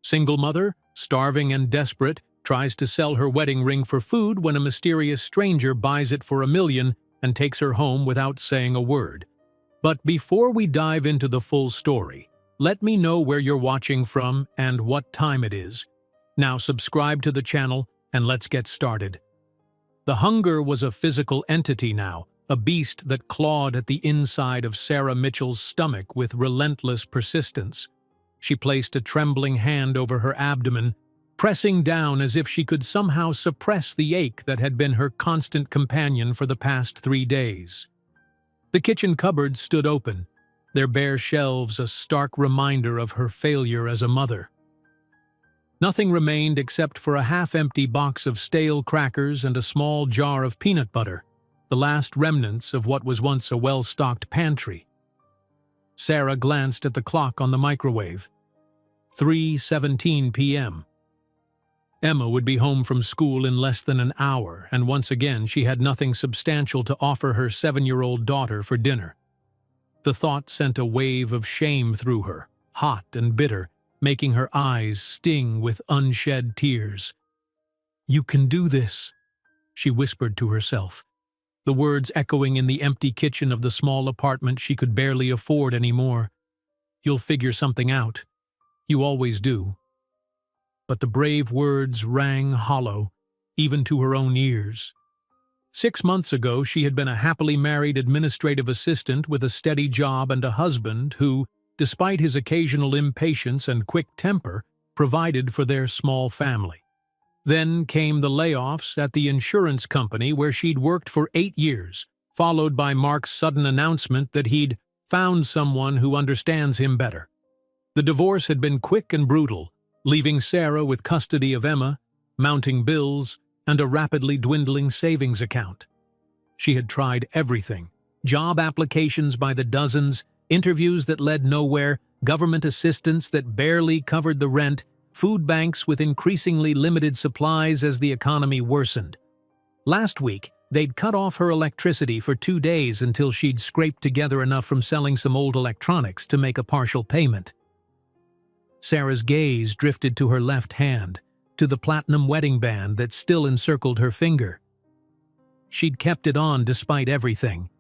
Single mother, starving and desperate, tries to sell her wedding ring for food when a mysterious stranger buys it for $1 million and takes her home without saying a word. But before we dive into the full story, let me know where you're watching from and what time it is. Now subscribe to the channel and let's get started. The hunger was a physical entity now, a beast that clawed at the inside of Sarah Mitchell's stomach with relentless persistence. She placed a trembling hand over her abdomen, pressing down as if she could somehow suppress the ache that had been her constant companion for the past 3 days. The kitchen cupboards stood open, their bare shelves a stark reminder of her failure as a mother. Nothing remained except for a half-empty box of stale crackers and a small jar of peanut butter, the last remnants of what was once a well-stocked pantry. Sarah glanced at the clock on the microwave. 3:17 p.m. Emma would be home from school in less than an hour, and once again she had nothing substantial to offer her 7-year-old daughter for dinner. The thought sent a wave of shame through her, hot and bitter, making her eyes sting with unshed tears. "You can do this," she whispered to herself, the words echoing in the empty kitchen of the small apartment she could barely afford anymore. "You'll figure something out. You always do." But the brave words rang hollow, even to her own ears. 6 months ago, she had been a happily married administrative assistant with a steady job and a husband who, despite his occasional impatience and quick temper, provided for their small family. Then came the layoffs at the insurance company where she'd worked for 8 years, followed by Mark's sudden announcement that he'd found someone who understands him better. The divorce had been quick and brutal, leaving Sarah with custody of Emma, mounting bills, and a rapidly dwindling savings account. She had tried everything: job applications by the dozens, interviews that led nowhere, government assistance that barely covered the rent, food banks with increasingly limited supplies as the economy worsened. Last week, they'd cut off her electricity for 2 days until she'd scraped together enough from selling some old electronics to make a partial payment. Sarah's gaze drifted to her left hand, to the platinum wedding band that still encircled her finger. She'd kept it on despite everything,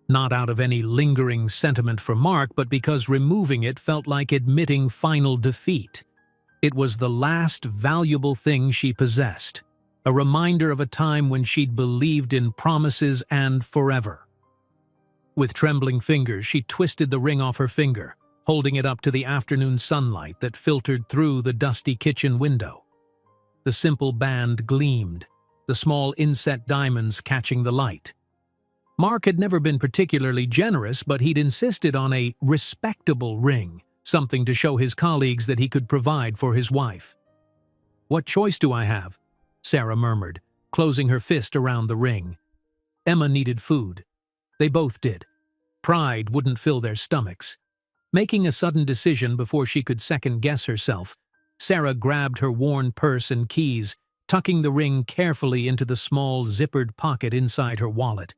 not out of any lingering sentiment for Mark, but because removing it felt like admitting final defeat. It was the last valuable thing she possessed, a reminder of a time when she'd believed in promises and forever. With trembling fingers, she twisted the ring off her finger, holding it up to the afternoon sunlight that filtered through the dusty kitchen window. The simple band gleamed, the small inset diamonds catching the light. Mark had never been particularly generous, but he'd insisted on a respectable ring, something to show his colleagues that he could provide for his wife. "What choice do I have?" Sarah murmured, closing her fist around the ring. Emma needed food. They both did. Pride wouldn't fill their stomachs. Making a sudden decision before she could second-guess herself, Sarah grabbed her worn purse and keys, tucking the ring carefully into the small, zippered pocket inside her wallet.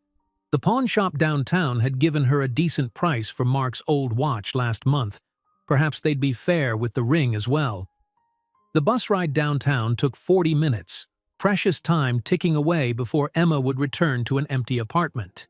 The pawn shop downtown had given her a decent price for Mark's old watch last month. Perhaps they'd be fair with the ring as well. The bus ride downtown took 40 minutes, precious time ticking away before Emma would return to an empty apartment.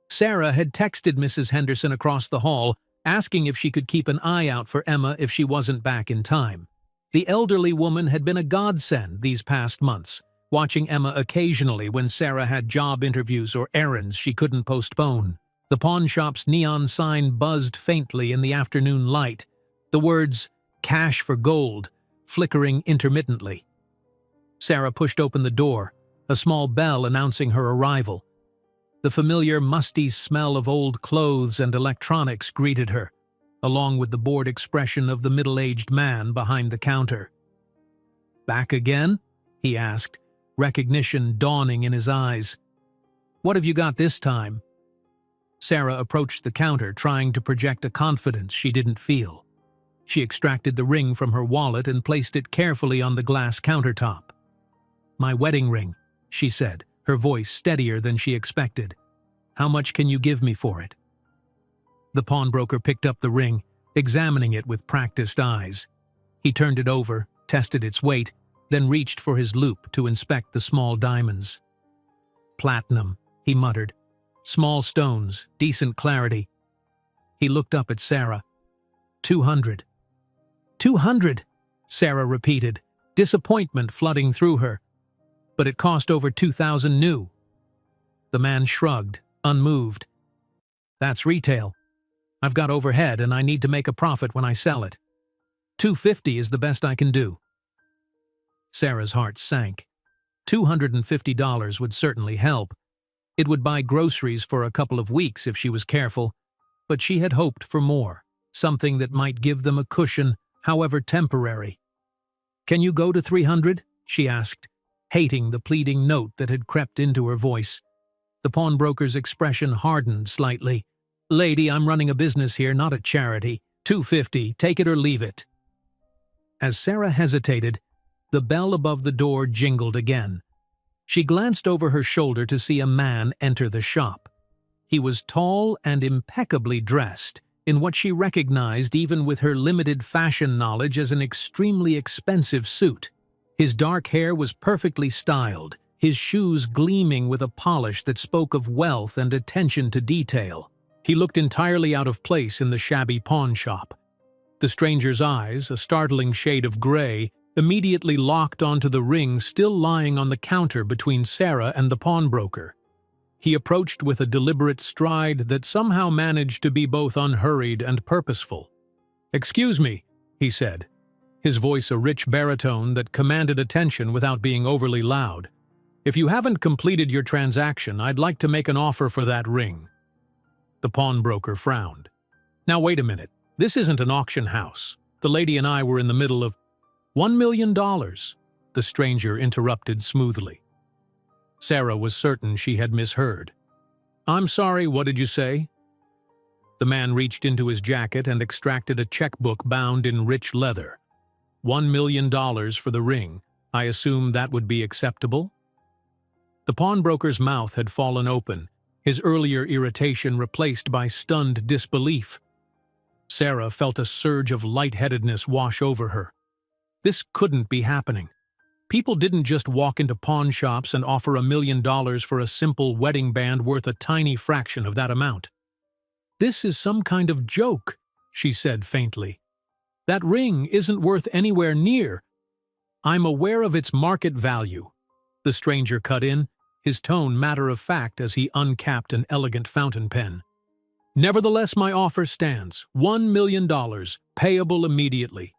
Sarah had texted Mrs. Henderson across the hall, asking if she could keep an eye out for Emma if she wasn't back in time. The elderly woman had been a godsend these past months, watching Emma occasionally when Sarah had job interviews or errands she couldn't postpone. The pawn shop's neon sign buzzed faintly in the afternoon light, the words, "Cash for gold," flickering intermittently. Sarah pushed open the door, a small bell announcing her arrival. The familiar musty smell of old clothes and electronics greeted her, along with the bored expression of the middle-aged man behind the counter. "Back again?" he asked, recognition dawning in his eyes. "What have you got this time?" Sarah approached the counter, trying to project a confidence she didn't feel. She extracted the ring from her wallet and placed it carefully on the glass countertop. "My wedding ring," she said, her voice steadier than she expected. "How much can you give me for it?" The pawnbroker picked up the ring, examining it with practiced eyes. He turned it over, tested its weight, then reached for his loupe to inspect the small diamonds. "Platinum," he muttered. "Small stones, decent clarity." He looked up at Sarah. 200. 200, Sarah repeated, disappointment flooding through her. "But it cost over 2,000 new." The man shrugged, unmoved. "That's retail. I've got overhead and I need to make a profit when I sell it. 250 is the best I can do." Sarah's heart sank. $250 would certainly help. It would buy groceries for a couple of weeks if she was careful, but she had hoped for more, something that might give them a cushion, however temporary. "Can you go to 300? She asked, hating the pleading note that had crept into her voice. The pawnbroker's expression hardened slightly. "Lady, I'm running a business here, not a charity. 250, take it or leave it." As Sarah hesitated, the bell above the door jingled again. She glanced over her shoulder to see a man enter the shop. He was tall and impeccably dressed, in what she recognized even with her limited fashion knowledge as an extremely expensive suit. His dark hair was perfectly styled, his shoes gleaming with a polish that spoke of wealth and attention to detail. He looked entirely out of place in the shabby pawn shop. The stranger's eyes, a startling shade of gray, immediately locked onto the ring still lying on the counter between Sarah and the pawnbroker. He approached with a deliberate stride that somehow managed to be both unhurried and purposeful. "Excuse me," he said, his voice a rich baritone that commanded attention without being overly loud. "If you haven't completed your transaction, I'd like to make an offer for that ring." The pawnbroker frowned. "Now wait a minute. This isn't an auction house. The lady and I were in the middle of—" $1 million, the stranger interrupted smoothly. Sarah was certain she had misheard. "I'm sorry, what did you say?" The man reached into his jacket and extracted a checkbook bound in rich leather. $1 million for the ring. I assume that would be acceptable? The pawnbroker's mouth had fallen open, his earlier irritation replaced by stunned disbelief. Sarah felt a surge of lightheadedness wash over her. This couldn't be happening. People didn't just walk into pawn shops and offer $1 million for a simple wedding band worth a tiny fraction of that amount. "This is some kind of joke," she said faintly. "That ring isn't worth anywhere near—" "I'm aware of its market value," the stranger cut in, his tone matter-of-fact as he uncapped an elegant fountain pen. "Nevertheless, my offer stands. $1 million, payable immediately."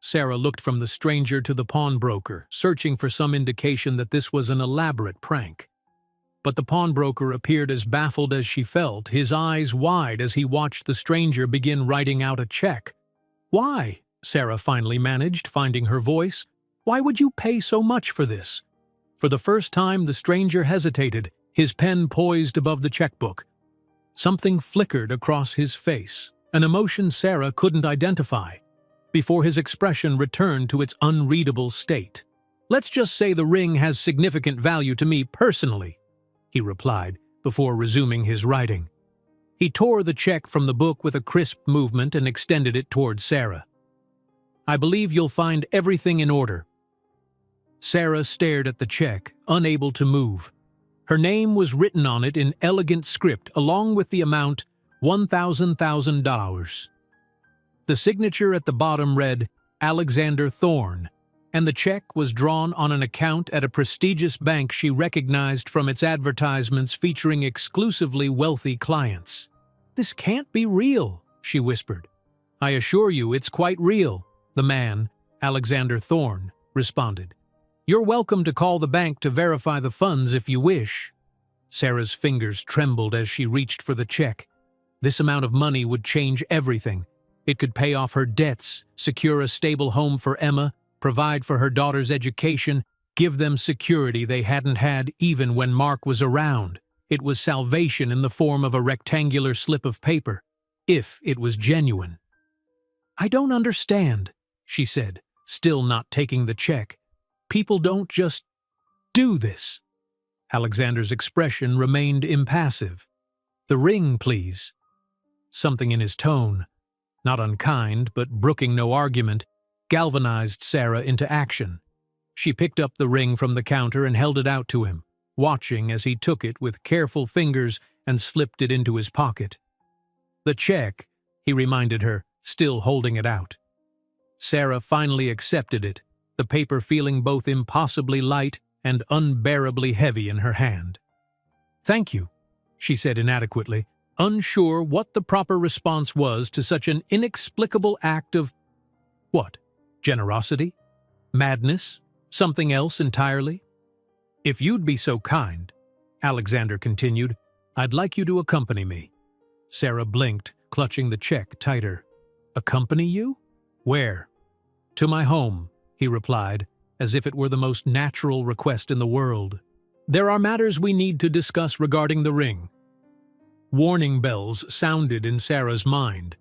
Sarah looked from the stranger to the pawnbroker, searching for some indication that this was an elaborate prank. But the pawnbroker appeared as baffled as she felt, his eyes wide as he watched the stranger begin writing out a check. "Why?" Sarah finally managed, finding her voice. "Why would you pay so much for this?" For the first time, the stranger hesitated, his pen poised above the checkbook. Something flickered across his face, an emotion Sarah couldn't identify, before his expression returned to its unreadable state. "Let's just say the ring has significant value to me personally," he replied, before resuming his writing. He tore the check from the book with a crisp movement and extended it toward Sarah. "I believe you'll find everything in order." Sarah stared at the check, unable to move. Her name was written on it in elegant script, along with the amount, $1,000. The signature at the bottom read, Alexander Thorne, and the check was drawn on an account at a prestigious bank she recognized from its advertisements featuring exclusively wealthy clients. "This can't be real," she whispered. "I assure you it's quite real," the man, Alexander Thorne, responded. "You're welcome to call the bank to verify the funds if you wish." Sarah's fingers trembled as she reached for the check. This amount of money would change everything. It could pay off her debts, secure a stable home for Emma, provide for her daughter's education, give them security they hadn't had even when Mark was around. It was salvation in the form of a rectangular slip of paper, if it was genuine. "I don't understand," she said, still not taking the check. "People don't just do this." Alexander's expression remained impassive. "The ring, please." Something in his tone, not unkind but brooking no argument, galvanized Sarah into action. She picked up the ring from the counter and held it out to him, watching as he took it with careful fingers and slipped it into his pocket. "The check," he reminded her, still holding it out. Sarah finally accepted it, the paper feeling both impossibly light and unbearably heavy in her hand. "Thank you," she said inadequately, unsure what the proper response was to such an inexplicable act of… what? Generosity? Madness? Something else entirely? "If you'd be so kind," Alexander continued, "I'd like you to accompany me." Sarah blinked, clutching the check tighter. "Accompany you? Where?" "To my home," he replied, as if it were the most natural request in the world. "There are matters we need to discuss regarding the ring." Warning bells sounded in Sarah's mind.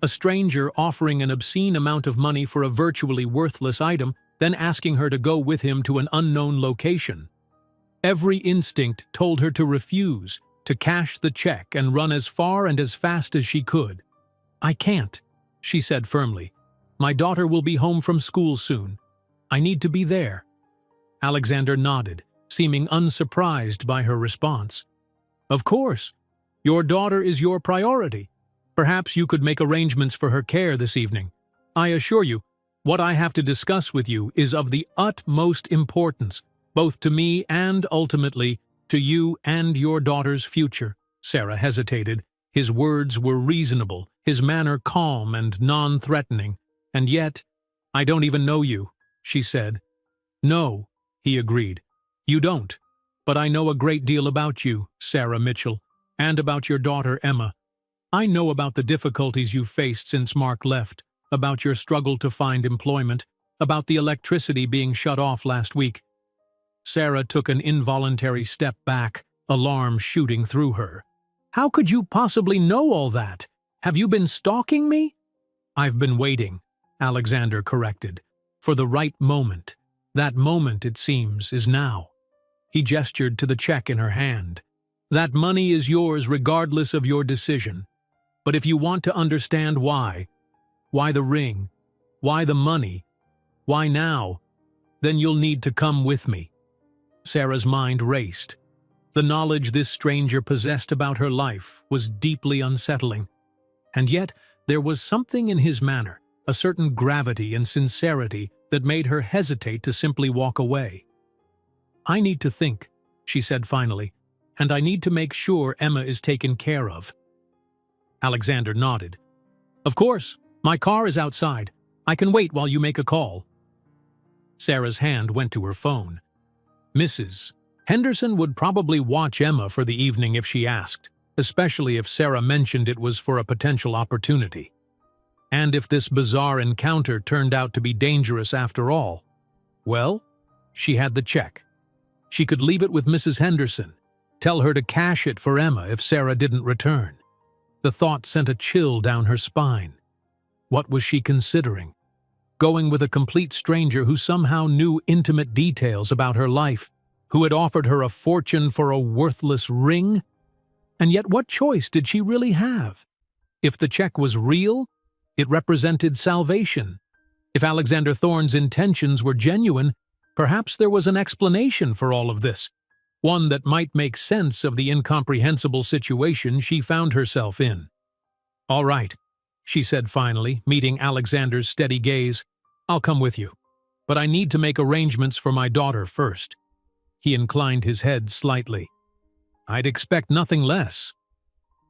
A stranger offering an obscene amount of money for a virtually worthless item, then asking her to go with him to an unknown location. Every instinct told her to refuse, to cash the check and run as far and as fast as she could. "I can't," she said firmly. "My daughter will be home from school soon. I need to be there." Alexander nodded, seeming unsurprised by her response. "Of course. Your daughter is your priority. Perhaps you could make arrangements for her care this evening. I assure you, what I have to discuss with you is of the utmost importance, both to me and, ultimately, to you and your daughter's future." Sarah hesitated. His words were reasonable, his manner calm and non-threatening. "And yet, I don't even know you," she said. "No," he agreed. "You don't. But I know a great deal about you, Sarah Mitchell, and about your daughter Emma. I know about the difficulties you've faced since Mark left, about your struggle to find employment, about the electricity being shut off last week." Sarah took an involuntary step back, alarm shooting through her. "How could you possibly know all that? Have you been stalking me?" "I've been waiting," Alexander corrected, "for the right moment. That moment, it seems, is now." He gestured to the check in her hand. "That money is yours regardless of your decision. But if you want to understand why the ring, why the money, why now, then you'll need to come with me." Sarah's mind raced. The knowledge this stranger possessed about her life was deeply unsettling. And yet, there was something in his manner, a certain gravity and sincerity that made her hesitate to simply walk away. "I need to think," she said finally, "and I need to make sure Emma is taken care of." Alexander nodded. "Of course, my car is outside. I can wait while you make a call." Sarah's hand went to her phone. Mrs. Henderson would probably watch Emma for the evening if she asked, especially if Sarah mentioned it was for a potential opportunity. And if this bizarre encounter turned out to be dangerous after all, well, she had the check. She could leave it with Mrs. Henderson, tell her to cash it for Emma if Sarah didn't return. The thought sent a chill down her spine. What was she considering? Going with a complete stranger who somehow knew intimate details about her life, who had offered her a fortune for a worthless ring? And yet what choice did she really have? If the check was real, it represented salvation. If Alexander Thorne's intentions were genuine, perhaps there was an explanation for all of this, one that might make sense of the incomprehensible situation she found herself in. "All right," she said finally, meeting Alexander's steady gaze. "I'll come with you. But I need to make arrangements for my daughter first." He inclined his head slightly. "I'd expect nothing less."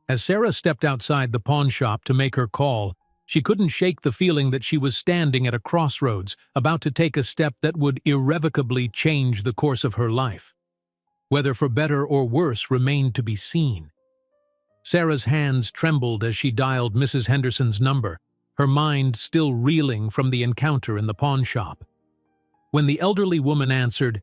As Sarah stepped outside the pawn shop to make her call, she couldn't shake the feeling that she was standing at a crossroads, about to take a step that would irrevocably change the course of her life. Whether for better or worse remained to be seen. Sarah's hands trembled as she dialed Mrs. Henderson's number, her mind still reeling from the encounter in the pawn shop. When the elderly woman answered,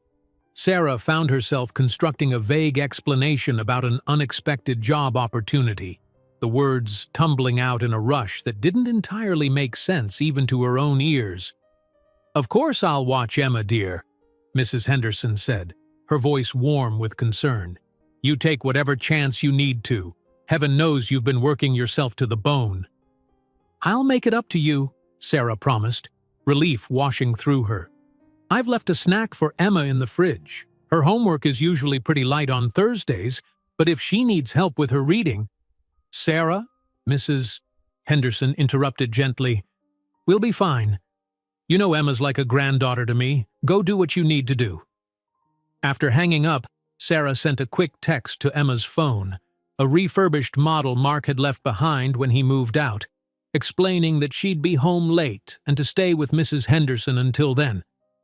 Sarah found herself constructing a vague explanation about an unexpected job opportunity, the words tumbling out in a rush that didn't entirely make sense even to her own ears. "Of course I'll watch Emma, dear," Mrs. Henderson said, her voice warm with concern. "You take whatever chance you need to. Heaven knows you've been working yourself to the bone." "I'll make it up to you," Sarah promised, relief washing through her. "I've left a snack for Emma in the fridge. Her homework is usually pretty light on Thursdays, but if she needs help with her reading—" "Sarah," Mrs. Henderson interrupted gently, "we'll be fine. You know Emma's like a granddaughter to me. Go do what you need to do." After hanging up, Sarah sent a quick text to Emma's phone, a refurbished model Mark had left behind when he moved out, explaining that she'd be home late and to stay with Mrs. Henderson until then.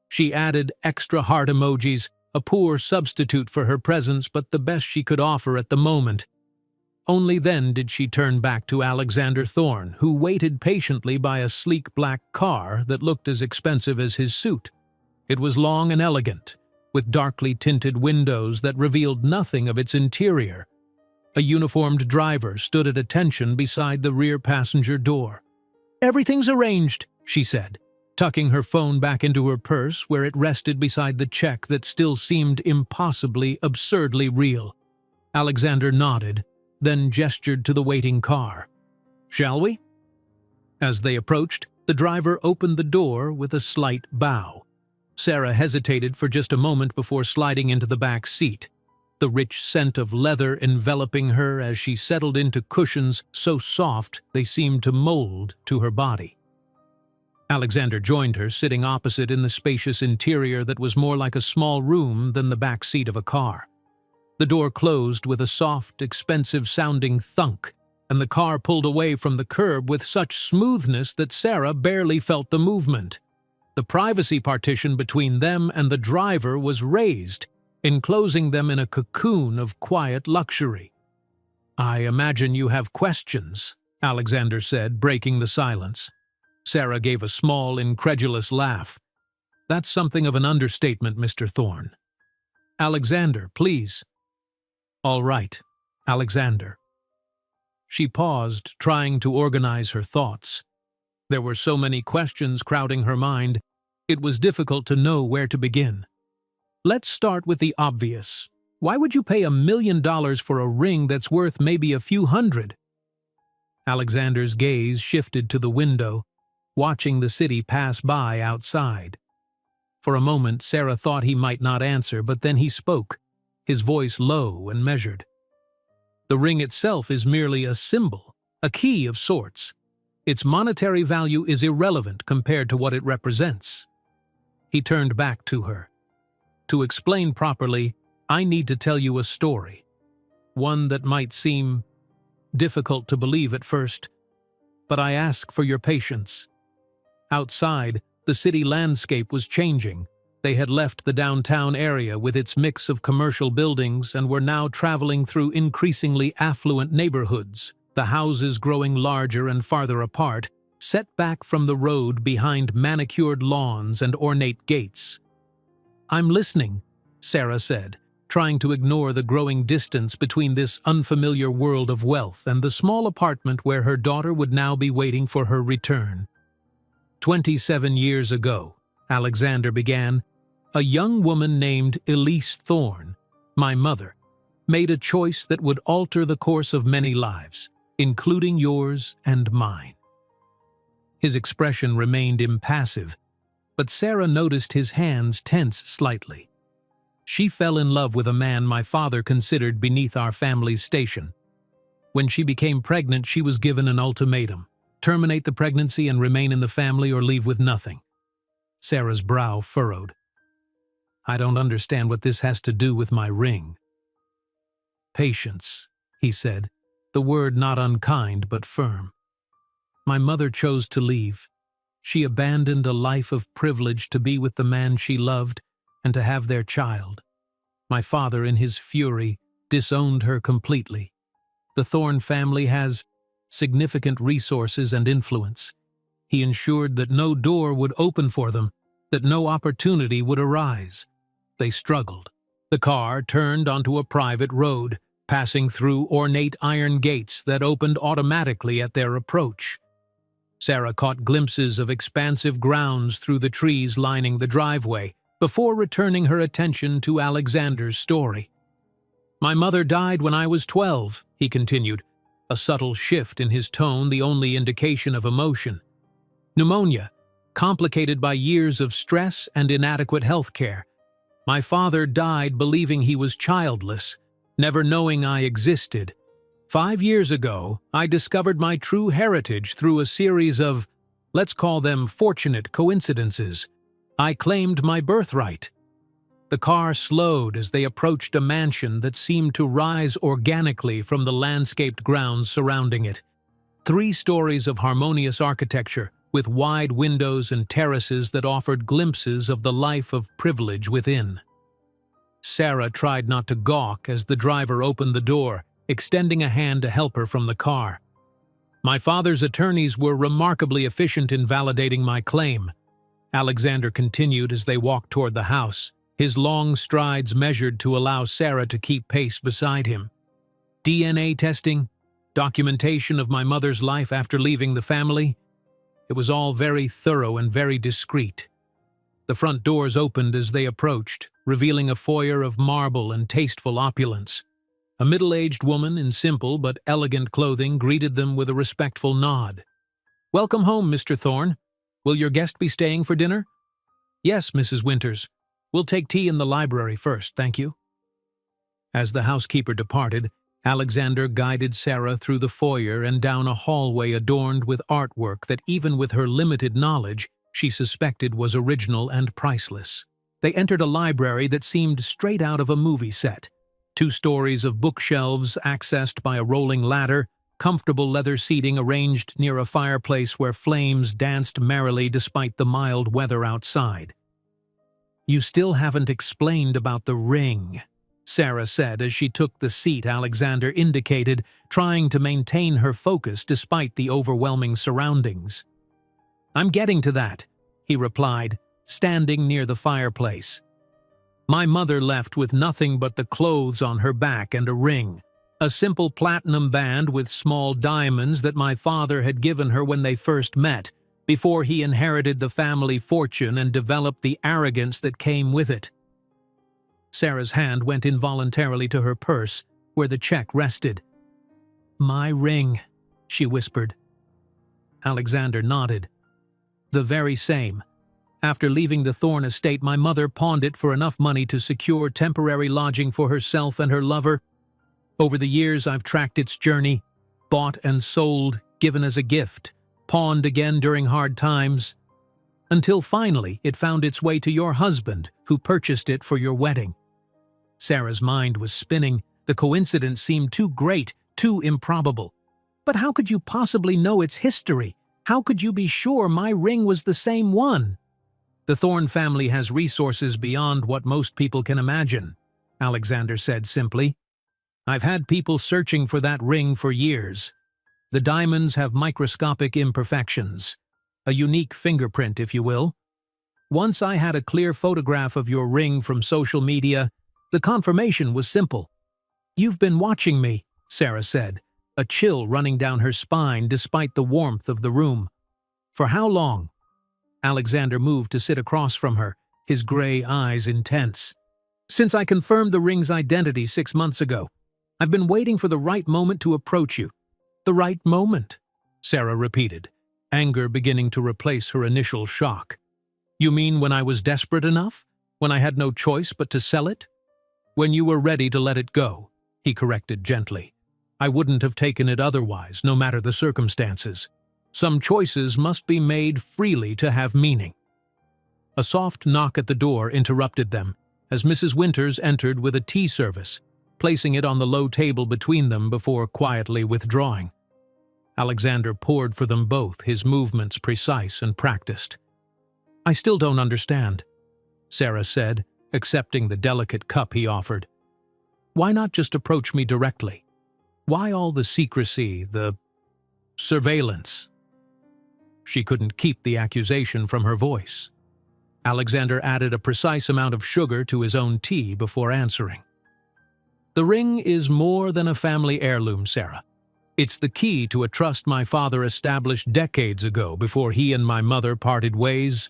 She added extra heart emojis, a poor substitute for her presence but the best she could offer at the moment. Only then did she turn back to Alexander Thorne, who waited patiently by a sleek black car that looked as expensive as his suit. It was long and elegant, with darkly tinted windows that revealed nothing of its interior. A uniformed driver stood at attention beside the rear passenger door. "Everything's arranged," she said, tucking her phone back into her purse where it rested beside the check that still seemed impossibly, absurdly real. Alexander nodded, then gestured to the waiting car. "Shall we?" As they approached, the driver opened the door with a slight bow. Sarah hesitated for just a moment before sliding into the back seat, the rich scent of leather enveloping her as she settled into cushions so soft they seemed to mold to her body. Alexander joined her, sitting opposite in the spacious interior that was more like a small room than the back seat of a car. The door closed with a soft, expensive-sounding thunk, and the car pulled away from the curb with such smoothness that Sarah barely felt the movement. The privacy partition between them and the driver was raised, enclosing them in a cocoon of quiet luxury. "I imagine you have questions," Alexander said, breaking the silence. Sarah gave a small, incredulous laugh. "That's something of an understatement, Mr. Thorne." "Alexander, please." "All right, Alexander." She paused, trying to organize her thoughts. There were so many questions crowding her mind, it was difficult to know where to begin. "Let's start with the obvious. Why would you pay $1 million for a ring that's worth maybe a few hundred?" Alexander's gaze shifted to the window, watching the city pass by outside. For a moment, Sarah thought he might not answer, but then he spoke, his voice low and measured. "The ring itself is merely a symbol, a key of sorts. Its monetary value is irrelevant compared to what it represents." He turned back to her. "To explain properly, I need to tell you a story. One that might seem difficult to believe at first, but I ask for your patience." Outside, the city landscape was changing. They had left the downtown area with its mix of commercial buildings and were now traveling through increasingly affluent neighborhoods, the houses growing larger and farther apart, set back from the road behind manicured lawns and ornate gates. "I'm listening," Sarah said, trying to ignore the growing distance between this unfamiliar world of wealth and the small apartment where her daughter would now be waiting for her return. 27 years ago, Alexander began, a young woman named Elise Thorne, my mother, made a choice that would alter the course of many lives, including yours and mine. His expression remained impassive, but Sarah noticed his hands tense slightly. She fell in love with a man my father considered beneath our family's station. When she became pregnant, she was given an ultimatum: terminate the pregnancy and remain in the family or leave with nothing. Sarah's brow furrowed. "I don't understand what this has to do with my ring." "Patience," he said, the word not unkind but firm. "My mother chose to leave. She abandoned a life of privilege to be with the man she loved and to have their child. My father, in his fury, disowned her completely. The Thorne family has significant resources and influence. He ensured that no door would open for them, that no opportunity would arise. They struggled. The car turned onto a private road, passing through ornate iron gates that opened automatically at their approach. Sarah caught glimpses of expansive grounds through the trees lining the driveway before returning her attention to Alexander's story. "My mother died when I was 12, he continued, a subtle shift in his tone the only indication of emotion. "Pneumonia. complicated by years of stress and inadequate health care. My father died believing he was childless, never knowing I existed. 5 years ago, I discovered my true heritage through a series of, let's call them fortunate coincidences. I claimed my birthright. The car slowed as they approached a mansion that seemed to rise organically from the landscaped grounds surrounding it. 3 stories of harmonious architecture, with wide windows and terraces that offered glimpses of the life of privilege within. Sarah tried not to gawk as the driver opened the door, extending a hand to help her from the car. My father's attorneys were remarkably efficient in validating my claim. Alexander continued as they walked toward the house, his long strides measured to allow Sarah to keep pace beside him. DNA testing, documentation of my mother's life after leaving the family. It was all very thorough and very discreet. The front doors opened as they approached, revealing a foyer of marble and tasteful opulence. A middle-aged woman in simple but elegant clothing greeted them with a respectful nod. "Welcome home, Mr. Thorne. Will your guest be staying for dinner?" "Yes, Mrs. Winters. We'll take tea in the library first, thank you." As the housekeeper departed, Alexander guided Sarah through the foyer and down a hallway adorned with artwork that even with her limited knowledge, she suspected was original and priceless. They entered a library that seemed straight out of a movie set. 2 stories of bookshelves accessed by a rolling ladder, comfortable leather seating arranged near a fireplace where flames danced merrily despite the mild weather outside. "You still haven't explained about the ring," Sarah said as she took the seat Alexander indicated, trying to maintain her focus despite the overwhelming surroundings. "I'm getting to that," he replied, standing near the fireplace. "My mother left with nothing but the clothes on her back and a ring, a simple platinum band with small diamonds that my father had given her when they first met, before he inherited the family fortune and developed the arrogance that came with it." Sarah's hand went involuntarily to her purse, where the check rested. "My ring," she whispered. Alexander nodded. "The very same. After leaving the Thorne estate, my mother pawned it for enough money to secure temporary lodging for herself and her lover. Over the years, I've tracked its journey, bought and sold, given as a gift, pawned again during hard times, until finally it found its way to your husband, who purchased it for your wedding." Sarah's mind was spinning. The coincidence seemed too great, too improbable. "But how could you possibly know its history? How could you be sure my ring was the same one?" "The Thorne family has resources beyond what most people can imagine," Alexander said simply. "I've had people searching for that ring for years. The diamonds have microscopic imperfections, a unique fingerprint, if you will. Once I had a clear photograph of your ring from social media, the confirmation was simple." "You've been watching me," Sarah said, a chill running down her spine despite the warmth of the room. "For how long?" Alexander moved to sit across from her, his gray eyes intense. "Since I confirmed the ring's identity 6 months ago. I've been waiting for the right moment to approach you." "The right moment," Sarah repeated, anger beginning to replace her initial shock. "You mean when I was desperate enough? When I had no choice but to sell it?" "When you were ready to let it go," he corrected gently. "I wouldn't have taken it otherwise, no matter the circumstances. Some choices must be made freely to have meaning." A soft knock at the door interrupted them, as Mrs. Winters entered with a tea service, placing it on the low table between them before quietly withdrawing. Alexander poured for them both, his movements precise and practiced. "I still don't understand," Sarah said, accepting the delicate cup he offered. "Why not just approach me directly? Why all the secrecy, the surveillance?" She couldn't keep the accusation from her voice. Alexander added a precise amount of sugar to his own tea before answering. "The ring is more than a family heirloom, Sarah. It's the key to a trust my father established decades ago before he and my mother parted ways.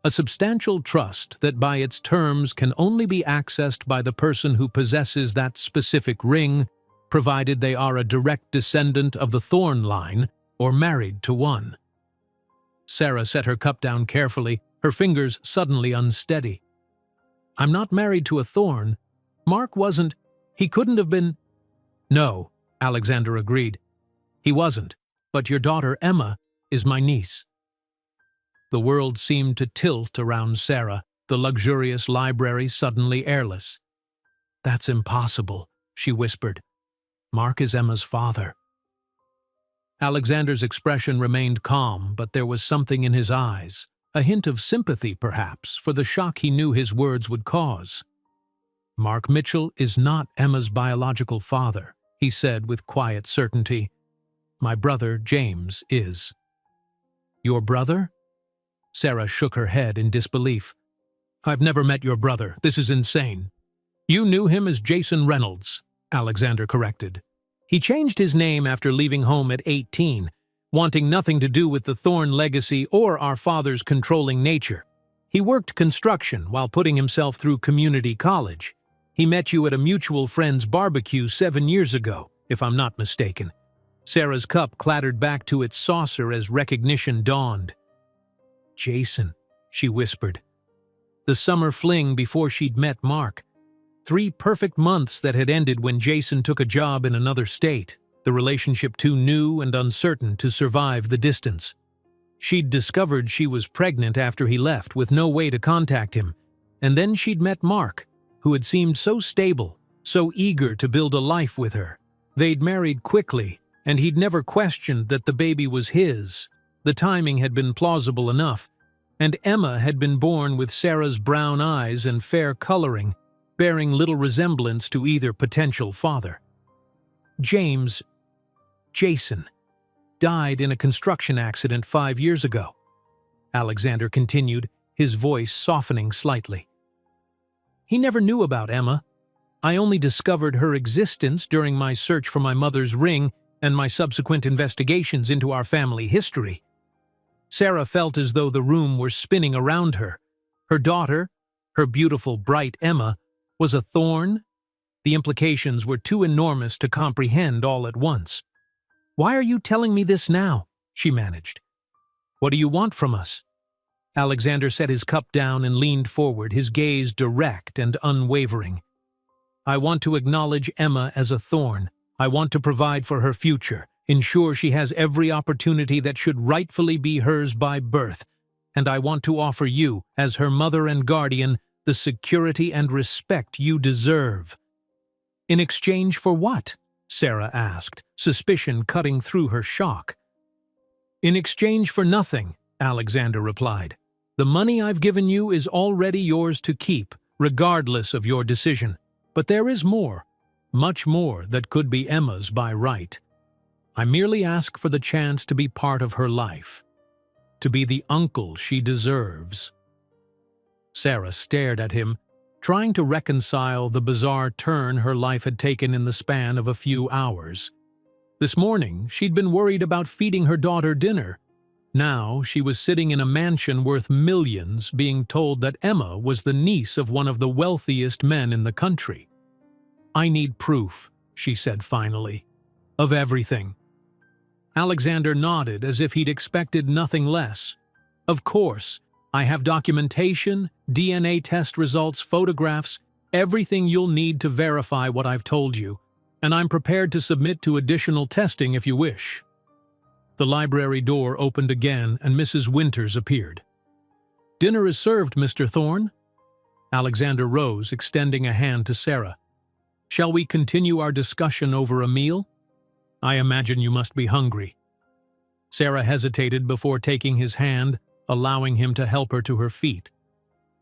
A substantial trust that by its terms can only be accessed by the person who possesses that specific ring, provided they are a direct descendant of the Thorne line or married to one." Sarah set her cup down carefully, her fingers suddenly unsteady. I'm not married to a thorn. Mark wasn't. He couldn't have been. No, Alexander agreed. He wasn't, but your daughter Emma is my niece. The world seemed to tilt around Sarah, the luxurious library suddenly airless. That's impossible, she whispered. Mark is Emma's father. Alexander's expression remained calm, but there was something in his eyes, a hint of sympathy perhaps, for the shock he knew his words would cause. Mark Mitchell is not Emma's biological father, he said with quiet certainty. My brother, James, is. Your brother? Sarah shook her head in disbelief. I've never met your brother. This is insane. You knew him as Jason Reynolds, Alexander corrected. He changed his name after leaving home at 18, wanting nothing to do with the Thorne legacy or our father's controlling nature. He worked construction while putting himself through community college. He met you at a mutual friend's barbecue 7 years ago, if I'm not mistaken. Sarah's cup clattered back to its saucer as recognition dawned. Jason, she whispered. The summer fling before she'd met Mark. 3 perfect months that had ended when Jason took a job in another state, the relationship too new and uncertain to survive the distance. She'd discovered she was pregnant after he left with no way to contact him, and then she'd met Mark, who had seemed so stable, so eager to build a life with her. They'd married quickly, and he'd never questioned that the baby was his. The timing had been plausible enough, and Emma had been born with Sarah's brown eyes and fair coloring, bearing little resemblance to either potential father. Jason, died in a construction accident 5 years ago. Alexander continued, his voice softening slightly. He never knew about Emma. I only discovered her existence during my search for my mother's ring and my subsequent investigations into our family history. Sarah felt as though the room were spinning around her. Her daughter, her beautiful, bright Emma, was a thorn. The implications were too enormous to comprehend all at once. Why are you telling me this now? She managed. What do you want from us? Alexander set his cup down and leaned forward, his gaze direct and unwavering. I want to acknowledge Emma as a thorn. I want to provide for her future, ensure she has every opportunity that should rightfully be hers by birth, and I want to offer you, as her mother and guardian, the security and respect you deserve. In exchange for what? Sarah asked, suspicion cutting through her shock. In exchange for nothing, Alexander replied. The money I've given you is already yours to keep, regardless of your decision. But there is more, much more that could be Emma's by right. I merely ask for the chance to be part of her life, to be the uncle she deserves. Sarah stared at him, trying to reconcile the bizarre turn her life had taken in the span of a few hours. This morning, she'd been worried about feeding her daughter dinner. Now, she was sitting in a mansion worth millions, being told that Emma was the niece of one of the wealthiest men in the country. I need proof, she said finally, of everything. Alexander nodded as if he'd expected nothing less. Of course, I have documentation, DNA test results, photographs, everything you'll need to verify what I've told you, and I'm prepared to submit to additional testing if you wish. The library door opened again and Mrs. Winters appeared. Dinner is served, Mr. Thorne. Alexander rose, extending a hand to Sarah. Shall we continue our discussion over a meal? I imagine you must be hungry. Sarah hesitated before taking his hand, allowing him to help her to her feet.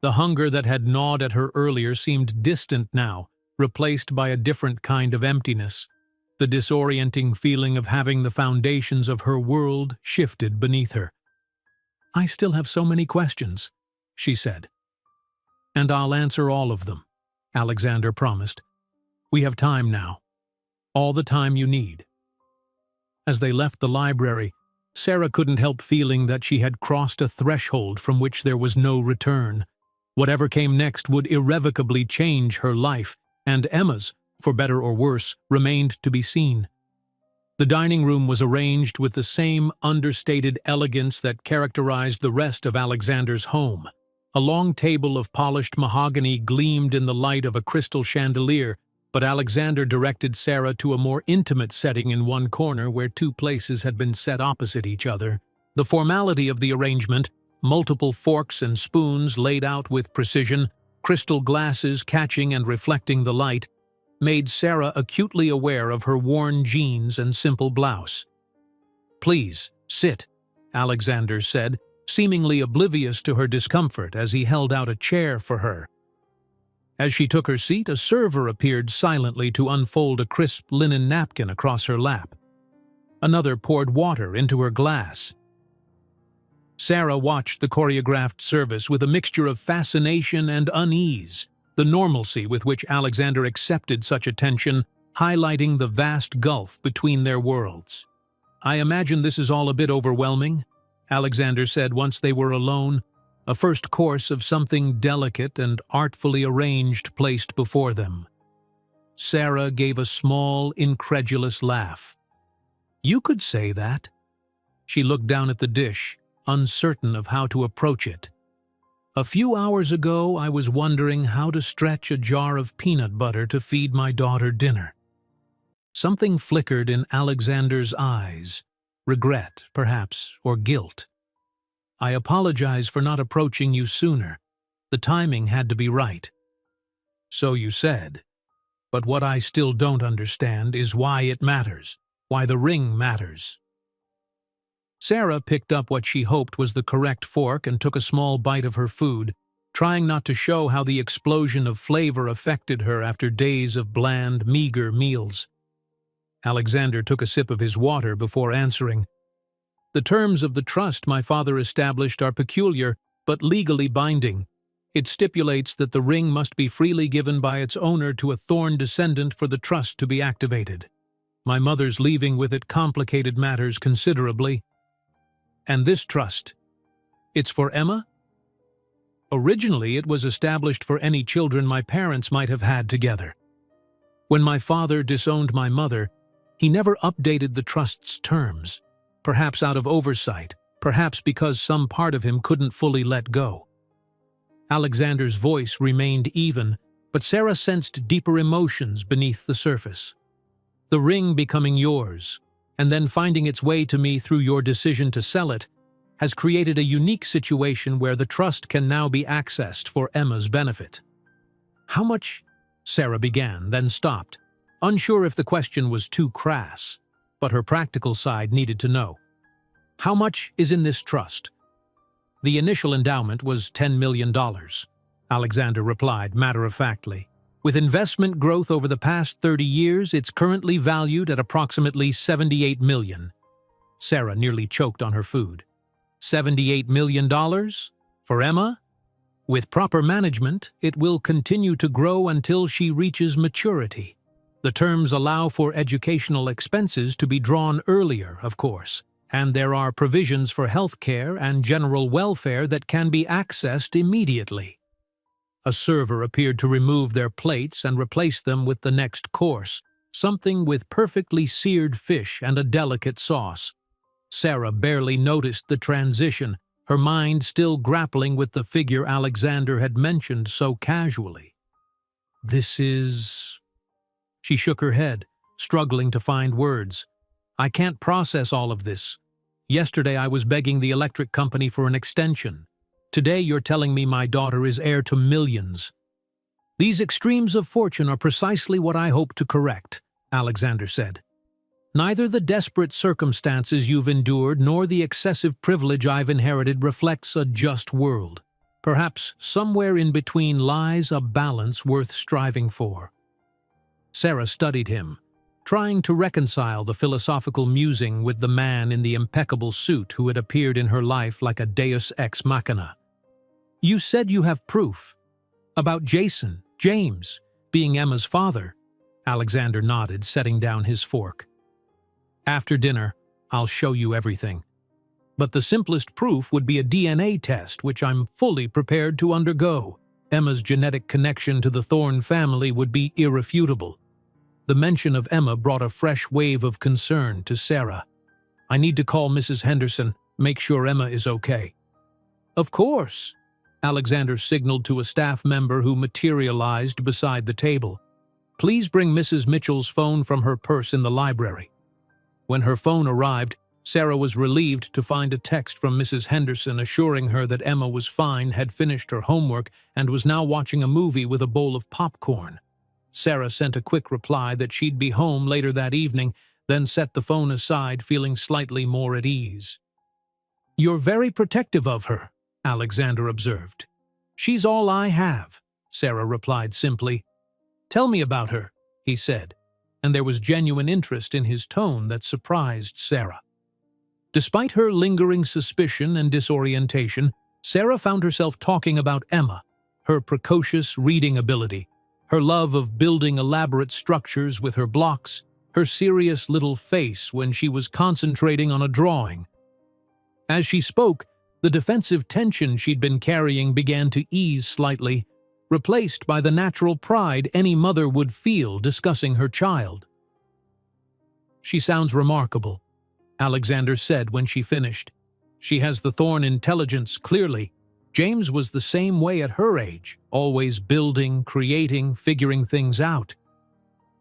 The hunger that had gnawed at her earlier seemed distant now, replaced by a different kind of emptiness. The disorienting feeling of having the foundations of her world shifted beneath her. I still have so many questions, she said. And I'll answer all of them, Alexander promised. We have time now. All the time you need. As they left the library, Sarah couldn't help feeling that she had crossed a threshold from which there was no return. Whatever came next would irrevocably change her life, and Emma's, for better or worse, remained to be seen. The dining room was arranged with the same understated elegance that characterized the rest of Alexander's home. A long table of polished mahogany gleamed in the light of a crystal chandelier, but Alexander directed Sarah to a more intimate setting in one corner where two places had been set opposite each other. The formality of the arrangement, multiple forks and spoons laid out with precision, crystal glasses catching and reflecting the light, made Sarah acutely aware of her worn jeans and simple blouse. "Please, sit," Alexander said, seemingly oblivious to her discomfort as he held out a chair for her. As she took her seat, a server appeared silently to unfold a crisp linen napkin across her lap. Another poured water into her glass. Sarah watched the choreographed service with a mixture of fascination and unease, the normalcy with which Alexander accepted such attention, highlighting the vast gulf between their worlds. "I imagine this is all a bit overwhelming," Alexander said once they were alone, a first course of something delicate and artfully arranged placed before them. Sarah gave a small, incredulous laugh. "You could say that." She looked down at the dish, uncertain of how to approach it. "A few hours ago, I was wondering how to stretch a jar of peanut butter to feed my daughter dinner." Something flickered in Alexander's eyes, regret, perhaps, or guilt. "I apologize for not approaching you sooner. The timing had to be right." "So you said. But what I still don't understand is why it matters, why the ring matters." Sarah picked up what she hoped was the correct fork and took a small bite of her food, trying not to show how the explosion of flavor affected her after days of bland, meager meals. Alexander took a sip of his water before answering. "The terms of the trust my father established are peculiar, but legally binding. It stipulates that the ring must be freely given by its owner to a Thorne descendant for the trust to be activated. My mother's leaving with it complicated matters considerably. And this trust, it's for Emma? Originally, it was established for any children my parents might have had together. When my father disowned my mother, he never updated the trust's terms, perhaps out of oversight, perhaps because some part of him couldn't fully let go." Alexander's voice remained even, but Sarah sensed deeper emotions beneath the surface. "The ring becoming yours, and then finding its way to me through your decision to sell it, has created a unique situation where the trust can now be accessed for Emma's benefit." "How much?" Sarah began, then stopped, unsure if the question was too crass, but her practical side needed to know. "How much is in this trust?" "The initial endowment was $10 million, Alexander replied matter-of-factly. "With investment growth over the past 30 years, it's currently valued at approximately $78 million. Sarah nearly choked on her food. $78 million? For Emma? With proper management, it will continue to grow until she reaches maturity. The terms allow for educational expenses to be drawn earlier, of course, and there are provisions for health care and general welfare that can be accessed immediately." A server appeared to remove their plates and replace them with the next course, something with perfectly seared fish and a delicate sauce. Sarah barely noticed the transition, her mind still grappling with the figure Alexander had mentioned so casually. "This is..." She shook her head, struggling to find words. "I can't process all of this. Yesterday I was begging the electric company for an extension. Today you're telling me my daughter is heir to millions. These extremes of fortune are precisely what I hope to correct," Alexander said. "Neither the desperate circumstances you've endured nor the excessive privilege I've inherited reflects a just world. Perhaps somewhere in between lies a balance worth striving for." Sarah studied him, trying to reconcile the philosophical musing with the man in the impeccable suit who had appeared in her life like a deus ex machina. "You said you have proof. About James, being Emma's father." Alexander nodded, setting down his fork. "After dinner, I'll show you everything. But the simplest proof would be a DNA test, which I'm fully prepared to undergo. Emma's genetic connection to the Thorne family would be irrefutable." The mention of Emma brought a fresh wave of concern to Sarah. "I need to call Mrs. Henderson, make sure Emma is okay." "Of course," Alexander signaled to a staff member who materialized beside the table. "Please bring Mrs. Mitchell's phone from her purse in the library." When her phone arrived, Sarah was relieved to find a text from Mrs. Henderson assuring her that Emma was fine, had finished her homework, and was now watching a movie with a bowl of popcorn. Sarah sent a quick reply that she'd be home later that evening, then set the phone aside, feeling slightly more at ease. "You're very protective of her," Alexander observed. "She's all I have," Sarah replied simply. "Tell me about her," he said, and there was genuine interest in his tone that surprised Sarah. Despite her lingering suspicion and disorientation, Sarah found herself talking about Emma, her precocious reading ability, her love of building elaborate structures with her blocks, her serious little face when she was concentrating on a drawing. As she spoke, the defensive tension she'd been carrying began to ease slightly, replaced by the natural pride any mother would feel discussing her child. "She sounds remarkable," Alexander said when she finished. "She has the Thorne intelligence, clearly. James was the same way at her age, always building, creating, figuring things out."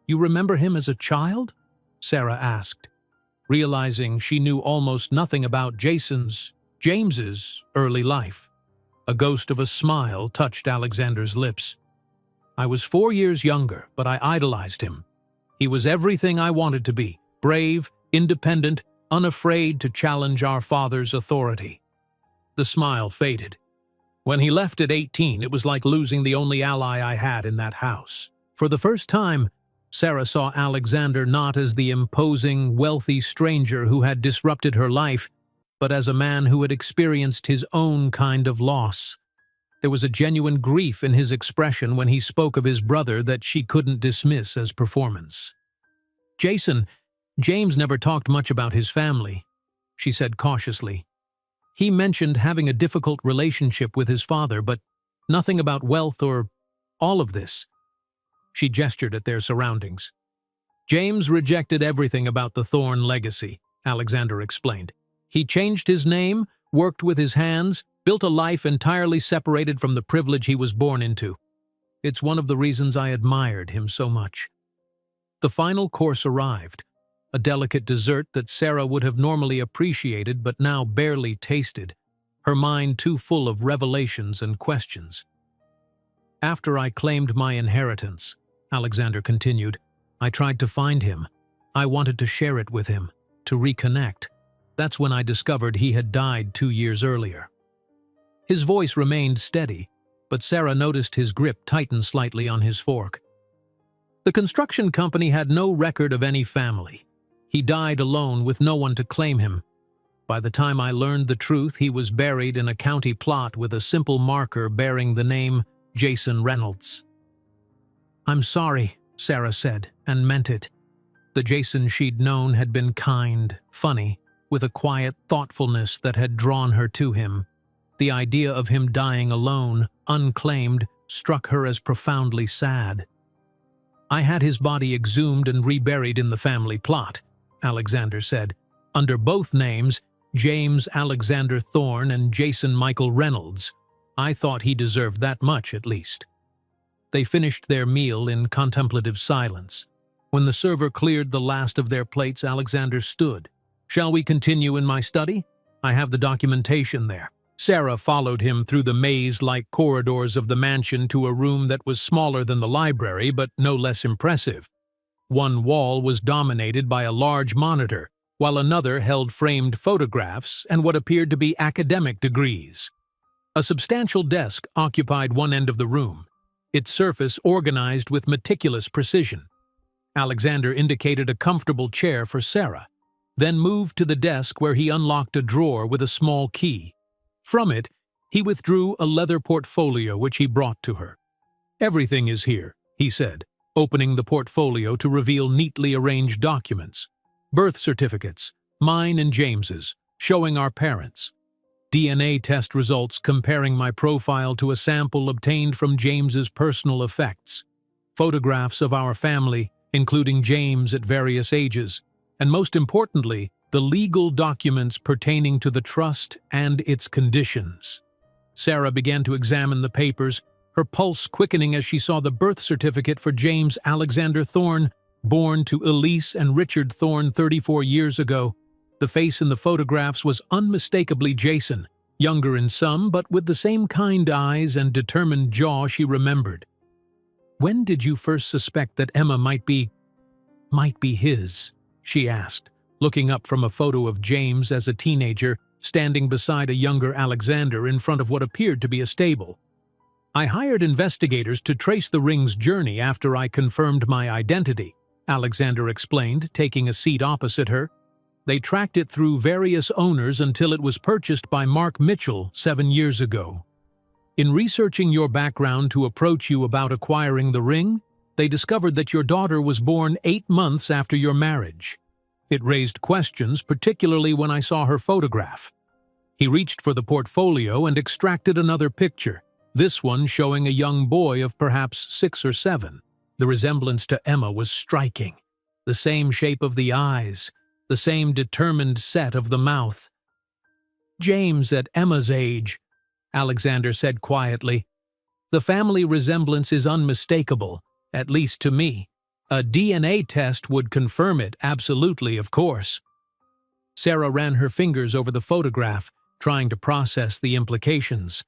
"You remember him as a child?" Sarah asked, realizing she knew almost nothing about James's early life. A ghost of a smile touched Alexander's lips. "I was 4 years younger, but I idolized him. He was everything I wanted to be, brave, independent, unafraid to challenge our father's authority." The smile faded. "When he left at 18, it was like losing the only ally I had in that house." For the first time, Sarah saw Alexander not as the imposing, wealthy stranger who had disrupted her life, but as a man who had experienced his own kind of loss. There was a genuine grief in his expression when he spoke of his brother that she couldn't dismiss as performance. James never talked much about his family," she said cautiously. "He mentioned having a difficult relationship with his father, but nothing about wealth or all of this." She gestured at their surroundings. "James rejected everything about the Thorne legacy," Alexander explained. "He changed his name, worked with his hands, built a life entirely separated from the privilege he was born into. It's one of the reasons I admired him so much." The final course arrived, a delicate dessert that Sarah would have normally appreciated but now barely tasted, her mind too full of revelations and questions. "After I claimed my inheritance," Alexander continued, "I tried to find him. I wanted to share it with him, to reconnect. That's when I discovered he had died 2 years earlier." His voice remained steady, but Sarah noticed his grip tighten slightly on his fork. "The construction company had no record of any family. He died alone with no one to claim him. By the time I learned the truth, he was buried in a county plot with a simple marker bearing the name Jason Reynolds." "I'm sorry," Sarah said, and meant it. The Jason she'd known had been kind, funny, with a quiet thoughtfulness that had drawn her to him. The idea of him dying alone, unclaimed, struck her as profoundly sad. "I had his body exhumed and reburied in the family plot," Alexander said, "under both names, James Alexander Thorne and Jason Michael Reynolds. I thought he deserved that much, at least." They finished their meal in contemplative silence. When the server cleared the last of their plates, Alexander stood. "Shall we continue in my study? I have the documentation there." Sarah followed him through the maze-like corridors of the mansion to a room that was smaller than the library but no less impressive. One wall was dominated by a large monitor, while another held framed photographs and what appeared to be academic degrees. A substantial desk occupied one end of the room, its surface organized with meticulous precision. Alexander indicated a comfortable chair for Sarah, then moved to the desk where he unlocked a drawer with a small key. From it, he withdrew a leather portfolio which he brought to her. "Everything is here," he said, opening the portfolio to reveal neatly arranged documents. "Birth certificates, mine and James's, showing our parents. DNA test results comparing my profile to a sample obtained from James's personal effects. Photographs of our family, including James at various ages, and most importantly, the legal documents pertaining to the trust and its conditions. Sarah began to examine the papers, her pulse quickening as she saw the birth certificate for James Alexander Thorne, born to Elise and Richard Thorne 34 years ago. The face in the photographs was unmistakably Jason, younger in some, but with the same kind eyes and determined jaw she remembered. "When did you first suspect that Emma might be his?" she asked, looking up from a photo of James as a teenager, standing beside a younger Alexander in front of what appeared to be a stable. "I hired investigators to trace the ring's journey after I confirmed my identity," Alexander explained, taking a seat opposite her. "They tracked it through various owners until it was purchased by Mark Mitchell 7 years ago. In researching your background to approach you about acquiring the ring, they discovered that your daughter was born 8 months after your marriage. It raised questions, particularly when I saw her photograph." He reached for the portfolio and extracted another picture, this one showing a young boy of perhaps 6 or 7. The resemblance to Emma was striking. The same shape of the eyes, the same determined set of the mouth. "James at Emma's age," Alexander said quietly. "The family resemblance is unmistakable, at least to me. A DNA test would confirm it, absolutely, of course." Sarah ran her fingers over the photograph, trying to process the implications.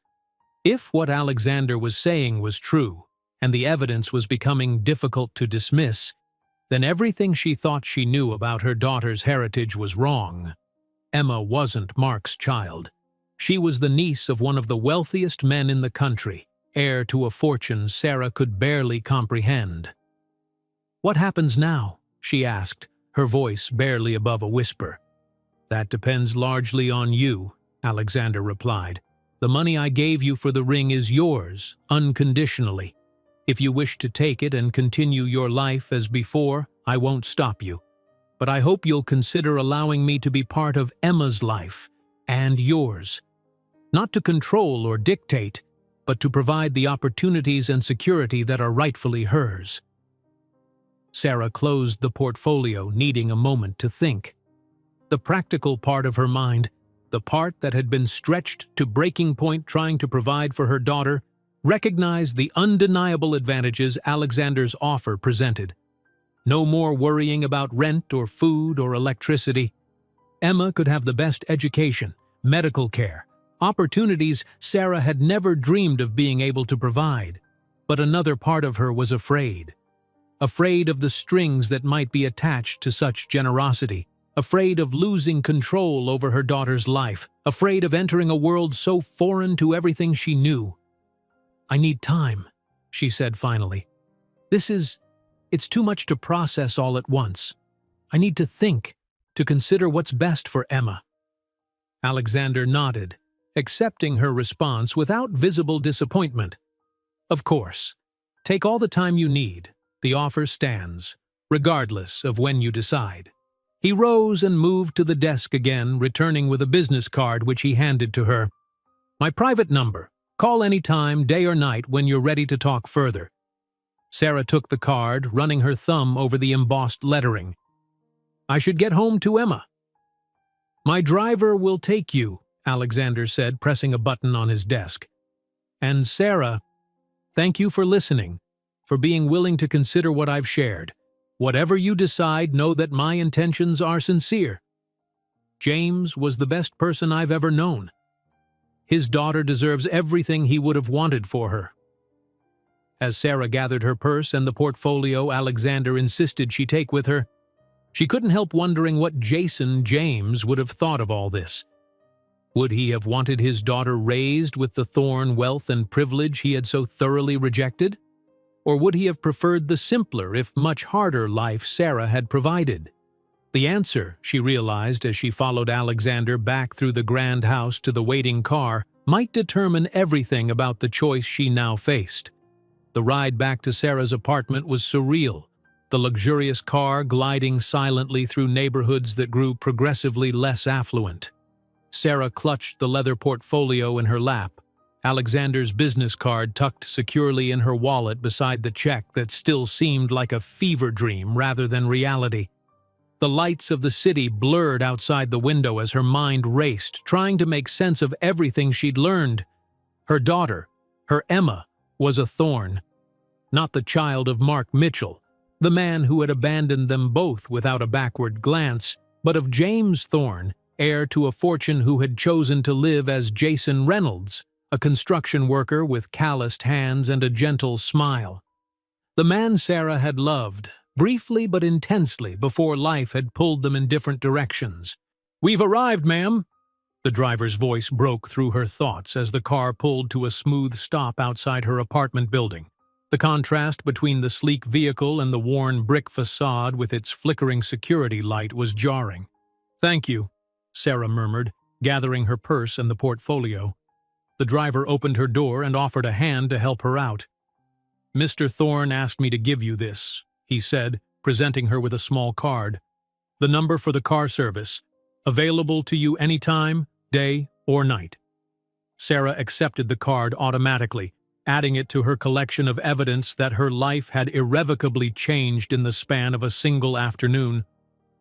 If what Alexander was saying was true, and the evidence was becoming difficult to dismiss, then everything she thought she knew about her daughter's heritage was wrong. Emma wasn't Mark's child. She was the niece of one of the wealthiest men in the country, heir to a fortune Sarah could barely comprehend. "What happens now?" she asked, her voice barely above a whisper. "That depends largely on you," Alexander replied. "The money I gave you for the ring is yours, unconditionally. If you wish to take it and continue your life as before, I won't stop you. But I hope you'll consider allowing me to be part of Emma's life and yours. Not to control or dictate, but to provide the opportunities and security that are rightfully hers." Sarah closed the portfolio, needing a moment to think. The practical part of her mind, the part that had been stretched to breaking point trying to provide for her daughter, recognized the undeniable advantages Alexander's offer presented. No more worrying about rent or food or electricity. Emma could have the best education, medical care, opportunities Sarah had never dreamed of being able to provide. But another part of her was afraid. Afraid of the strings that might be attached to such generosity. Afraid of losing control over her daughter's life. Afraid of entering a world so foreign to everything she knew. "I need time," she said finally. It's too much to process all at once. I need to think, to consider what's best for Emma." Alexander nodded, accepting her response without visible disappointment. "Of course. Take all the time you need. The offer stands, regardless of when you decide." He rose and moved to the desk again, returning with a business card which he handed to her. "My private number. Call any time, day or night, when you're ready to talk further." Sarah took the card, running her thumb over the embossed lettering. "I should get home to Emma." "My driver will take you," Alexander said, pressing a button on his desk. "And Sarah, thank you for listening, for being willing to consider what I've shared. Whatever you decide, know that my intentions are sincere. James was the best person I've ever known. His daughter deserves everything he would have wanted for her." As Sarah gathered her purse and the portfolio Alexander insisted she take with her, she couldn't help wondering what James would have thought of all this. Would he have wanted his daughter raised with the Thorne wealth and privilege he had so thoroughly rejected? Or would he have preferred the simpler, if much harder, life Sarah had provided? The answer, she realized as she followed Alexander back through the grand house to the waiting car, might determine everything about the choice she now faced. The ride back to Sarah's apartment was surreal, the luxurious car gliding silently through neighborhoods that grew progressively less affluent. Sarah clutched the leather portfolio in her lap, Alexander's business card tucked securely in her wallet beside the check that still seemed like a fever dream rather than reality. The lights of the city blurred outside the window as her mind raced, trying to make sense of everything she'd learned. Her daughter, her Emma, was a thorn. Not the child of Mark Mitchell, the man who had abandoned them both without a backward glance, but of James Thorne, heir to a fortune who had chosen to live as Jason Reynolds, a construction worker with calloused hands and a gentle smile. The man Sarah had loved, briefly but intensely before life had pulled them in different directions. "We've arrived, ma'am." The driver's voice broke through her thoughts as the car pulled to a smooth stop outside her apartment building. The contrast between the sleek vehicle and the worn brick facade with its flickering security light was jarring. "Thank you," Sarah murmured, gathering her purse and the portfolio. The driver opened her door and offered a hand to help her out. "Mr. Thorne asked me to give you this," he said, presenting her with a small card. "The number for the car service. Available to you anytime, day or night." Sarah accepted the card automatically, adding it to her collection of evidence that her life had irrevocably changed in the span of a single afternoon.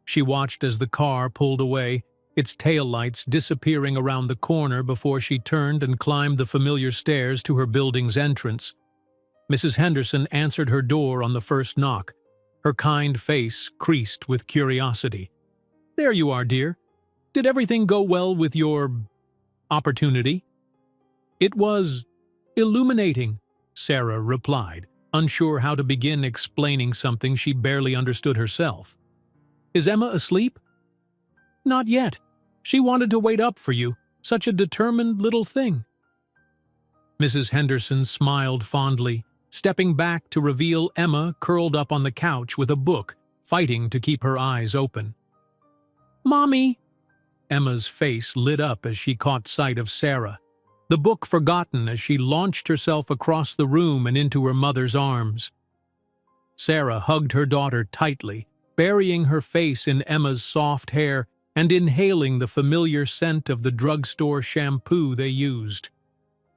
She watched as the car pulled away, its taillights disappearing around the corner before she turned and climbed the familiar stairs to her building's entrance. Mrs. Henderson answered her door on the first knock, her kind face creased with curiosity. "There you are, dear. Did everything go well with your opportunity?" "It was illuminating," Sarah replied, unsure how to begin explaining something she barely understood herself. "Is Emma asleep?" "Not yet. She wanted to wait up for you. Such a determined little thing." Mrs. Henderson smiled fondly, stepping back to reveal Emma curled up on the couch with a book, fighting to keep her eyes open. "Mommy!" Emma's face lit up as she caught sight of Sarah, the book forgotten as she launched herself across the room and into her mother's arms. Sarah hugged her daughter tightly, burying her face in Emma's soft hair and inhaling the familiar scent of the drugstore shampoo they used.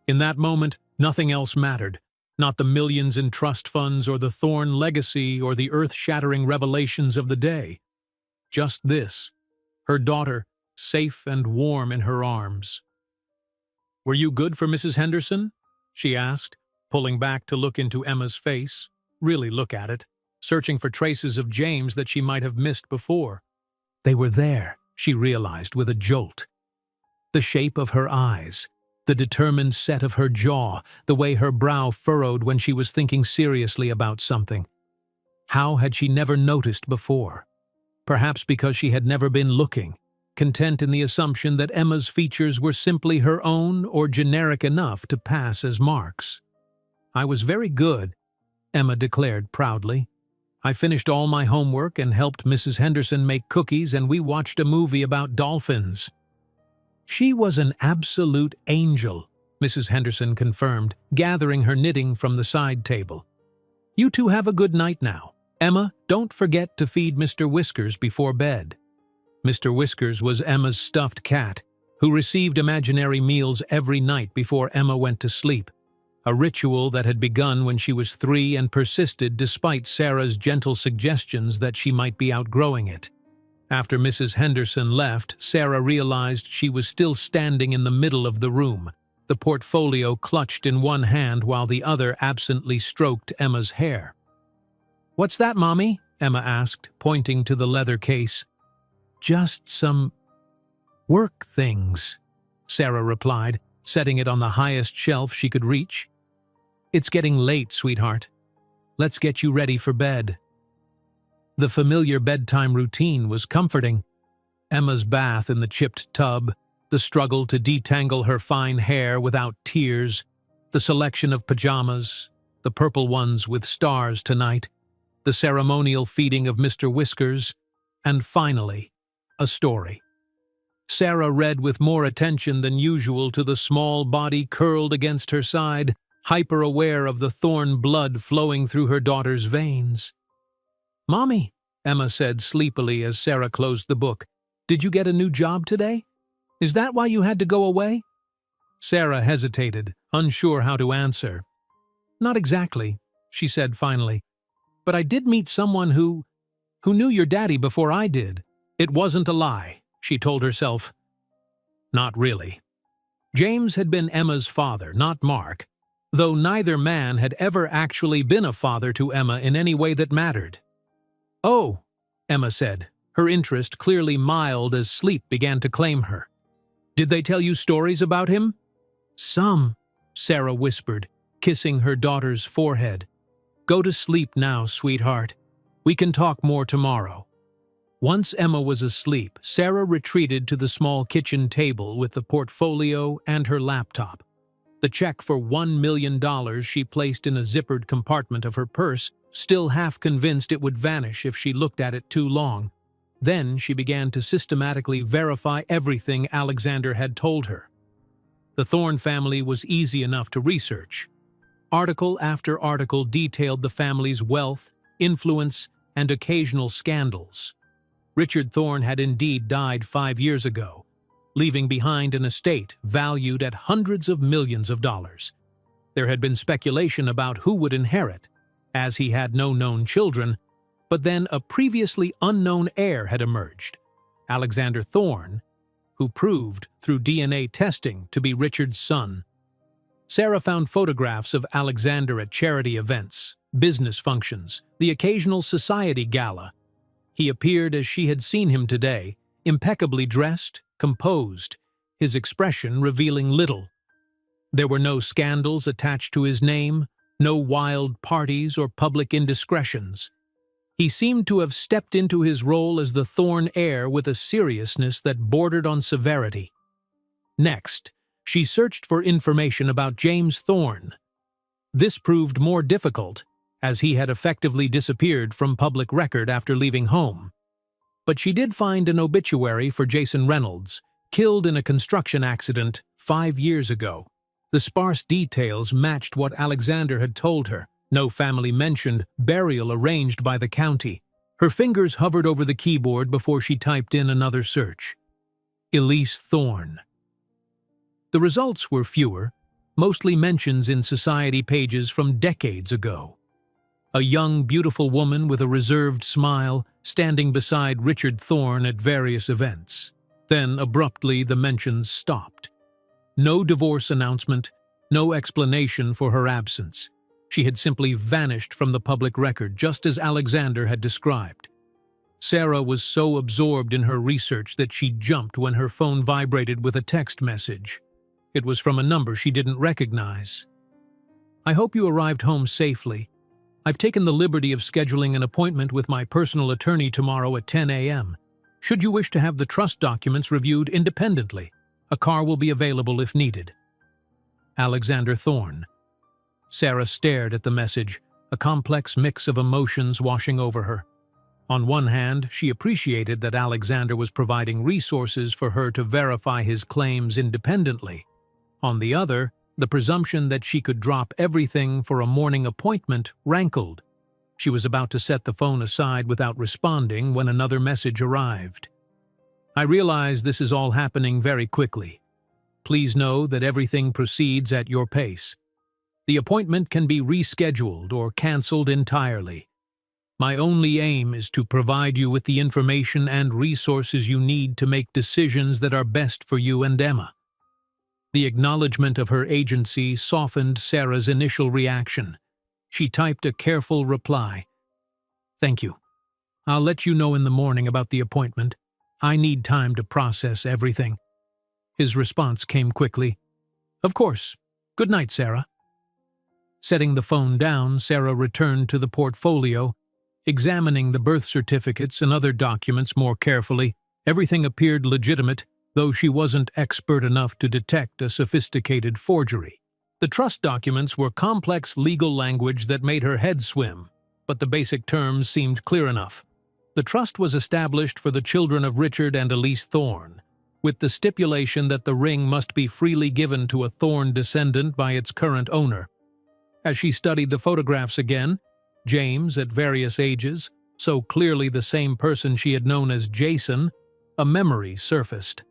In that moment, nothing else mattered, not the millions in trust funds or the Thorne legacy or the earth-shattering revelations of the day. Just this, her daughter, safe and warm in her arms. "Were you good for Mrs. Henderson?" she asked, pulling back to look into Emma's face, really look at it, searching for traces of James that she might have missed before. They were there, she realized with a jolt. The shape of her eyes, the determined set of her jaw, the way her brow furrowed when she was thinking seriously about something. How had she never noticed before? Perhaps because she had never been looking, content in the assumption that Emma's features were simply her own or generic enough to pass as marks. "I was very good," Emma declared proudly. "I finished all my homework and helped Mrs. Henderson make cookies, and we watched a movie about dolphins." "She was an absolute angel," Mrs. Henderson confirmed, gathering her knitting from the side table. "You two have a good night now. Emma, don't forget to feed Mr. Whiskers before bed." Mr. Whiskers was Emma's stuffed cat, who received imaginary meals every night before Emma went to sleep, a ritual that had begun when she was 3 and persisted despite Sarah's gentle suggestions that she might be outgrowing it. After Mrs. Henderson left, Sarah realized she was still standing in the middle of the room, the portfolio clutched in one hand while the other absently stroked Emma's hair. "What's that, Mommy?" Emma asked, pointing to the leather case. "Just some work things," Sarah replied, setting it on the highest shelf she could reach. "It's getting late, sweetheart. Let's get you ready for bed." The familiar bedtime routine was comforting. Emma's bath in the chipped tub, the struggle to detangle her fine hair without tears, the selection of pajamas, the purple ones with stars tonight, the ceremonial feeding of Mr. Whiskers, and finally, a story. Sarah read with more attention than usual to the small body curled against her side, hyper-aware of the Thorne blood flowing through her daughter's veins. "Mommy," Emma said sleepily as Sarah closed the book, "did you get a new job today? Is that why you had to go away?" Sarah hesitated, unsure how to answer. "Not exactly," she said finally. "But I did meet someone who knew your daddy before I did." It wasn't a lie, she told herself. Not really. James had been Emma's father, not Mark, though neither man had ever actually been a father to Emma in any way that mattered. "Oh," Emma said, her interest clearly mild as sleep began to claim her. "Did they tell you stories about him?" "Some," Sarah whispered, kissing her daughter's forehead. "Go to sleep now, sweetheart. We can talk more tomorrow." Once Emma was asleep, Sarah retreated to the small kitchen table with the portfolio and her laptop. The check for $1 million she placed in a zippered compartment of her purse, still half convinced it would vanish if she looked at it too long. Then she began to systematically verify everything Alexander had told her. The Thorne family was easy enough to research. Article after article detailed the family's wealth, influence, and occasional scandals. Richard Thorne had indeed died 5 years ago, leaving behind an estate valued at hundreds of millions of dollars. There had been speculation about who would inherit, as he had no known children, but then a previously unknown heir had emerged, Alexander Thorne, who proved through DNA testing to be Richard's son. Sarah found photographs of Alexander at charity events, business functions, the occasional society gala. He appeared as she had seen him today, impeccably dressed, composed, his expression revealing little. There were no scandals attached to his name, no wild parties or public indiscretions. He seemed to have stepped into his role as the Thorne heir with a seriousness that bordered on severity. Next, she searched for information about James Thorne. This proved more difficult, as he had effectively disappeared from public record after leaving home. But she did find an obituary for Jason Reynolds, killed in a construction accident 5 years ago. The sparse details matched what Alexander had told her. No family mentioned, burial arranged by the county. Her fingers hovered over the keyboard before she typed in another search. Elise Thorne. The results were fewer, mostly mentions in society pages from decades ago. A young, beautiful woman with a reserved smile, standing beside Richard Thorne at various events. Then, abruptly, the mentions stopped. No divorce announcement, no explanation for her absence. She had simply vanished from the public record, just as Alexander had described. Sarah was so absorbed in her research that she jumped when her phone vibrated with a text message. It was from a number she didn't recognize. "I hope you arrived home safely. I've taken the liberty of scheduling an appointment with my personal attorney tomorrow at 10 a.m. Should you wish to have the trust documents reviewed independently, a car will be available if needed. Alexander Thorne." Sarah stared at the message, a complex mix of emotions washing over her. On one hand, she appreciated that Alexander was providing resources for her to verify his claims independently. On the other, the presumption that she could drop everything for a morning appointment rankled. She was about to set the phone aside without responding when another message arrived. "I realize this is all happening very quickly. Please know that everything proceeds at your pace. The appointment can be rescheduled or canceled entirely. My only aim is to provide you with the information and resources you need to make decisions that are best for you and Emma." The acknowledgement of her agency softened Sarah's initial reaction. She typed a careful reply. "Thank you. I'll let you know in the morning about the appointment. I need time to process everything." His response came quickly. "Of course. Good night, Sarah." Setting the phone down, Sarah returned to the portfolio, examining the birth certificates and other documents more carefully. Everything appeared legitimate, though she wasn't expert enough to detect a sophisticated forgery. The trust documents were complex legal language that made her head swim, but the basic terms seemed clear enough. The trust was established for the children of Richard and Elise Thorne, with the stipulation that the ring must be freely given to a Thorne descendant by its current owner. As she studied the photographs again, James at various ages, so clearly the same person she had known as Jason, a memory surfaced.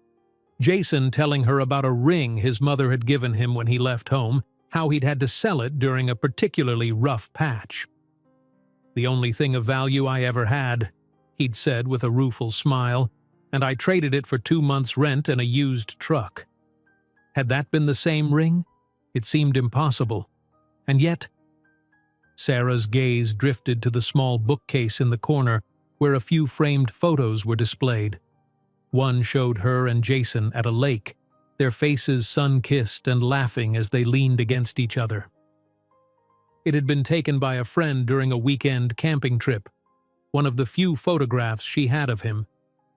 Jason telling her about a ring his mother had given him when he left home, how he'd had to sell it during a particularly rough patch. "The only thing of value I ever had," he'd said with a rueful smile, "and I traded it for 2 months' rent and a used truck." Had that been the same ring? It seemed impossible. And yet, Sarah's gaze drifted to the small bookcase in the corner where a few framed photos were displayed. One showed her and Jason at a lake, their faces sun-kissed and laughing as they leaned against each other. It had been taken by a friend during a weekend camping trip, one of the few photographs she had of him.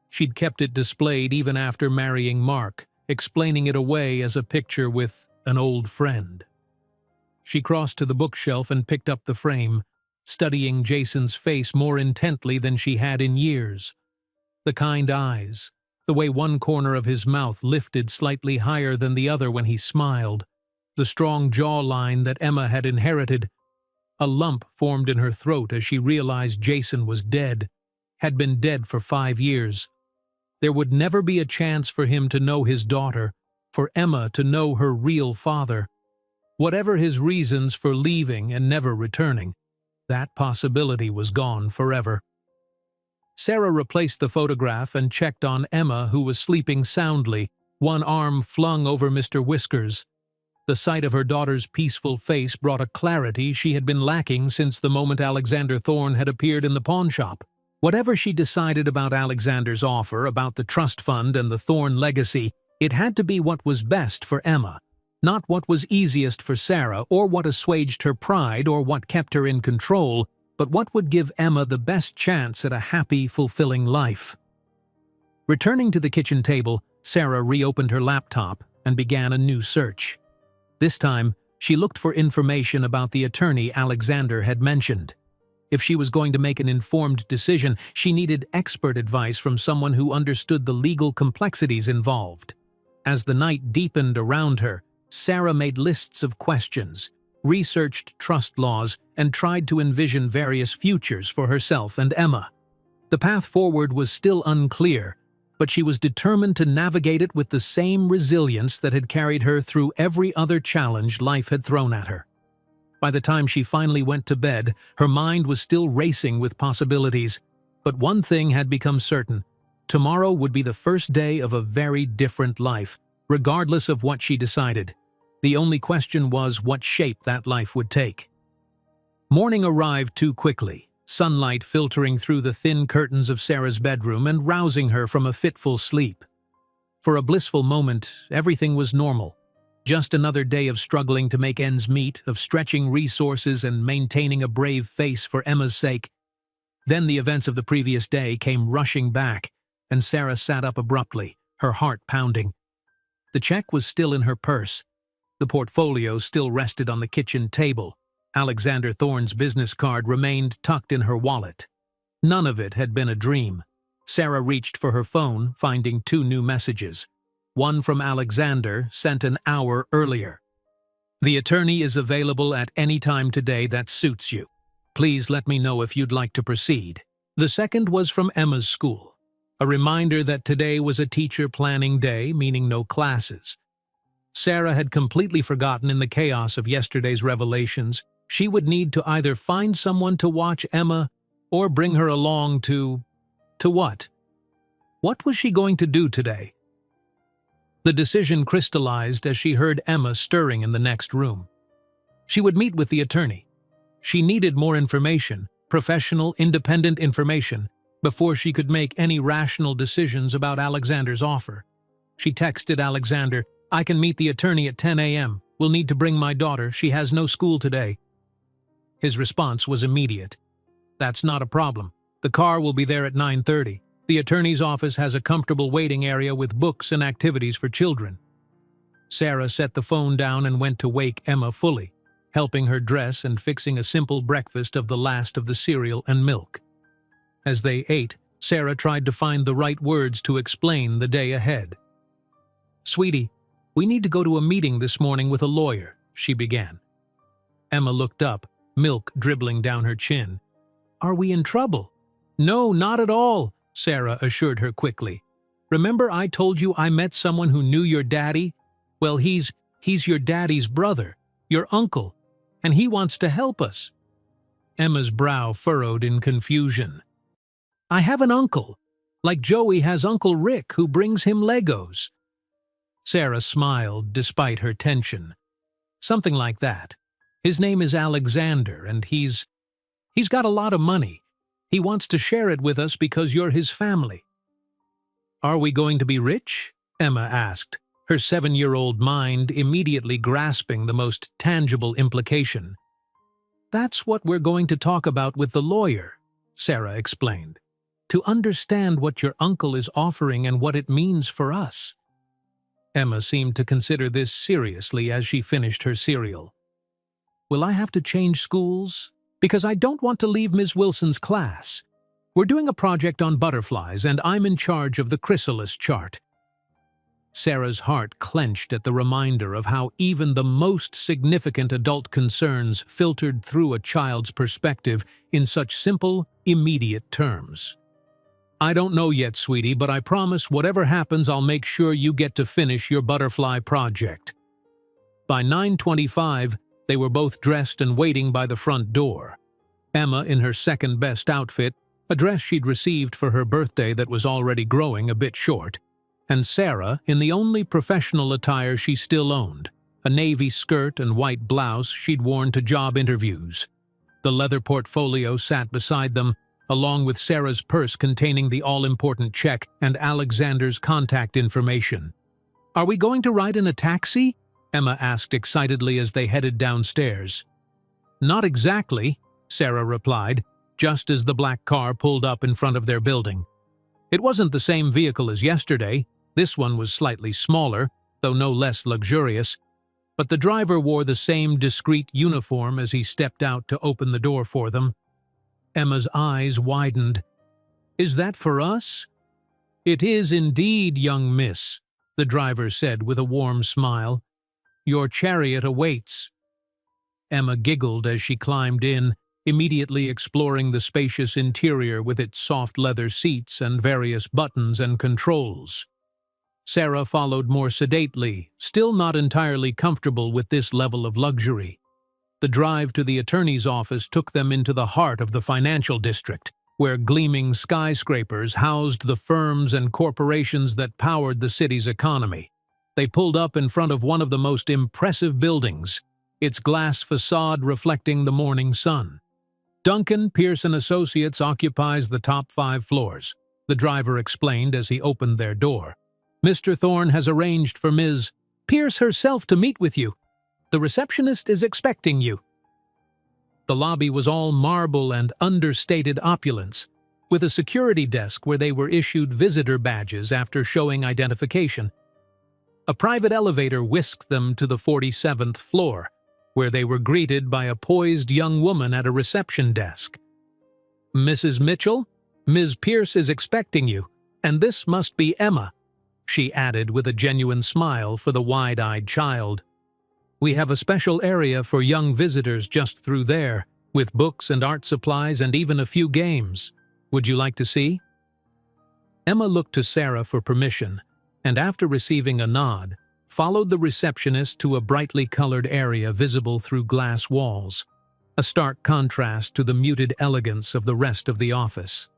She'd kept it displayed even after marrying Mark, explaining it away as a picture with an old friend. She crossed to the bookshelf and picked up the frame, studying Jason's face more intently than she had in years. The kind eyes, the way one corner of his mouth lifted slightly higher than the other when he smiled, the strong jawline that Emma had inherited. A lump formed in her throat as she realized Jason was dead, had been dead for 5 years. There would never be a chance for him to know his daughter, for Emma to know her real father. Whatever his reasons for leaving and never returning, that possibility was gone forever. Sarah replaced the photograph and checked on Emma, who was sleeping soundly, one arm flung over Mr. Whiskers. The sight of her daughter's peaceful face brought a clarity she had been lacking since the moment Alexander Thorne had appeared in the pawnshop. Whatever she decided about Alexander's offer, about the trust fund and the Thorne legacy, it had to be what was best for Emma, not what was easiest for Sarah or what assuaged her pride or what kept her in control, but what would give Emma the best chance at a happy, fulfilling life. Returning to the kitchen table, Sarah reopened her laptop and began a new search. This time, she looked for information about the attorney Alexander had mentioned. If she was going to make an informed decision, she needed expert advice from someone who understood the legal complexities involved. As the night deepened around her, Sarah made lists of questions, researched trust laws, and tried to envision various futures for herself and Emma. The path forward was still unclear, but she was determined to navigate it with the same resilience that had carried her through every other challenge life had thrown at her. By the time she finally went to bed, her mind was still racing with possibilities. But one thing had become certain: tomorrow would be the first day of a very different life, regardless of what she decided. The only question was what shape that life would take. Morning arrived too quickly, sunlight filtering through the thin curtains of Sarah's bedroom and rousing her from a fitful sleep. For a blissful moment, everything was normal. Just another day of struggling to make ends meet, of stretching resources and maintaining a brave face for Emma's sake. Then the events of the previous day came rushing back, and Sarah sat up abruptly, her heart pounding. The check was still in her purse. The portfolio still rested on the kitchen table. Alexander Thorne's business card remained tucked in her wallet. None of it had been a dream. Sarah reached for her phone, finding 2 new messages. One from Alexander, sent an hour earlier. "The attorney is available at any time today that suits you. Please let me know if you'd like to proceed." The second was from Emma's school, a reminder that today was a teacher planning day, meaning no classes. Sarah had completely forgotten in the chaos of yesterday's revelations she would need to either find someone to watch Emma or bring her along to what? What was she going to do today? The decision crystallized as she heard Emma stirring in the next room. She would meet with the attorney. She needed more information, professional, independent information, before she could make any rational decisions about Alexander's offer. She texted Alexander, "I can meet the attorney at 10 a.m. We'll need to bring my daughter. She has no school today." His response was immediate. "That's not a problem. The car will be there at 9:30. The attorney's office has a comfortable waiting area with books and activities for children." Sarah set the phone down and went to wake Emma fully, helping her dress and fixing a simple breakfast of the last of the cereal and milk. As they ate, Sarah tried to find the right words to explain the day ahead. "Sweetie, we need to go to a meeting this morning with a lawyer," she began. Emma looked up, milk dribbling down her chin. "Are we in trouble?" "No, not at all," Sarah assured her quickly. "Remember I told you I met someone who knew your daddy? Well, he's your daddy's brother. your uncle, and he wants to help us." Emma's brow furrowed in confusion. "I have an uncle, like Joey has Uncle Rick who brings him Legos." Sarah smiled despite her tension. "Something like that. His name is Alexander, and he's got a lot of money. He wants to share it with us because you're his family." "Are we going to be rich?" Emma asked, her 7-year-old mind immediately grasping the most tangible implication. "That's what we're going to talk about with the lawyer," Sarah explained, "to understand what your uncle is offering and what it means for us." Emma seemed to consider this seriously as she finished her cereal. "Will I have to change schools? Because I don't want to leave Ms. Wilson's class. We're doing a project on butterflies, and I'm in charge of the chrysalis chart." Sarah's heart clenched at the reminder of how even the most significant adult concerns filtered through a child's perspective in such simple, immediate terms. "I don't know yet, sweetie, but I promise whatever happens I'll make sure you get to finish your butterfly project." By 9:25, they were both dressed and waiting by the front door. Emma in her second-best outfit, a dress she'd received for her birthday that was already growing a bit short, and Sarah in the only professional attire she still owned, a navy skirt and white blouse she'd worn to job interviews. The leather portfolio sat beside them, along with Sarah's purse containing the all-important check and Alexander's contact information. "Are we going to ride in a taxi?" Emma asked excitedly as they headed downstairs. "Not exactly," Sarah replied, just as the black car pulled up in front of their building. It wasn't the same vehicle as yesterday. This one was slightly smaller, though no less luxurious, but the driver wore the same discreet uniform as he stepped out to open the door for them. Emma's eyes widened. "Is that for us?" "It is indeed, young miss," the driver said with a warm smile. "Your chariot awaits." Emma giggled as she climbed in, immediately exploring the spacious interior with its soft leather seats and various buttons and controls. Sarah followed more sedately, still not entirely comfortable with this level of luxury. The drive to the attorney's office took them into the heart of the financial district, where gleaming skyscrapers housed the firms and corporations that powered the city's economy. They pulled up in front of one of the most impressive buildings, its glass facade reflecting the morning sun. "Duncan Pearson Associates occupies the top 5 floors," the driver explained as he opened their door. "Mr. Thorne has arranged for Ms. Pierce herself to meet with you. The receptionist is expecting you." The lobby was all marble and understated opulence, with a security desk where they were issued visitor badges after showing identification. A private elevator whisked them to the 47th floor, where they were greeted by a poised young woman at a reception desk. "Mrs. Mitchell, Ms. Pierce is expecting you, and this must be Emma," she added with a genuine smile for the wide-eyed child. "We have a special area for young visitors just through there, with books and art supplies and even a few games. Would you like to see?" Emma looked to Sarah for permission, and after receiving a nod, followed the receptionist to a brightly colored area visible through glass walls, a stark contrast to the muted elegance of the rest of the office.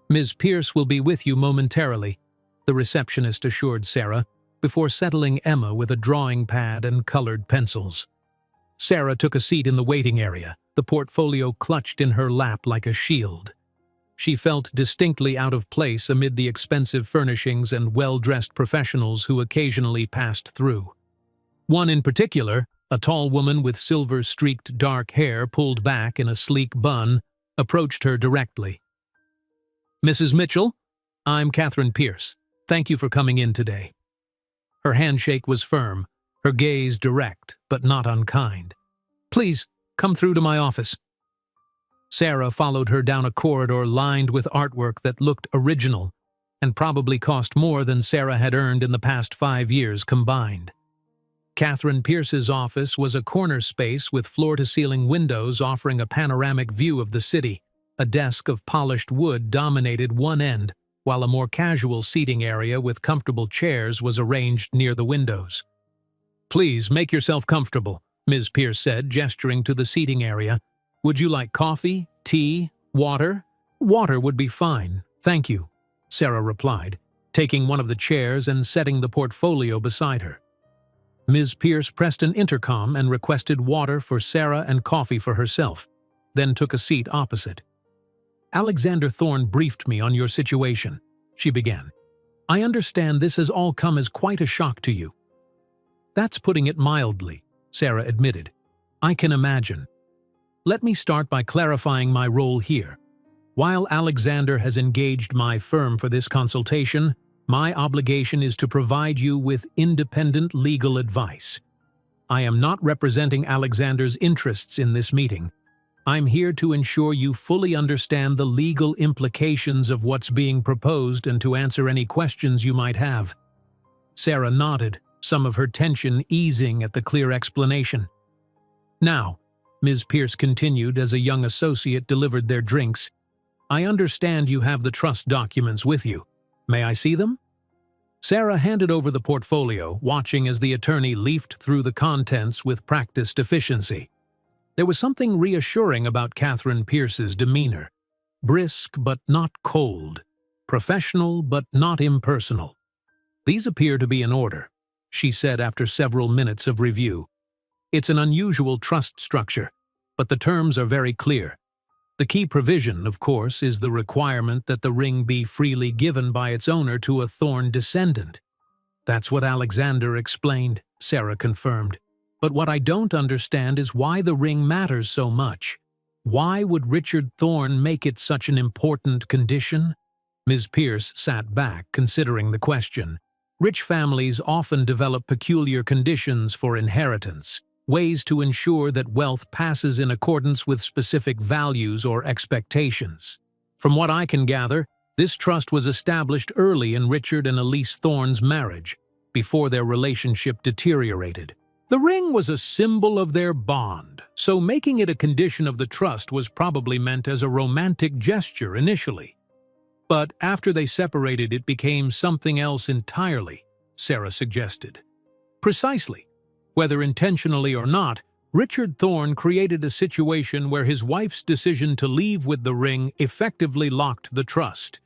"Ms. Pierce will be with you momentarily," the receptionist assured Sarah, before settling Emma with a drawing pad and colored pencils. Sarah took a seat in the waiting area, the portfolio clutched in her lap like a shield. She felt distinctly out of place amid the expensive furnishings and well-dressed professionals who occasionally passed through. One in particular, a tall woman with silver-streaked dark hair pulled back in a sleek bun, approached her directly. "Mrs. Mitchell, I'm Catherine Pierce. Thank you for coming in today." Her handshake was firm, her gaze direct but not unkind. "Please, come through to my office." Sarah followed her down a corridor lined with artwork that looked original and probably cost more than Sarah had earned in the past 5 years combined. Catherine Pierce's office was a corner space with floor-to-ceiling windows offering a panoramic view of the city. A desk of polished wood dominated one end, while a more casual seating area with comfortable chairs was arranged near the windows. "Please, make yourself comfortable. Ms. Pierce said, gesturing to the seating area. "Would you like coffee, tea, water?" "Water would be fine, thank you," Sarah replied, taking one of the chairs and setting the portfolio beside her. Ms. Pierce pressed an intercom and requested water for Sarah and coffee for herself, then took a seat opposite. "Alexander Thorne briefed me on your situation," she began. "I understand this has all come as quite a shock to you." "That's putting it mildly," Sarah admitted. "I can imagine. Let me start by clarifying my role here. While Alexander has engaged my firm for this consultation, my obligation is to provide you with independent legal advice. I am not representing Alexander's interests in this meeting. I'm here to ensure you fully understand the legal implications of what's being proposed and to answer any questions you might have." Sarah nodded, some of her tension easing at the clear explanation. "Now," Ms. Pierce continued as a young associate delivered their drinks, "I understand you have the trust documents with you. May I see them?" Sarah handed over the portfolio, watching as the attorney leafed through the contents with practiced efficiency. There was something reassuring about Catherine Pierce's demeanor. Brisk but not cold, professional but not impersonal. "These appear to be in order," she said after several minutes of review. "It's an unusual trust structure, but the terms are very clear. The key provision, of course, is the requirement that the ring be freely given by its owner to a Thorne descendant." "That's what Alexander explained," Sarah confirmed. "But what I don't understand is why the ring matters so much. Why would Richard Thorne make it such an important condition?" Ms. Pierce sat back, considering the question. Rich families often develop peculiar conditions for inheritance, ways to ensure that wealth passes in accordance with specific values or expectations. From what I can gather, this trust was established early in Richard and Elise Thorne's marriage, before their relationship deteriorated. The ring was a symbol of their bond, so making it a condition of the trust was probably meant as a romantic gesture initially. But after they separated, it became something else entirely, Sarah suggested. "Precisely. Whether intentionally or not, Richard Thorne created a situation where his wife's decision to leave with the ring effectively locked the trust.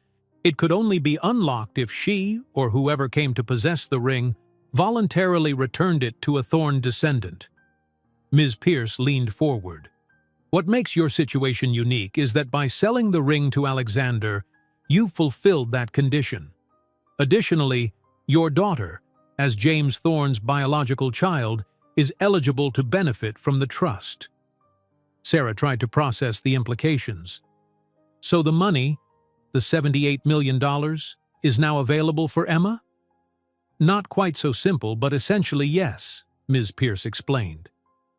It could only be unlocked if she, or whoever came to possess the ring, voluntarily returned it to a Thorne descendant." Ms. Pierce leaned forward. "What makes your situation unique is that by selling the ring to Alexander, you fulfilled that condition. Additionally, your daughter, as James Thorne's biological child, is eligible to benefit from the trust." Sarah tried to process the implications. "So the money, the $78 million, is now available for Emma?" "Not quite so simple, but essentially yes," Ms. Pierce explained.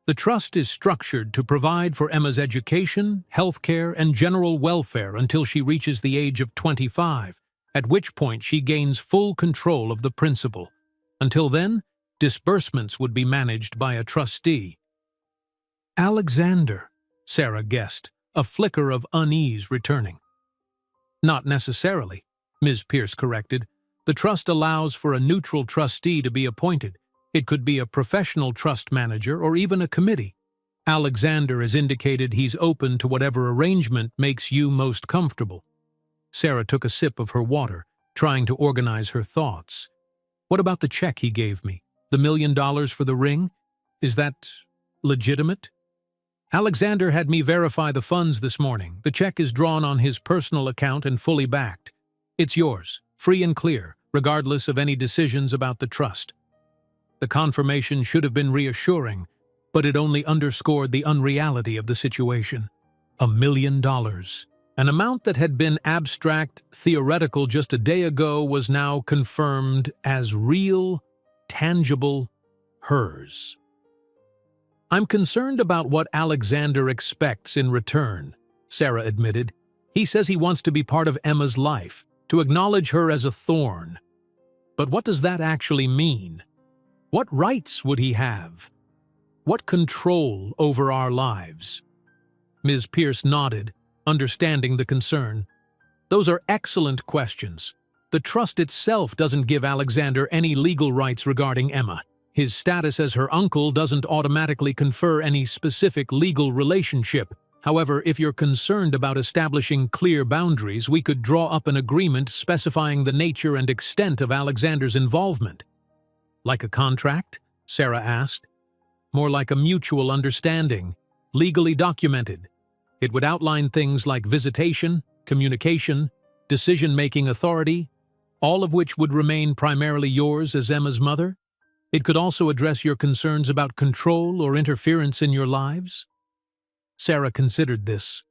"The trust is structured to provide for Emma's education, health care, and general welfare until she reaches the age of 25, at which point she gains full control of the principal. Until then, disbursements would be managed by a trustee." "Alexander," Sarah guessed, a flicker of unease returning. "Not necessarily," Ms. Pierce corrected. "The trust allows for a neutral trustee to be appointed. It could be a professional trust manager or even a committee. Alexander has indicated he's open to whatever arrangement makes you most comfortable." Sarah took a sip of her water, trying to organize her thoughts. "What about the check he gave me? The $1 million for the ring? Is that legitimate?" "Alexander had me verify the funds this morning. The check is drawn on his personal account and fully backed. It's yours, free and clear, regardless of any decisions about the trust." The confirmation should have been reassuring, but it only underscored the unreality of the situation. $1 million. An amount that had been abstract, theoretical just a day ago was now confirmed as real, tangible, hers. "I'm concerned about what Alexander expects in return," Sarah admitted. "He says he wants to be part of Emma's life, to acknowledge her as a Thorne. But what does that actually mean? What rights would he have? What control over our lives?" Ms. Pierce nodded, understanding the concern. "Those are excellent questions. The trust itself doesn't give Alexander any legal rights regarding Emma. His status as her uncle doesn't automatically confer any specific legal relationship. However, if you're concerned about establishing clear boundaries, we could draw up an agreement specifying the nature and extent of Alexander's involvement. Like a contract? Sarah asked. More like a mutual understanding, legally documented. It would outline things like visitation, communication, decision-making authority, all of which would remain primarily yours as Emma's mother. It could also address your concerns about control or interference in your lives. Sarah considered this.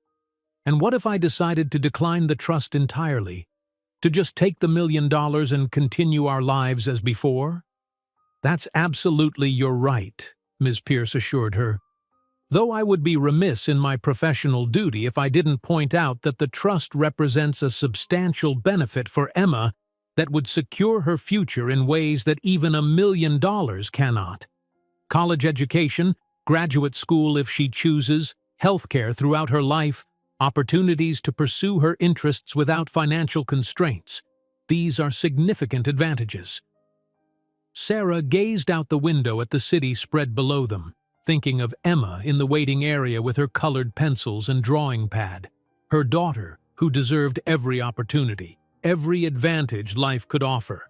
And what if I decided to decline the trust entirely? To just take the $1 million and continue our lives as before? That's absolutely your right, Ms. Pierce assured her. Though I would be remiss in my professional duty if I didn't point out that the trust represents a substantial benefit for Emma that would secure her future in ways that even $1 million cannot. College education, graduate school if she chooses, healthcare throughout her life, opportunities to pursue her interests without financial constraints. These are significant advantages. Sarah gazed out the window at the city spread below them, thinking of Emma in the waiting area with her colored pencils and drawing pad, her daughter who deserved every opportunity, every advantage life could offer.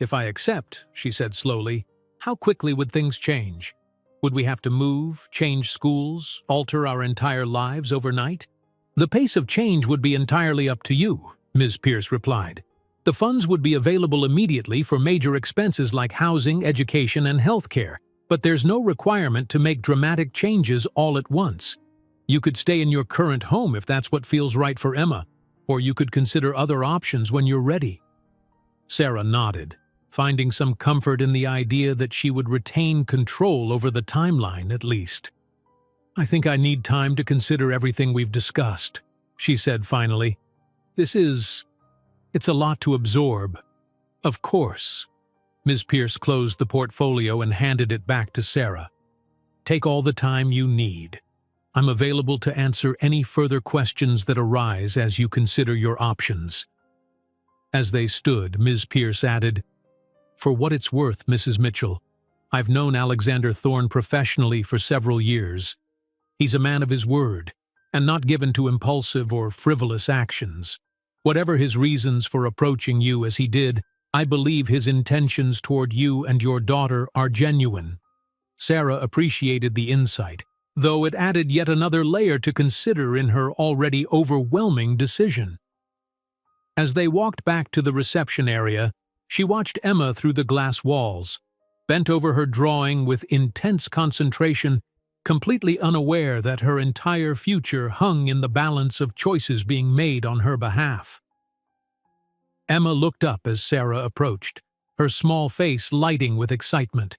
If I accept, she said slowly, how quickly would things change? Would we have to move, change schools, alter our entire lives overnight? The pace of change would be entirely up to you, Ms. Pierce replied. The funds would be available immediately for major expenses like housing, education, and healthcare, but there's no requirement to make dramatic changes all at once. You could stay in your current home if that's what feels right for Emma, or you could consider other options when you're ready. Sarah nodded, finding some comfort in the idea that she would retain control over the timeline at least. I think I need time to consider everything we've discussed, she said finally. It's a lot to absorb. Of course. Ms. Pierce closed the portfolio and handed it back to Sarah. Take all the time you need. I'm available to answer any further questions that arise as you consider your options. As they stood, Ms. Pierce added, For what it's worth, Mrs. Mitchell, I've known Alexander Thorne professionally for several years. He's a man of his word, and not given to impulsive or frivolous actions. Whatever his reasons for approaching you as he did, I believe his intentions toward you and your daughter are genuine. Sarah appreciated the insight, though it added yet another layer to consider in her already overwhelming decision. As they walked back to the reception area, she watched Emma through the glass walls, bent over her drawing with intense concentration, completely unaware that her entire future hung in the balance of choices being made on her behalf. Emma looked up as Sarah approached, her small face lighting with excitement.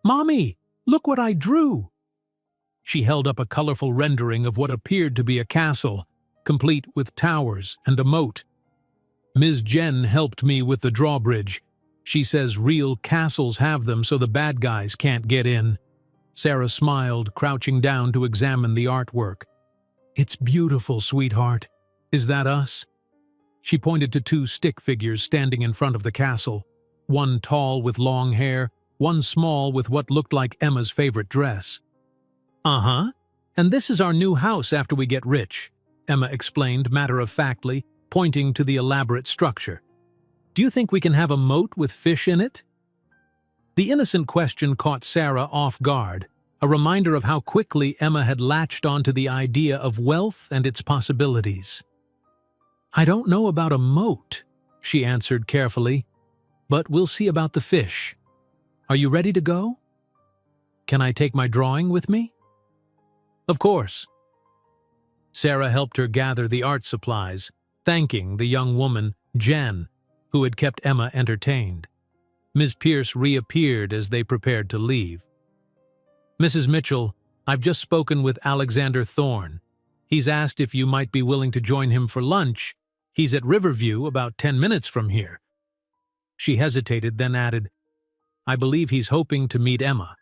"Mommy, look what I drew!" She held up a colorful rendering of what appeared to be a castle, complete with towers and a moat. Ms. Jen helped me with the drawbridge. She says real castles have them so the bad guys can't get in. Sarah smiled, crouching down to examine the artwork. "It's beautiful, sweetheart. Is that us?" She pointed to two stick figures standing in front of the castle, one tall with long hair, one small with what looked like Emma's favorite dress. "Uh-huh. And this is our new house after we get rich," Emma explained matter-of-factly, pointing to the elaborate structure. "Do you think we can have a moat with fish in it?" The innocent question caught Sarah off guard, a reminder of how quickly Emma had latched onto the idea of wealth and its possibilities. "I don't know about a moat," she answered carefully, "but we'll see about the fish. Are you ready to go? Can I take my drawing with me?" "Of course." Sarah helped her gather the art supplies, thanking the young woman, Jen, who had kept Emma entertained. Ms. Pierce reappeared as they prepared to leave. "Mrs. Mitchell, I've just spoken with Alexander Thorne. He's asked if you might be willing to join him for lunch. He's at Riverview, about 10 minutes from here." She hesitated, then added, "I believe he's hoping to meet Emma."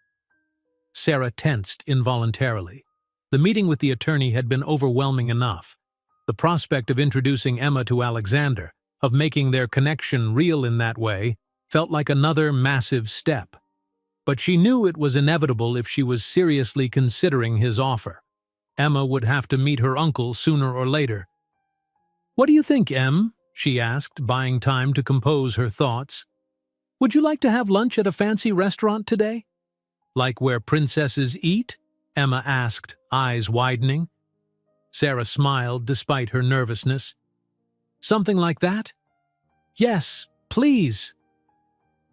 Sarah tensed involuntarily. The meeting with the attorney had been overwhelming enough. The prospect of introducing Emma to Alexander, of making their connection real in that way, felt like another massive step. but she knew it was inevitable if she was seriously considering his offer. Emma would have to meet her uncle sooner or later. "What do you think, Em?" she asked, buying time to compose her thoughts. "Would you like to have lunch at a fancy restaurant today?" "Like where princesses eat?" Emma asked, eyes widening. Sarah smiled despite her nervousness. "Something like that?" "Yes, please."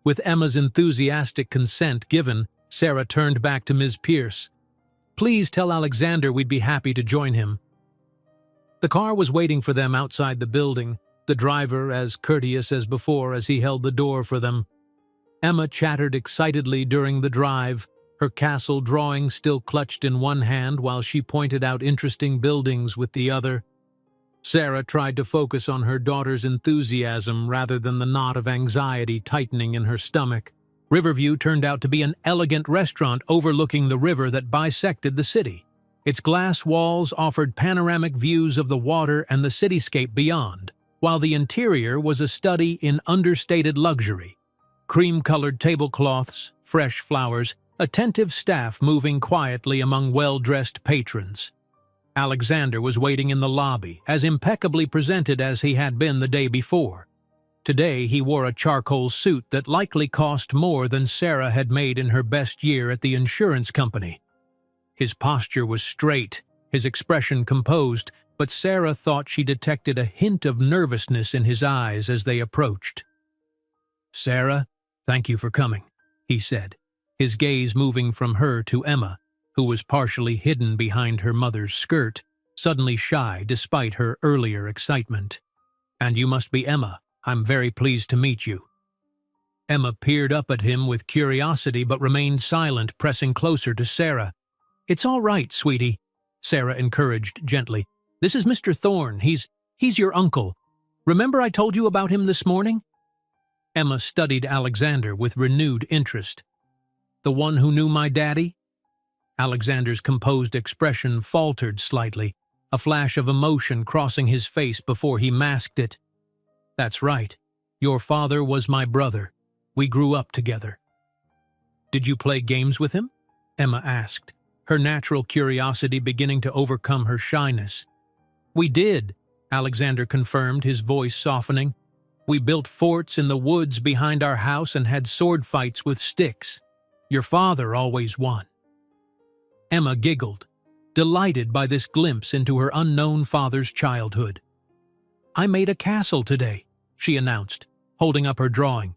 With Emma's enthusiastic consent given, Sarah turned back to Ms. Pierce. "Please tell Alexander we'd be happy to join him." The car was waiting for them outside the building, the driver as courteous as before as he held the door for them. Emma chattered excitedly during the drive, her castle drawing still clutched in one hand while she pointed out interesting buildings with the other. Sarah tried to focus on her daughter's enthusiasm rather than the knot of anxiety tightening in her stomach. Riverview turned out to be an elegant restaurant overlooking the river that bisected the city. Its glass walls offered panoramic views of the water and the cityscape beyond, while the interior was a study in understated luxury. Cream-colored tablecloths, fresh flowers, attentive staff moving quietly among well-dressed patrons. Alexander was waiting in the lobby, as impeccably presented as he had been the day before. Today he wore a charcoal suit that likely cost more than Sarah had made in her best year at the insurance company. His posture was straight, his expression composed, but Sarah thought she detected a hint of nervousness in his eyes as they approached. "Sarah, thank you for coming," he said, his gaze moving from her to Emma, who was partially hidden behind her mother's skirt, suddenly shy despite her earlier excitement. "And you must be Emma. I'm very pleased to meet you." Emma peered up at him with curiosity but remained silent, pressing closer to Sarah. "It's all right, sweetie," Sarah encouraged gently. "This is Mr. Thorne. He's your uncle. Remember I told you about him this morning?" Emma studied Alexander with renewed interest. "The one who knew my daddy?" Alexander's composed expression faltered slightly, a flash of emotion crossing his face before he masked it. "That's right. Your father was my brother. We grew up together." "Did you play games with him?" Emma asked, her natural curiosity beginning to overcome her shyness. "We did," Alexander confirmed, his voice softening. "We built forts in the woods behind our house and had sword fights with sticks. Your father always won." Emma giggled, delighted by this glimpse into her unknown father's childhood. "I made a castle today," she announced, holding up her drawing.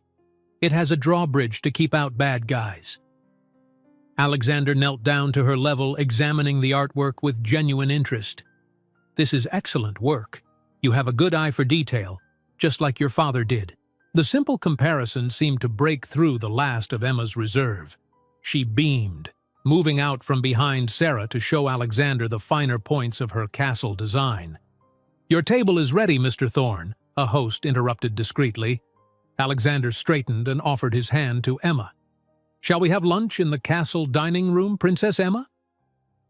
"It has a drawbridge to keep out bad guys." Alexander knelt down to her level, examining the artwork with genuine interest. "This is excellent work. You have a good eye for detail, just like your father did." The simple comparison seemed to break through the last of Emma's reserve. She beamed, moving out from behind Sarah to show Alexander the finer points of her castle design. "Your table is ready, Mr. Thorne," a host interrupted discreetly. Alexander straightened and offered his hand to Emma. "Shall we have lunch in the castle dining room, Princess Emma?"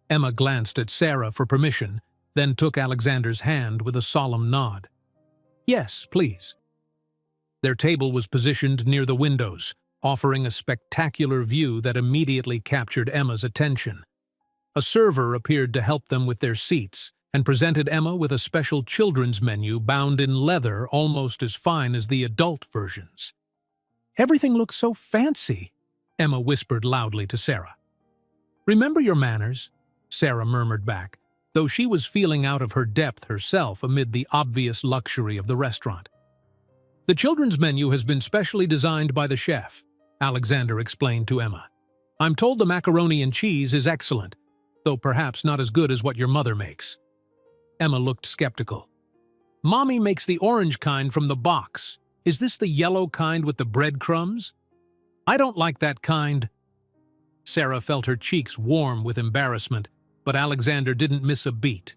Emma glanced at Sarah for permission, then took Alexander's hand with a solemn nod. "Yes, please." Their table was positioned near the windows, offering a spectacular view that immediately captured Emma's attention. A server appeared to help them with their seats and presented Emma with a special children's menu bound in leather almost as fine as the adult versions. "Everything looks so fancy," Emma whispered loudly to Sarah. "Remember your manners," Sarah murmured back, though she was feeling out of her depth herself amid the obvious luxury of the restaurant. "The children's menu has been specially designed by the chef," Alexander explained to Emma. "I'm told the macaroni and cheese is excellent, though perhaps not as good as what your mother makes." Emma looked skeptical. "Mommy makes the orange kind from the box. Is this the yellow kind with the breadcrumbs?" "I don't like that kind." Sarah felt her cheeks warm with embarrassment, but Alexander didn't miss a beat.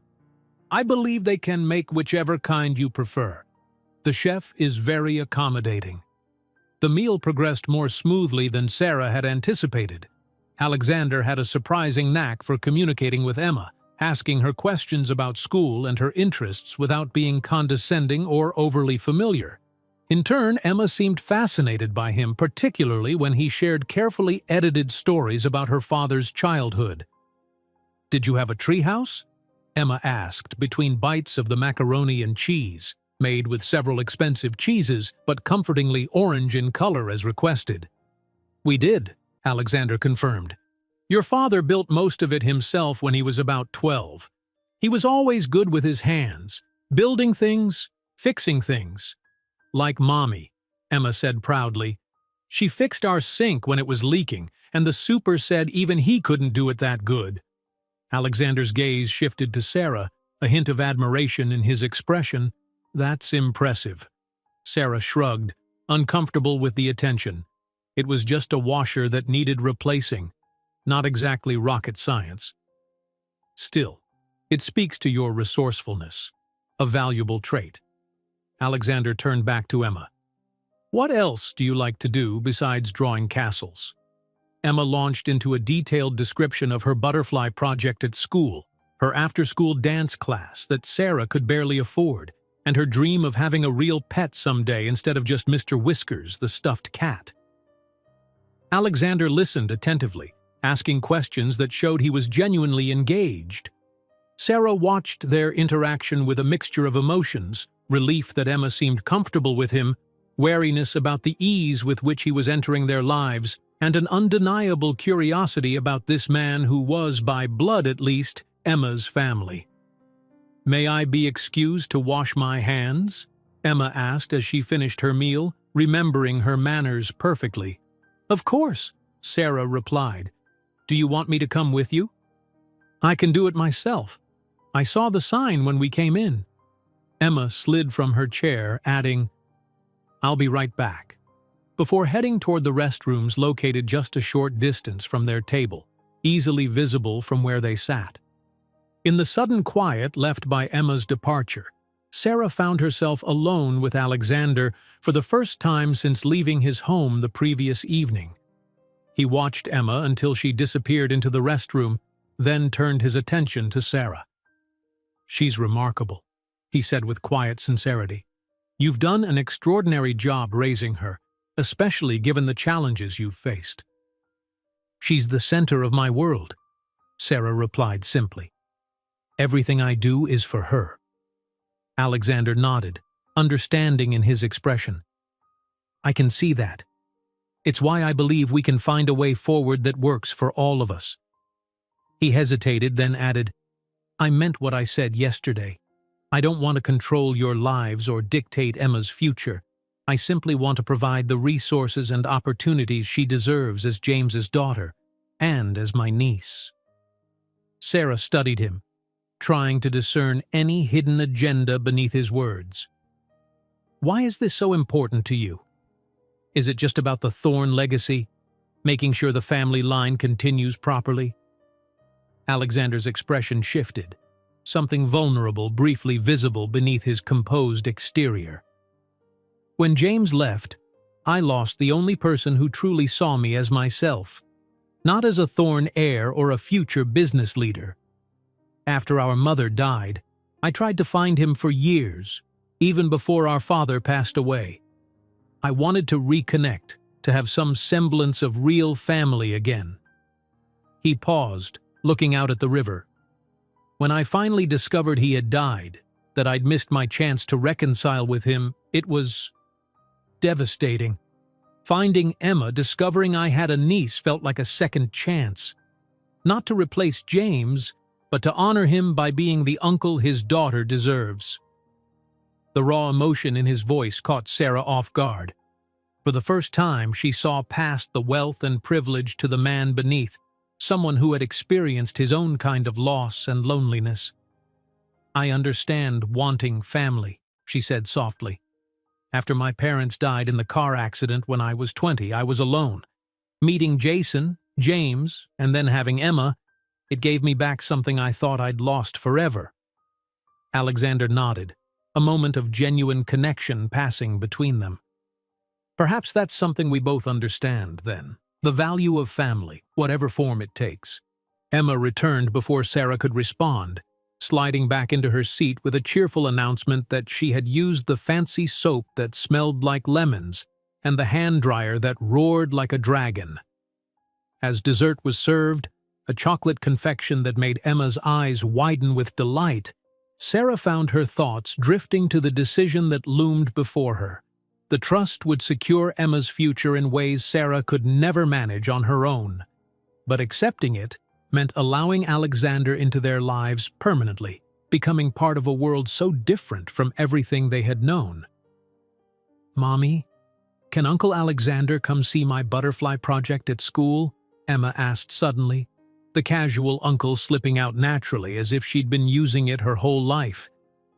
"I believe they can make whichever kind you prefer. The chef is very accommodating." The meal progressed more smoothly than Sarah had anticipated. Alexander had a surprising knack for communicating with Emma, asking her questions about school and her interests without being condescending or overly familiar. In turn, Emma seemed fascinated by him, particularly when he shared carefully edited stories about her father's childhood. "Did you have a treehouse?" Emma asked, between bites of the macaroni and cheese, made with several expensive cheeses, but comfortingly orange in color as requested. "We did," Alexander confirmed. "Your father built most of it himself when he was about 12. He was always good with his hands, building things, fixing things. Like Mommy," Emma said proudly. "She fixed our sink when it was leaking, and the super said even he couldn't do it that good." Alexander's gaze shifted to Sarah, a hint of admiration in his expression. "That's impressive." Sarah shrugged, uncomfortable with the attention. It was just a washer that needed replacing, not exactly rocket science. "Still, it speaks to your resourcefulness, a valuable trait." Alexander turned back to Emma. "What else do you like to do besides drawing castles?" Emma launched into a detailed description of her butterfly project at school, her after-school dance class that Sarah could barely afford, and her dream of having a real pet someday instead of just Mr. Whiskers, the stuffed cat. Alexander listened attentively, asking questions that showed he was genuinely engaged. Sarah watched their interaction with a mixture of emotions: relief that Emma seemed comfortable with him, wariness about the ease with which he was entering their lives, and an undeniable curiosity about this man who was, by blood at least, Emma's family. "May I be excused to wash my hands?" Emma asked as she finished her meal, remembering her manners perfectly. "Of course," Sarah replied. "Do you want me to come with you?" "I can do it myself. I saw the sign when we came in." Emma slid from her chair, adding, "I'll be right back," before heading toward the restrooms located just a short distance from their table, easily visible from where they sat. In the sudden quiet left by Emma's departure, Sarah found herself alone with Alexander for the first time since leaving his home the previous evening. He watched Emma until she disappeared into the restroom, then turned his attention to Sarah. "She's remarkable," he said with quiet sincerity. "You've done an extraordinary job raising her, especially given the challenges you've faced." "She's the center of my world," Sarah replied simply. "Everything I do is for her." Alexander nodded, understanding in his expression. "I can see that. It's why I believe we can find a way forward that works for all of us." He hesitated, then added, "I meant what I said yesterday. I don't want to control your lives or dictate Emma's future. I simply want to provide the resources and opportunities she deserves as James's daughter, and as my niece." Sarah studied him, trying to discern any hidden agenda beneath his words. "Why is this so important to you? Is it just about the Thorne legacy, making sure the family line continues properly?" Alexander's expression shifted, something vulnerable briefly visible beneath his composed exterior. "When James left, I lost the only person who truly saw me as myself, not as a Thorne heir or a future business leader. After our mother died, I tried to find him for years, even before our father passed away. I wanted to reconnect, to have some semblance of real family again." He paused, looking out at the river. "When I finally discovered he had died, that I'd missed my chance to reconcile with him, it was devastating. Finding Emma, discovering I had a niece felt like a second chance. Not to replace James, but to honor him by being the uncle his daughter deserves." The raw emotion in his voice caught Sarah off guard. For the first time, she saw past the wealth and privilege to the man beneath, someone who had experienced his own kind of loss and loneliness. "I understand wanting family," she said softly. "After my parents died in the car accident when I was 20, I was alone. Meeting Jason, James, and then having Emma, it gave me back something I thought I'd lost forever." Alexander nodded, a moment of genuine connection passing between them. "Perhaps that's something we both understand, then. The value of family, whatever form it takes." Emma returned before Sarah could respond, sliding back into her seat with a cheerful announcement that she had used the fancy soap that smelled like lemons and the hand dryer that roared like a dragon. As dessert was served, a chocolate confection that made Emma's eyes widen with delight, Sarah found her thoughts drifting to the decision that loomed before her. The trust would secure Emma's future in ways Sarah could never manage on her own. But accepting it meant allowing Alexander into their lives permanently, becoming part of a world so different from everything they had known. "Mommy, can Uncle Alexander come see my butterfly project at school?" Emma asked suddenly, the casual uncle slipping out naturally as if she'd been using it her whole life.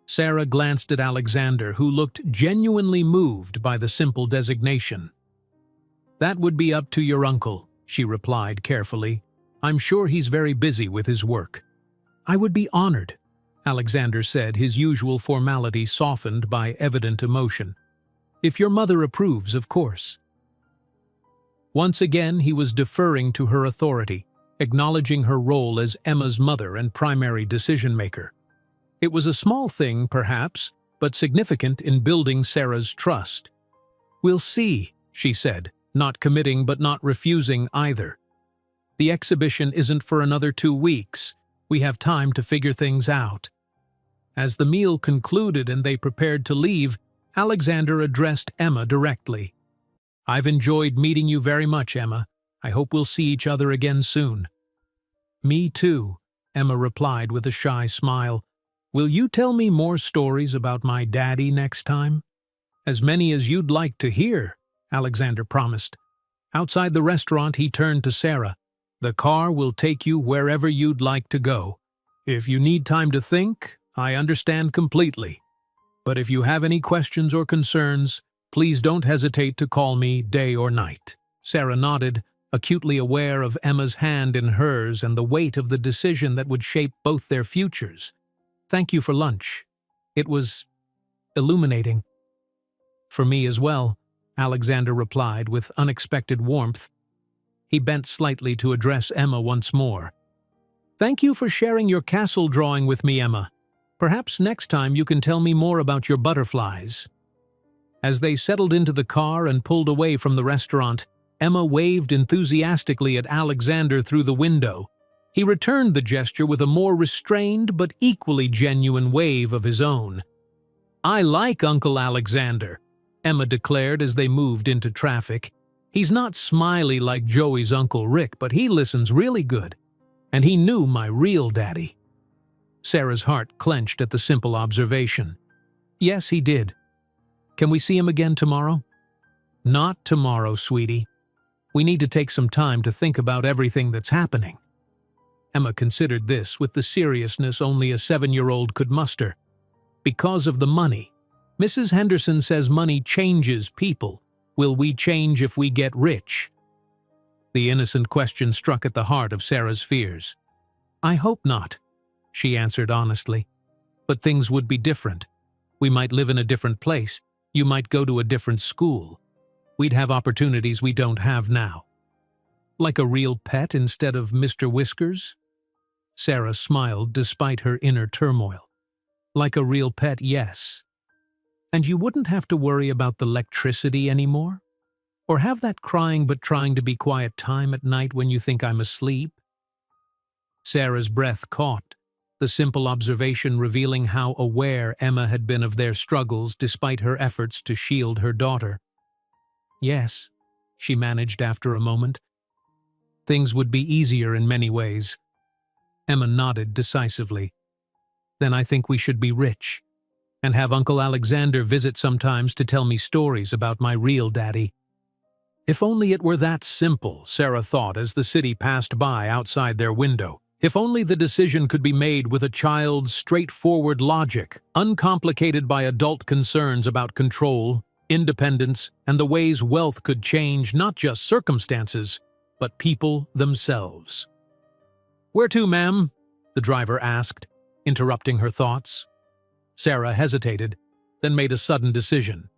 Sarah glanced at Alexander, who looked genuinely moved by the simple designation. "That would be up to your uncle," she replied carefully. "I'm sure he's very busy with his work." "I would be honored," Alexander said, his usual formality softened by evident emotion. "If your mother approves, of course." Once again, he was deferring to her authority, acknowledging her role as Emma's mother and primary decision-maker. It was a small thing, perhaps, but significant in building Sarah's trust. "We'll see," she said, not committing but not refusing either. "The exhibition isn't for another 2 weeks. We have time to figure things out." As the meal concluded and they prepared to leave, Alexander addressed Emma directly. "I've enjoyed meeting you very much, Emma. I hope we'll see each other again soon." "Me too," Emma replied with a shy smile. "Will you tell me more stories about my daddy next time?" "As many as you'd like to hear," Alexander promised. Outside the restaurant, he turned to Sarah. "The car will take you wherever you'd like to go. If you need time to think, I understand completely. But if you have any questions or concerns, please don't hesitate to call me day or night." Sarah nodded, acutely aware of Emma's hand in hers and the weight of the decision that would shape both their futures. "Thank you for lunch. It was illuminating." "For me as well," Alexander replied with unexpected warmth. He bent slightly to address Emma once more. "Thank you for sharing your castle drawing with me, Emma. Perhaps next time you can tell me more about your butterflies." As they settled into the car and pulled away from the restaurant, Emma waved enthusiastically at Alexander through the window. He returned the gesture with a more restrained but equally genuine wave of his own. "I like Uncle Alexander," Emma declared as they moved into traffic. "He's not smiley like Joey's Uncle Rick, but he listens really good. And he knew my real daddy." Sarah's heart clenched at the simple observation. "Yes, he did. Can we see him again tomorrow?" "Not tomorrow, sweetie. We need to take some time to think about everything that's happening." Emma considered this with the seriousness only a 7-year-old could muster. "Because of the money. Mrs. Henderson says money changes people. Will we change if we get rich?" The innocent question struck at the heart of Sarah's fears. "I hope not," she answered honestly. "But things would be different. We might live in a different place. You might go to a different school. We'd have opportunities we don't have now." "Like a real pet instead of Mr. Whiskers?" Sarah smiled despite her inner turmoil. "Like a real pet, yes. And you wouldn't have to worry about the electricity anymore? Or have that crying but trying to be quiet time at night when you think I'm asleep?" Sarah's breath caught, the simple observation revealing how aware Emma had been of their struggles despite her efforts to shield her daughter. "Yes," she managed after a moment. "Things would be easier in many ways." Emma nodded decisively. "Then I think we should be rich, and have Uncle Alexander visit sometimes to tell me stories about my real daddy." If only it were that simple, Sarah thought as the city passed by outside their window. If only the decision could be made with a child's straightforward logic, uncomplicated by adult concerns about control, independence, and the ways wealth could change not just circumstances, but people themselves. "Where to, ma'am?" the driver asked, interrupting her thoughts. Sarah hesitated, then made a sudden decision.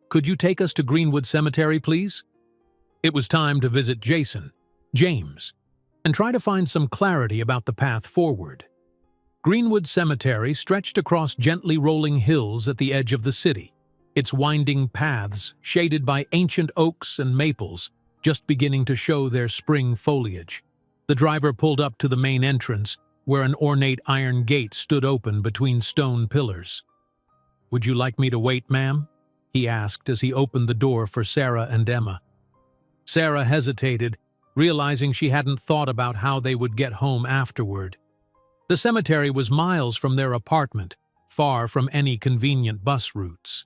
"Could you take us to Greenwood Cemetery, please?" It was time to visit James, and try to find some clarity about the path forward. Greenwood Cemetery stretched across gently rolling hills at the edge of the city, its winding paths shaded by ancient oaks and maples just beginning to show their spring foliage. The driver pulled up to the main entrance, where an ornate iron gate stood open between stone pillars. "Would you like me to wait, ma'am?" he asked as he opened the door for Sarah and Emma. Sarah hesitated, realizing she hadn't thought about how they would get home afterward. The cemetery was miles from their apartment, far from any convenient bus routes.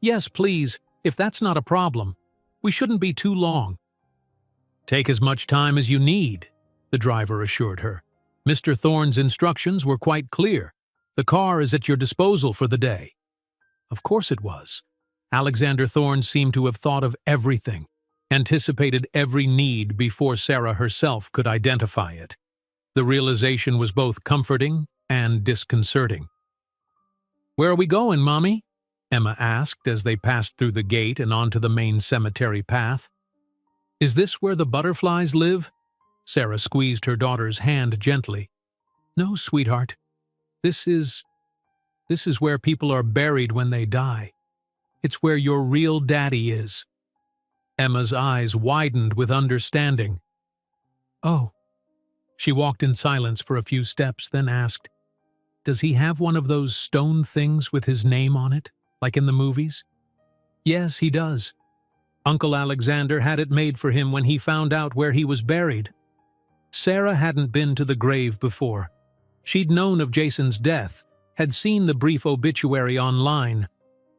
"Yes, please, if that's not a problem. We shouldn't be too long." "Take as much time as you need," the driver assured her. "Mr. Thorne's instructions were quite clear. The car is at your disposal for the day." Of course it was. Alexander Thorne seemed to have thought of everything, anticipated every need before Sarah herself could identify it. The realization was both comforting and disconcerting. "Where are we going, Mommy?" Emma asked as they passed through the gate and onto the main cemetery path. "Is this where the butterflies live?" Sarah squeezed her daughter's hand gently. "No, sweetheart. This is where people are buried when they die. It's where your real daddy is." Emma's eyes widened with understanding. "Oh." She walked in silence for a few steps, then asked, "Does he have one of those stone things with his name on it, like in the movies?" "Yes, he does. Uncle Alexander had it made for him when he found out where he was buried." Sarah hadn't been to the grave before. She'd known of Jason's death, had seen the brief obituary online,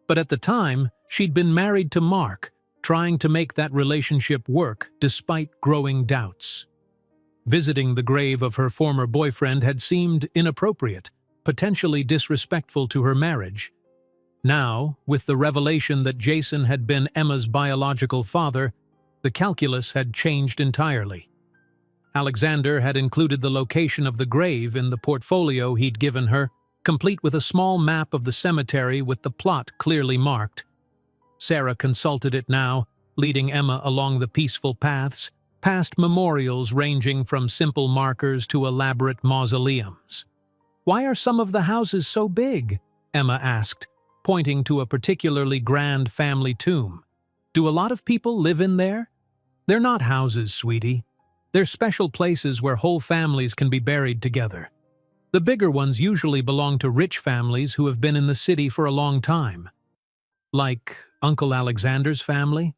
but at the time, she'd been married to Mark, trying to make that relationship work despite growing doubts. Visiting the grave of her former boyfriend had seemed inappropriate, potentially disrespectful to her marriage. Now, with the revelation that Jason had been Emma's biological father, the calculus had changed entirely. Alexander had included the location of the grave in the portfolio he'd given her, complete with a small map of the cemetery with the plot clearly marked. Sarah consulted it now, leading Emma along the peaceful paths, past memorials ranging from simple markers to elaborate mausoleums. "Why are some of the houses so big?" Emma asked, pointing to a particularly grand family tomb. "Do a lot of people live in there?" "They're not houses, sweetie. They're special places where whole families can be buried together. The bigger ones usually belong to rich families who have been in the city for a long time." "Like Uncle Alexander's family?"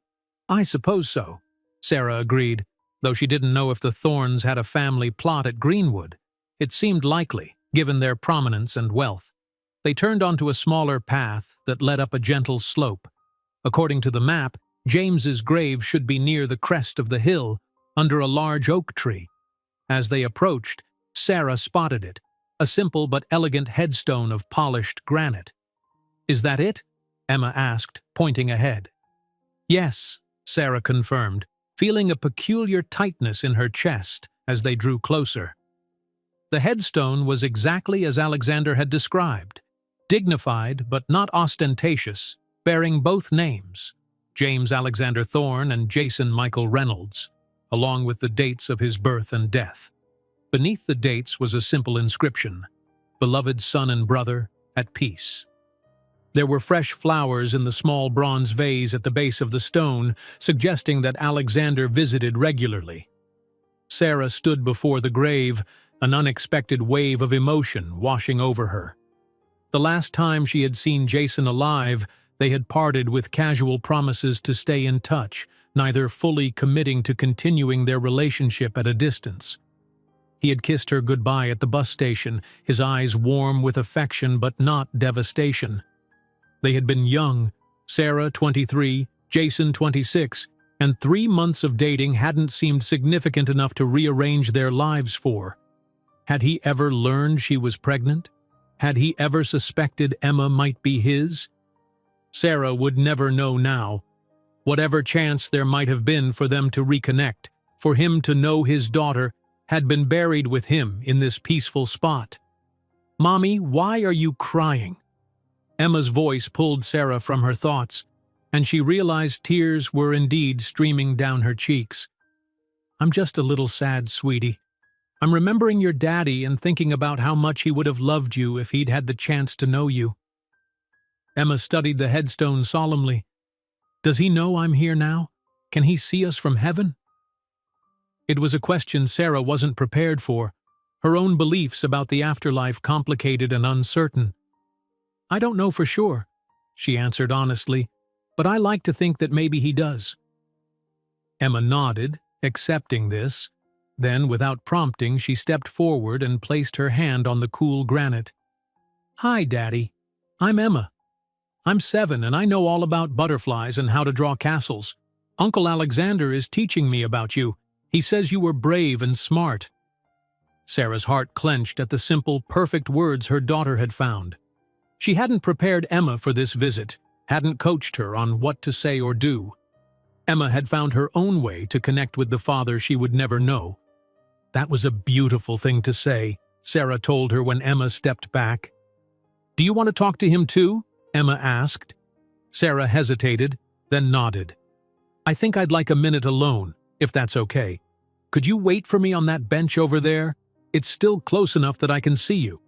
"I suppose so," Sarah agreed, though she didn't know if the Thornes had a family plot at Greenwood. It seemed likely, given their prominence and wealth. They turned onto a smaller path that led up a gentle slope. According to the map, James's grave should be near the crest of the hill, under a large oak tree. As they approached, Sarah spotted it, a simple but elegant headstone of polished granite. "Is that it?" Emma asked, pointing ahead. "Yes," Sarah confirmed, feeling a peculiar tightness in her chest as they drew closer. The headstone was exactly as Alexander had described, dignified but not ostentatious, bearing both names, James Alexander Thorne and Jason Michael Reynolds, along with the dates of his birth and death. Beneath the dates was a simple inscription, "Beloved son and brother, at peace." There were fresh flowers in the small bronze vase at the base of the stone, suggesting that Alexander visited regularly. Sarah stood before the grave, an unexpected wave of emotion washing over her. The last time she had seen Jason alive, they had parted with casual promises to stay in touch, neither fully committing to continuing their relationship at a distance. He had kissed her goodbye at the bus station, his eyes warm with affection but not devastation. They had been young, Sarah 23, Jason 26, and 3 months of dating hadn't seemed significant enough to rearrange their lives for. Had he ever learned she was pregnant? Had he ever suspected Emma might be his? Sarah would never know now. Whatever chance there might have been for them to reconnect, for him to know his daughter, had been buried with him in this peaceful spot. "Mommy, why are you crying?" Emma's voice pulled Sarah from her thoughts, and she realized tears were indeed streaming down her cheeks. "I'm just a little sad, sweetie. I'm remembering your daddy and thinking about how much he would have loved you if he'd had the chance to know you." Emma studied the headstone solemnly. "Does he know I'm here now? Can he see us from heaven?" It was a question Sarah wasn't prepared for, her own beliefs about the afterlife complicated and uncertain. "I don't know for sure," she answered honestly, "but I like to think that maybe he does." Emma nodded, accepting this. Then, without prompting, she stepped forward and placed her hand on the cool granite. "Hi, Daddy. I'm Emma. I'm 7 and I know all about butterflies and how to draw castles. Uncle Alexander is teaching me about you. He says you were brave and smart." Sarah's heart clenched at the simple, perfect words her daughter had found. She hadn't prepared Emma for this visit, hadn't coached her on what to say or do. Emma had found her own way to connect with the father she would never know. "That was a beautiful thing to say," Sarah told her when Emma stepped back. "Do you want to talk to him too?" Emma asked. Sarah hesitated, then nodded. "I think I'd like a minute alone, if that's okay. Could you wait for me on that bench over there? It's still close enough that I can see you."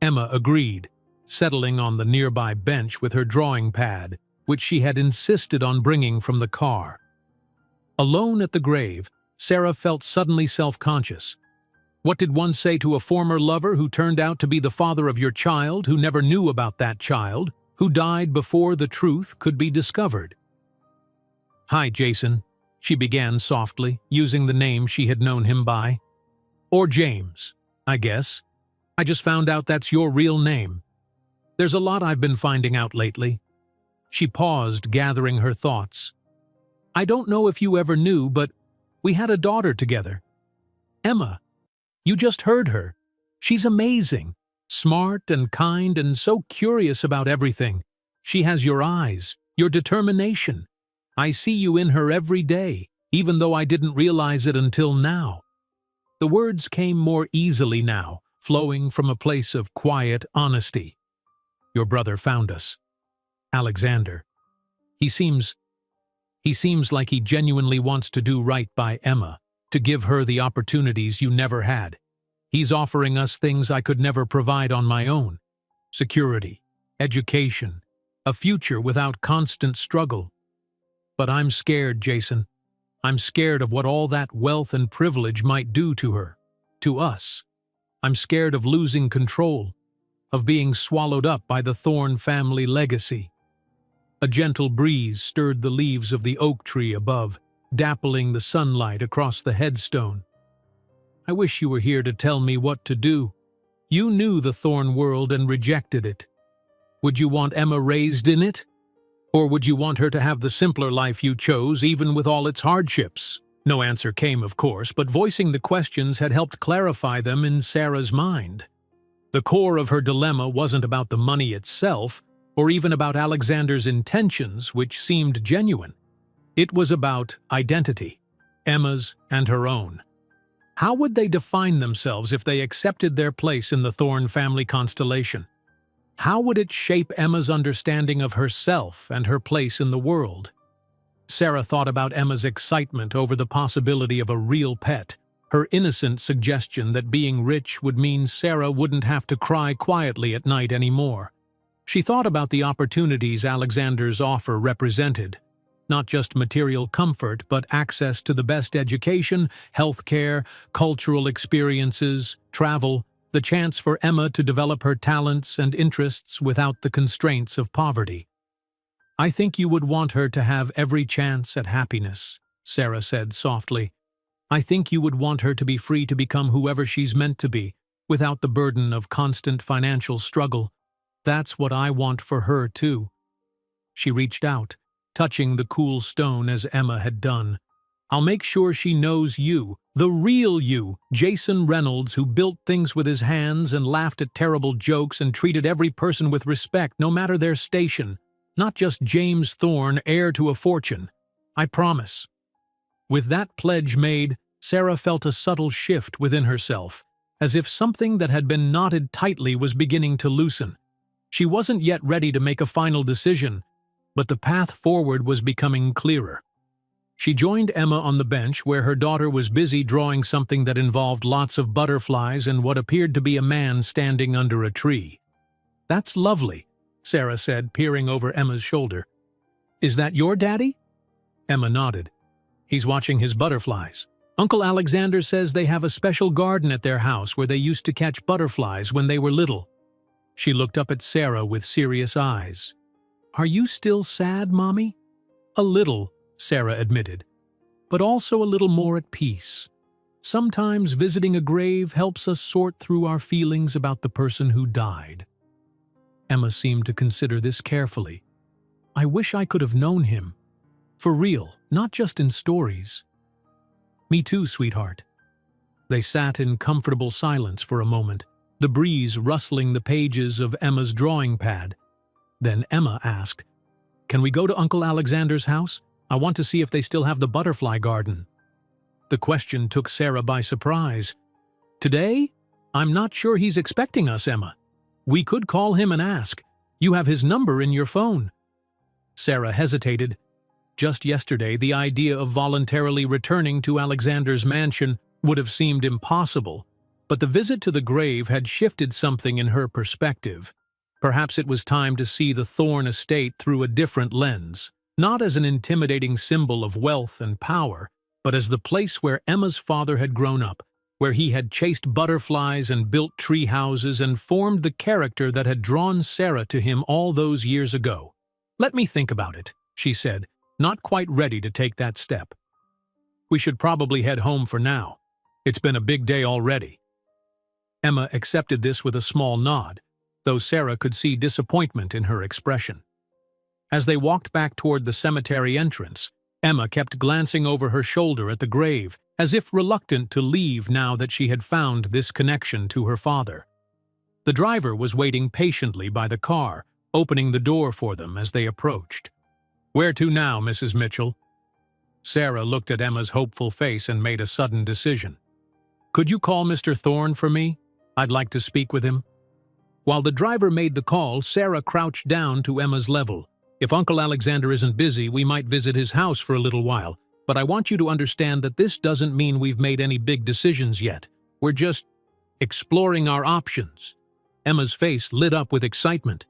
Emma agreed, settling on the nearby bench with her drawing pad, which she had insisted on bringing from the car. Alone at the grave, Sarah felt suddenly self-conscious. What did one say to a former lover who turned out to be the father of your child, who never knew about that child, who died before the truth could be discovered? "Hi, Jason," she began softly, using the name she had known him by. "Or James, I guess. I just found out that's your real name. There's a lot I've been finding out lately." She paused, gathering her thoughts. "I don't know if you ever knew, but we had a daughter together. Emma. You just heard her. She's amazing, smart and kind and so curious about everything. She has your eyes, your determination. I see you in her every day, even though I didn't realize it until now." The words came more easily now, flowing from a place of quiet honesty. "Your brother found us. Alexander. He seems like he genuinely wants to do right by Emma, to give her the opportunities you never had. He's offering us things I could never provide on my own. Security, education, a future without constant struggle. But I'm scared, Jason. I'm scared of what all that wealth and privilege might do to her, to us. I'm scared of losing control, of being swallowed up by the Thorne family legacy." A gentle breeze stirred the leaves of the oak tree above, dappling the sunlight across the headstone. "I wish you were here to tell me what to do. You knew the Thorne world and rejected it. Would you want Emma raised in it? Or would you want her to have the simpler life you chose, even with all its hardships?" No answer came, of course, but voicing the questions had helped clarify them in Sarah's mind. The core of her dilemma wasn't about the money itself, or even about Alexander's intentions, which seemed genuine. It was about identity, Emma's and her own. How would they define themselves if they accepted their place in the Thorne family constellation? How would it shape Emma's understanding of herself and her place in the world? Sarah thought about Emma's excitement over the possibility of a real pet, her innocent suggestion that being rich would mean Sarah wouldn't have to cry quietly at night anymore. She thought about the opportunities Alexander's offer represented. Not just material comfort, but access to the best education, healthcare, cultural experiences, travel, the chance for Emma to develop her talents and interests without the constraints of poverty. "I think you would want her to have every chance at happiness," Sarah said softly. "I think you would want her to be free to become whoever she's meant to be, without the burden of constant financial struggle. That's what I want for her, too." She reached out, touching the cool stone as Emma had done. "I'll make sure she knows you, the real you, Jason Reynolds, who built things with his hands and laughed at terrible jokes and treated every person with respect, no matter their station. Not just James Thorne, heir to a fortune. I promise." With that pledge made, Sarah felt a subtle shift within herself, as if something that had been knotted tightly was beginning to loosen. She wasn't yet ready to make a final decision, but the path forward was becoming clearer. She joined Emma on the bench where her daughter was busy drawing something that involved lots of butterflies and what appeared to be a man standing under a tree. "That's lovely," Sarah said, peering over Emma's shoulder. "Is that your daddy?" Emma nodded. "He's watching his butterflies. Uncle Alexander says they have a special garden at their house where they used to catch butterflies when they were little." She looked up at Sarah with serious eyes. "Are you still sad, Mommy?" "A little," Sarah admitted, "but also a little more at peace. Sometimes visiting a grave helps us sort through our feelings about the person who died." Emma seemed to consider this carefully. "I wish I could have known him. For real, not just in stories." "Me too, sweetheart." They sat in comfortable silence for a moment, the breeze rustling the pages of Emma's drawing pad. Then Emma asked, "Can we go to Uncle Alexander's house? I want to see if they still have the butterfly garden." The question took Sarah by surprise. "Today? I'm not sure he's expecting us, Emma. We could call him and ask. You have his number in your phone." Sarah hesitated. Just yesterday, the idea of voluntarily returning to Alexander's mansion would have seemed impossible, but the visit to the grave had shifted something in her perspective. Perhaps it was time to see the Thorne estate through a different lens, not as an intimidating symbol of wealth and power, but as the place where Emma's father had grown up, where he had chased butterflies and built tree houses and formed the character that had drawn Sarah to him all those years ago. "Let me think about it," she said, not quite ready to take that step. "We should probably head home for now. It's been a big day already." Emma accepted this with a small nod, though Sarah could see disappointment in her expression. As they walked back toward the cemetery entrance, Emma kept glancing over her shoulder at the grave, as if reluctant to leave now that she had found this connection to her father. The driver was waiting patiently by the car, opening the door for them as they approached. "Where to now, Mrs. Mitchell?" Sarah looked at Emma's hopeful face and made a sudden decision. "Could you call Mr. Thorne for me? I'd like to speak with him." While the driver made the call, Sarah crouched down to Emma's level. "If Uncle Alexander isn't busy, we might visit his house for a little while, but I want you to understand that this doesn't mean we've made any big decisions yet. We're just exploring our options." Emma's face lit up with excitement.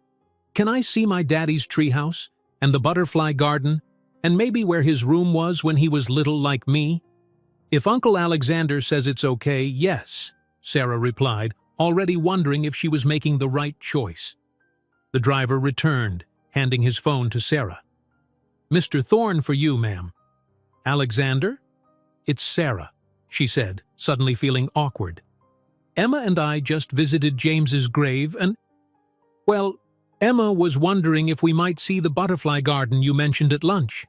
"Can I see my daddy's treehouse, and the butterfly garden, and maybe where his room was when he was little like me?" "If Uncle Alexander says it's okay, yes," Sarah replied, already wondering if she was making the right choice. The driver returned, handing his phone to Sarah. "Mr. Thorne for you, ma'am." "Alexander?" "It's Sarah," she said, suddenly feeling awkward. "Emma and I just visited James's grave and... well, Emma was wondering if we might see the butterfly garden you mentioned at lunch.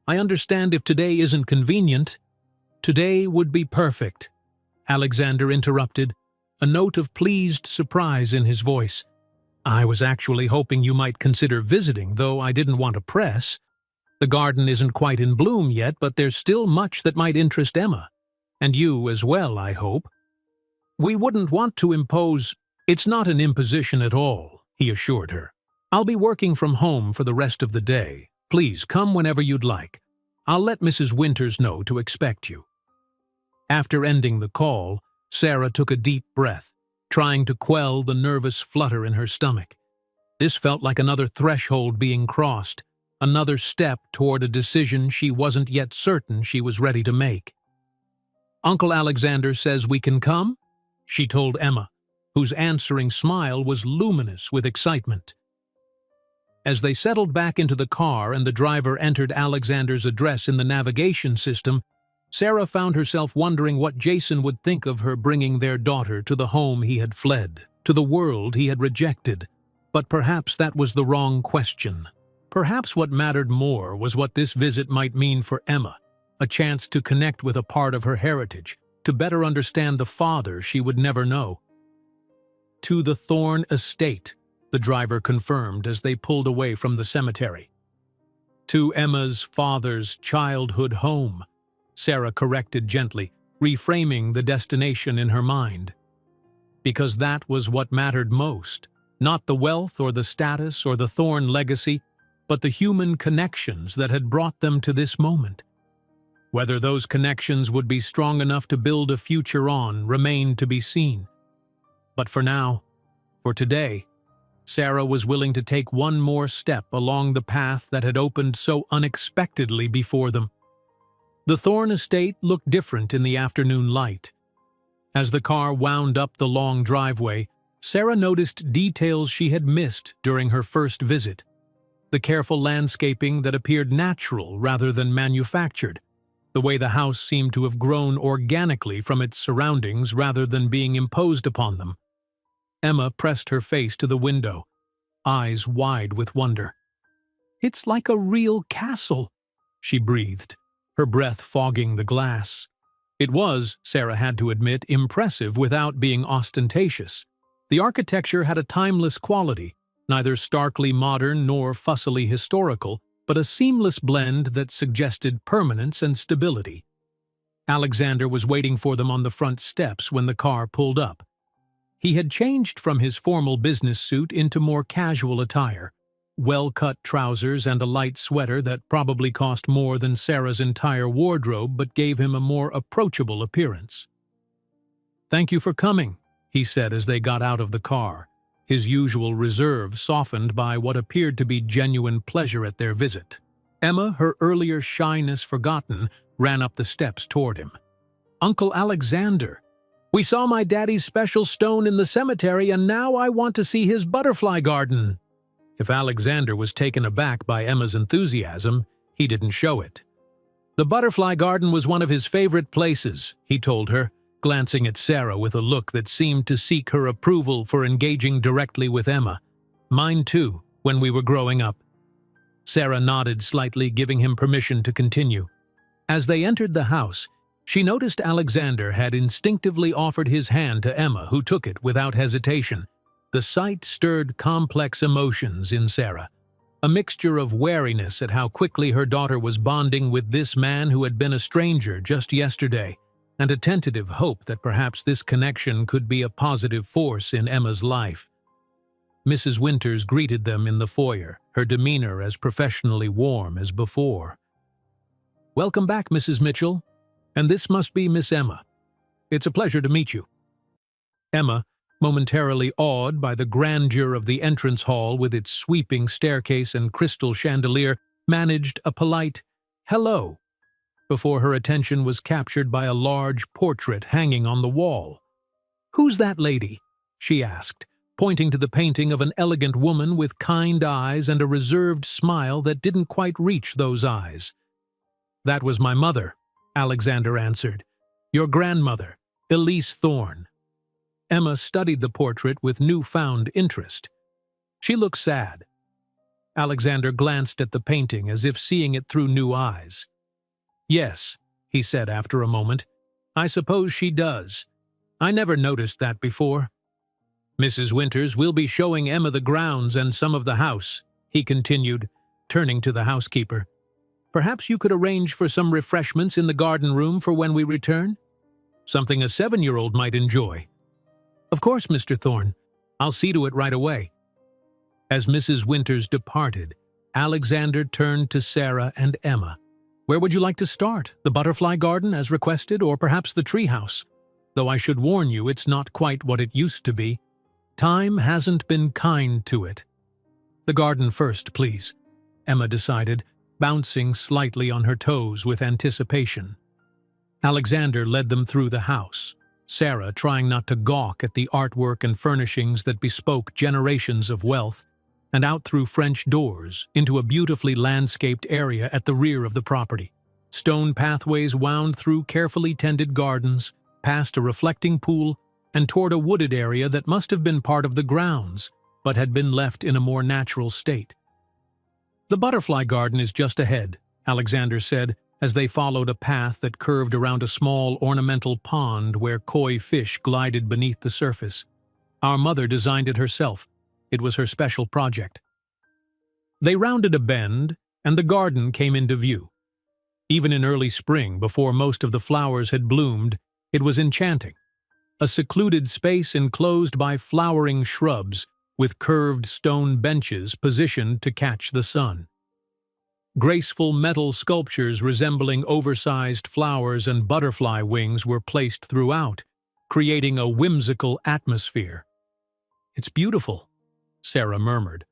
I understand if today isn't convenient." "Today would be perfect," Alexander interrupted, a note of pleased surprise in his voice. "I was actually hoping you might consider visiting, though I didn't want to press. The garden isn't quite in bloom yet, but there's still much that might interest Emma. And you as well, I hope." "We wouldn't want to impose—" "It's not an imposition at all," he assured her. "I'll be working from home for the rest of the day. Please come whenever you'd like. I'll let Mrs. Winters know to expect you." After ending the call, Sarah took a deep breath, trying to quell the nervous flutter in her stomach. This felt like another threshold being crossed, another step toward a decision she wasn't yet certain she was ready to make. "Uncle Alexander says we can come?" she told Emma, whose answering smile was luminous with excitement. As they settled back into the car and the driver entered Alexander's address in the navigation system, Sarah found herself wondering what Jason would think of her bringing their daughter to the home he had fled, to the world he had rejected. But perhaps that was the wrong question. Perhaps what mattered more was what this visit might mean for Emma, a chance to connect with a part of her heritage, to better understand the father she would never know. "To the Thorne estate," the driver confirmed as they pulled away from the cemetery. "To Emma's father's childhood home," Sarah corrected gently, reframing the destination in her mind. Because that was what mattered most, not the wealth or the status or the Thorne legacy, but the human connections that had brought them to this moment. Whether those connections would be strong enough to build a future on remained to be seen. But for now, for today, Sarah was willing to take one more step along the path that had opened so unexpectedly before them. The Thorne estate looked different in the afternoon light. As the car wound up the long driveway, Sarah noticed details she had missed during her first visit. The careful landscaping that appeared natural rather than manufactured. The way the house seemed to have grown organically from its surroundings rather than being imposed upon them. Emma pressed her face to the window, eyes wide with wonder. "It's like a real castle," she breathed, her breath fogging the glass. It was, Sarah had to admit, impressive without being ostentatious. The architecture had a timeless quality, neither starkly modern nor fussily historical, but a seamless blend that suggested permanence and stability. Alexander was waiting for them on the front steps when the car pulled up. He had changed from his formal business suit into more casual attire, well-cut trousers and a light sweater that probably cost more than Sarah's entire wardrobe but gave him a more approachable appearance. "Thank you for coming," he said as they got out of the car, his usual reserve softened by what appeared to be genuine pleasure at their visit. Emma, her earlier shyness forgotten, ran up the steps toward him. "Uncle Alexander, we saw my daddy's special stone in the cemetery and now I want to see his butterfly garden." If Alexander was taken aback by Emma's enthusiasm, he didn't show it. "The butterfly garden was one of his favorite places," he told her, glancing at Sarah with a look that seemed to seek her approval for engaging directly with Emma. "Mine too, when we were growing up." Sarah nodded slightly, giving him permission to continue. As they entered the house, she noticed Alexander had instinctively offered his hand to Emma, who took it without hesitation. The sight stirred complex emotions in Sarah, a mixture of wariness at how quickly her daughter was bonding with this man who had been a stranger just yesterday, and a tentative hope that perhaps this connection could be a positive force in Emma's life. Mrs. Winters greeted them in the foyer, her demeanor as professionally warm as before. "Welcome back, Mrs. Mitchell. And this must be Miss Emma. It's a pleasure to meet you." Emma, momentarily awed by the grandeur of the entrance hall with its sweeping staircase and crystal chandelier, managed a polite "hello" before her attention was captured by a large portrait hanging on the wall. "Who's that lady?" she asked, pointing to the painting of an elegant woman with kind eyes and a reserved smile that didn't quite reach those eyes. "That was my mother," Alexander answered. "Your grandmother, Elise Thorne." Emma studied the portrait with newfound interest. She looked sad. Alexander glanced at the painting as if seeing it through new eyes. "Yes," he said after a moment, "I suppose she does. I never noticed that before." "Mrs. Winters will be showing Emma the grounds and some of the house," he continued, turning to the housekeeper. "Perhaps you could arrange for some refreshments in the garden room for when we return? Something a 7-year-old might enjoy." "Of course, Mr. Thorne. I'll see to it right away." As Mrs. Winters departed, Alexander turned to Sarah and Emma. "Where would you like to start? The butterfly garden, as requested, or perhaps the treehouse? Though I should warn you, it's not quite what it used to be. Time hasn't been kind to it." "The garden first, please," Emma decided, bouncing slightly on her toes with anticipation. Alexander led them through the house, Sarah trying not to gawk at the artwork and furnishings that bespoke generations of wealth, and out through French doors into a beautifully landscaped area at the rear of the property. Stone pathways wound through carefully tended gardens, past a reflecting pool, and toward a wooded area that must have been part of the grounds, but had been left in a more natural state. "The butterfly garden is just ahead," Alexander said, as they followed a path that curved around a small ornamental pond where koi fish glided beneath the surface. "Our mother designed it herself. It was her special project." They rounded a bend, and the garden came into view. Even in early spring, before most of the flowers had bloomed, it was enchanting. A secluded space enclosed by flowering shrubs, with curved stone benches positioned to catch the sun. Graceful metal sculptures resembling oversized flowers and butterfly wings were placed throughout, creating a whimsical atmosphere. "It's beautiful," Sarah murmured,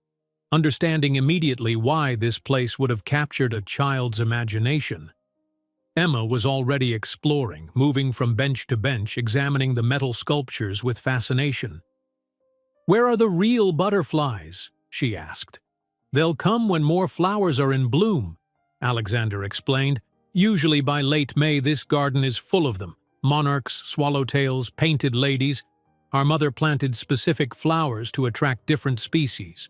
understanding immediately why this place would have captured a child's imagination. Emma was already exploring, moving from bench to bench, examining the metal sculptures with fascination. "Where are the real butterflies?" she asked. "They'll come when more flowers are in bloom," Alexander explained. "Usually by late May this garden is full of them. Monarchs, swallowtails, painted ladies. Our mother planted specific flowers to attract different species."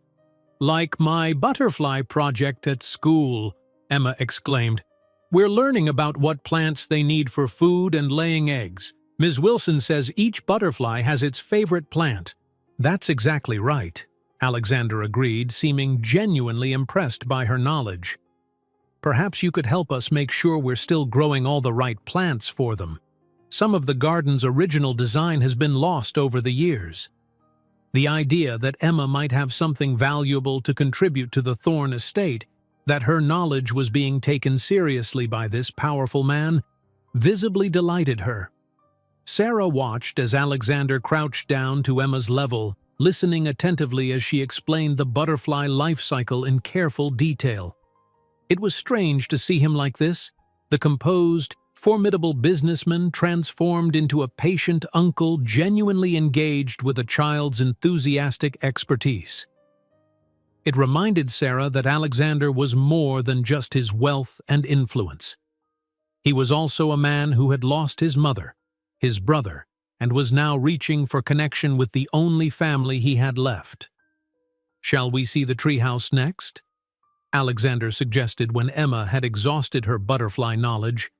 "Like my butterfly project at school," Emma exclaimed. "We're learning about what plants they need for food and laying eggs. Ms. Wilson says each butterfly has its favorite plant." "That's exactly right," Alexander agreed, seeming genuinely impressed by her knowledge. "Perhaps you could help us make sure we're still growing all the right plants for them. Some of the garden's original design has been lost over the years." The idea that Emma might have something valuable to contribute to the Thorne estate, that her knowledge was being taken seriously by this powerful man, visibly delighted her. Sarah watched as Alexander crouched down to Emma's level, listening attentively as she explained the butterfly life cycle in careful detail. It was strange to see him like this, the composed, formidable businessman transformed into a patient uncle genuinely engaged with a child's enthusiastic expertise. It reminded Sarah that Alexander was more than just his wealth and influence. He was also a man who had lost his mother, his brother, and was now reaching for connection with the only family he had left. "Shall we see the treehouse next?" Alexander suggested when Emma had exhausted her butterfly knowledge.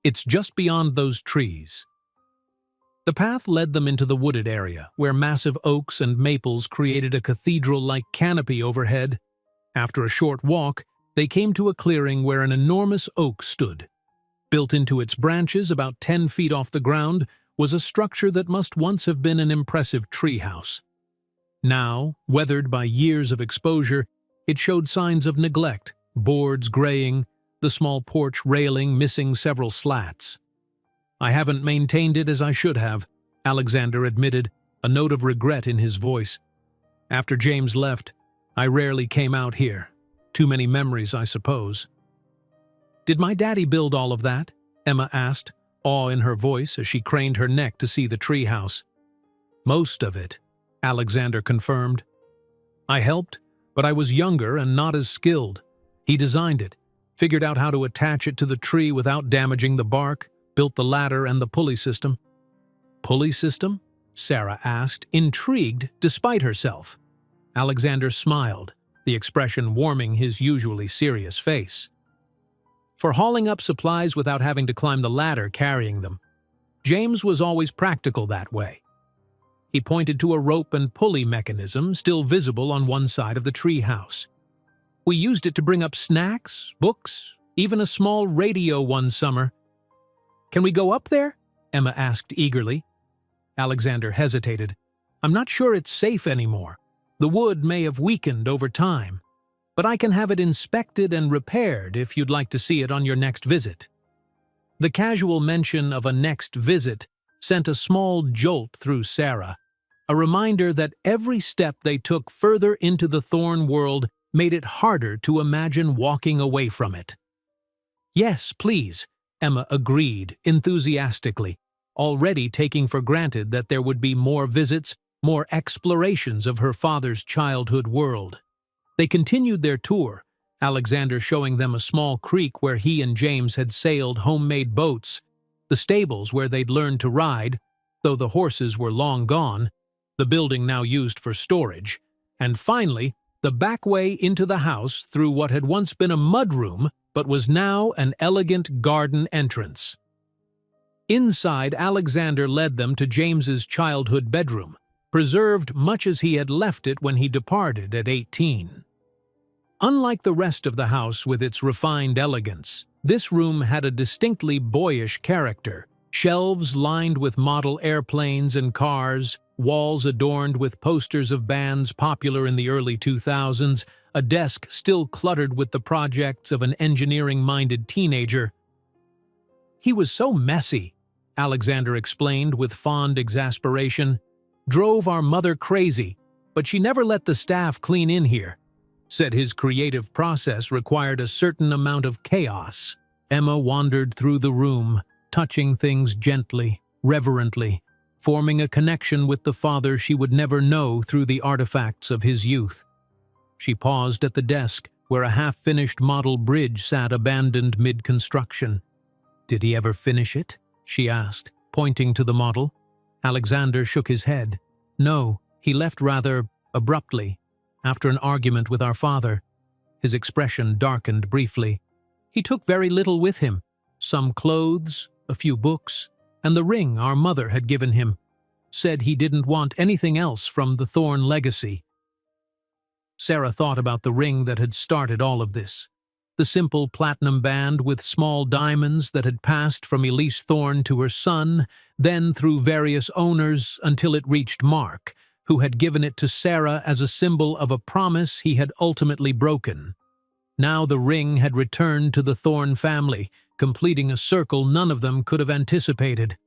"It's just beyond those trees." The path led them into the wooded area, where massive oaks and maples created a cathedral-like canopy overhead. After a short walk, they came to a clearing where an enormous oak stood. Built into its branches about 10 feet off the ground was a structure that must once have been an impressive treehouse. Now, weathered by years of exposure, it showed signs of neglect, boards graying, the small porch railing missing several slats. "I haven't maintained it as I should have," Alexander admitted, a note of regret in his voice. "After James left, I rarely came out here. Too many memories, I suppose." "Did my daddy build all of that?" Emma asked, awe in her voice as she craned her neck to see the treehouse. "Most of it," Alexander confirmed. "I helped, but I was younger and not as skilled. He designed it, figured out how to attach it to the tree without damaging the bark, built the ladder and the pulley system." "Pulley system?" Sarah asked, intrigued despite herself. Alexander smiled, the expression warming his usually serious face. "For hauling up supplies without having to climb the ladder carrying them. James was always practical that way." He pointed to a rope and pulley mechanism still visible on one side of the treehouse. "We used it to bring up snacks, books, even a small radio one summer." "Can we go up there?" Emma asked eagerly. Alexander hesitated. "I'm not sure it's safe anymore. The wood may have weakened over time. But I can have it inspected and repaired if you'd like to see it on your next visit." The casual mention of a next visit sent a small jolt through Sarah, a reminder that every step they took further into the Thorne world made it harder to imagine walking away from it. "Yes, please," Emma agreed enthusiastically, already taking for granted that there would be more visits, more explorations of her father's childhood world. They continued their tour, Alexander showing them a small creek where he and James had sailed homemade boats, the stables where they'd learned to ride, though the horses were long gone, the building now used for storage, and finally, the back way into the house through what had once been a mudroom but was now an elegant garden entrance. Inside, Alexander led them to James's childhood bedroom, preserved much as he had left it when he departed at 18. Unlike the rest of the house with its refined elegance, this room had a distinctly boyish character, shelves lined with model airplanes and cars, walls adorned with posters of bands popular in the early 2000s, a desk still cluttered with the projects of an engineering-minded teenager. "He was so messy," Alexander explained with fond exasperation. "Drove our mother crazy, but she never let the staff clean in here. Said his creative process required a certain amount of chaos." Emma wandered through the room, touching things gently, reverently, forming a connection with the father she would never know through the artifacts of his youth. She paused at the desk where a half-finished model bridge sat abandoned mid-construction. "Did he ever finish it?" she asked, pointing to the model. Alexander shook his head. "No, he left rather abruptly, after an argument with our father." His expression darkened briefly. "He took very little with him. Some clothes, a few books, and the ring our mother had given him. Said he didn't want anything else from the Thorne legacy." Sarah thought about the ring that had started all of this. The simple platinum band with small diamonds that had passed from Elise Thorne to her son, then through various owners until it reached Mark, who had given it to Sarah as a symbol of a promise he had ultimately broken. Now the ring had returned to the Thorne family, completing a circle none of them could have anticipated.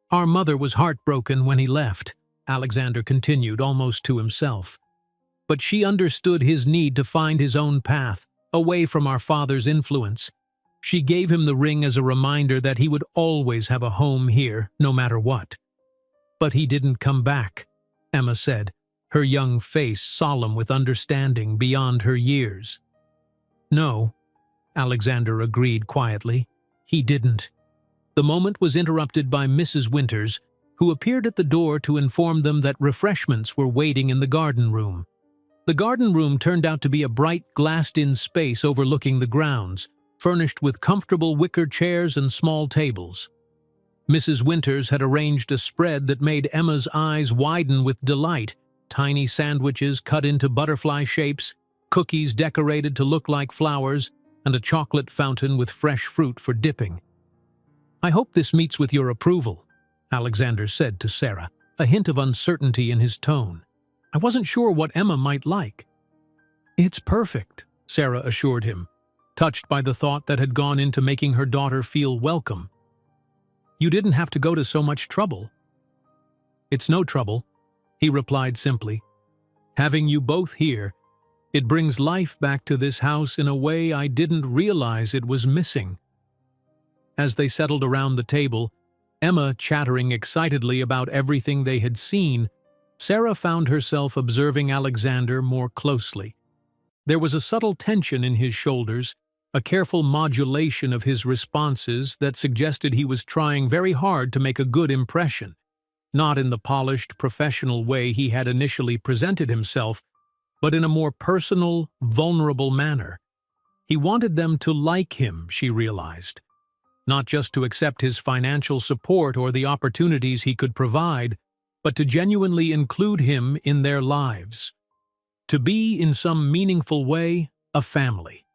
"Our mother was heartbroken when he left," Alexander continued almost to himself. "But she understood his need to find his own path, away from our father's influence. She gave him the ring as a reminder that he would always have a home here, no matter what." "But he didn't come back," Emma said, her young face solemn with understanding beyond her years. "No," Alexander agreed quietly. "He didn't." The moment was interrupted by Mrs. Winters, who appeared at the door to inform them that refreshments were waiting in the garden room. The garden room turned out to be a bright, glassed-in space overlooking the grounds, furnished with comfortable wicker chairs and small tables. Mrs. Winters had arranged a spread that made Emma's eyes widen with delight: tiny sandwiches cut into butterfly shapes, cookies decorated to look like flowers, and a chocolate fountain with fresh fruit for dipping. "I hope this meets with your approval," Alexander said to Sarah, a hint of uncertainty in his tone. "I wasn't sure what Emma might like." "It's perfect," Sarah assured him, touched by the thought that had gone into making her daughter feel welcome. "You didn't have to go to so much trouble." "It's no trouble," he replied simply. "Having you both here, it brings life back to this house in a way I didn't realize it was missing." As they settled around the table, Emma chattering excitedly about everything they had seen, Sarah found herself observing Alexander more closely. There was a subtle tension in his shoulders, a careful modulation of his responses that suggested he was trying very hard to make a good impression, not in the polished, professional way he had initially presented himself, but in a more personal, vulnerable manner. He wanted them to like him, she realized, not just to accept his financial support or the opportunities he could provide, but to genuinely include him in their lives. To be, in some meaningful way, a family.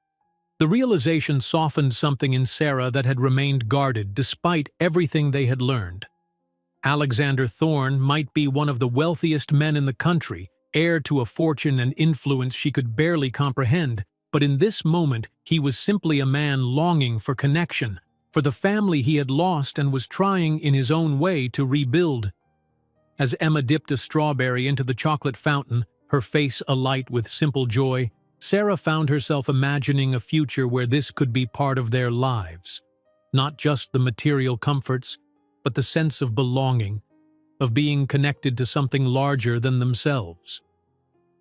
The realization softened something in Sarah that had remained guarded despite everything they had learned. Alexander Thorne might be one of the wealthiest men in the country, heir to a fortune and influence she could barely comprehend, but in this moment he was simply a man longing for connection, for the family he had lost and was trying in his own way to rebuild. As Emma dipped a strawberry into the chocolate fountain, her face alight with simple joy, Sarah found herself imagining a future where this could be part of their lives. Not just the material comforts, but the sense of belonging, of being connected to something larger than themselves.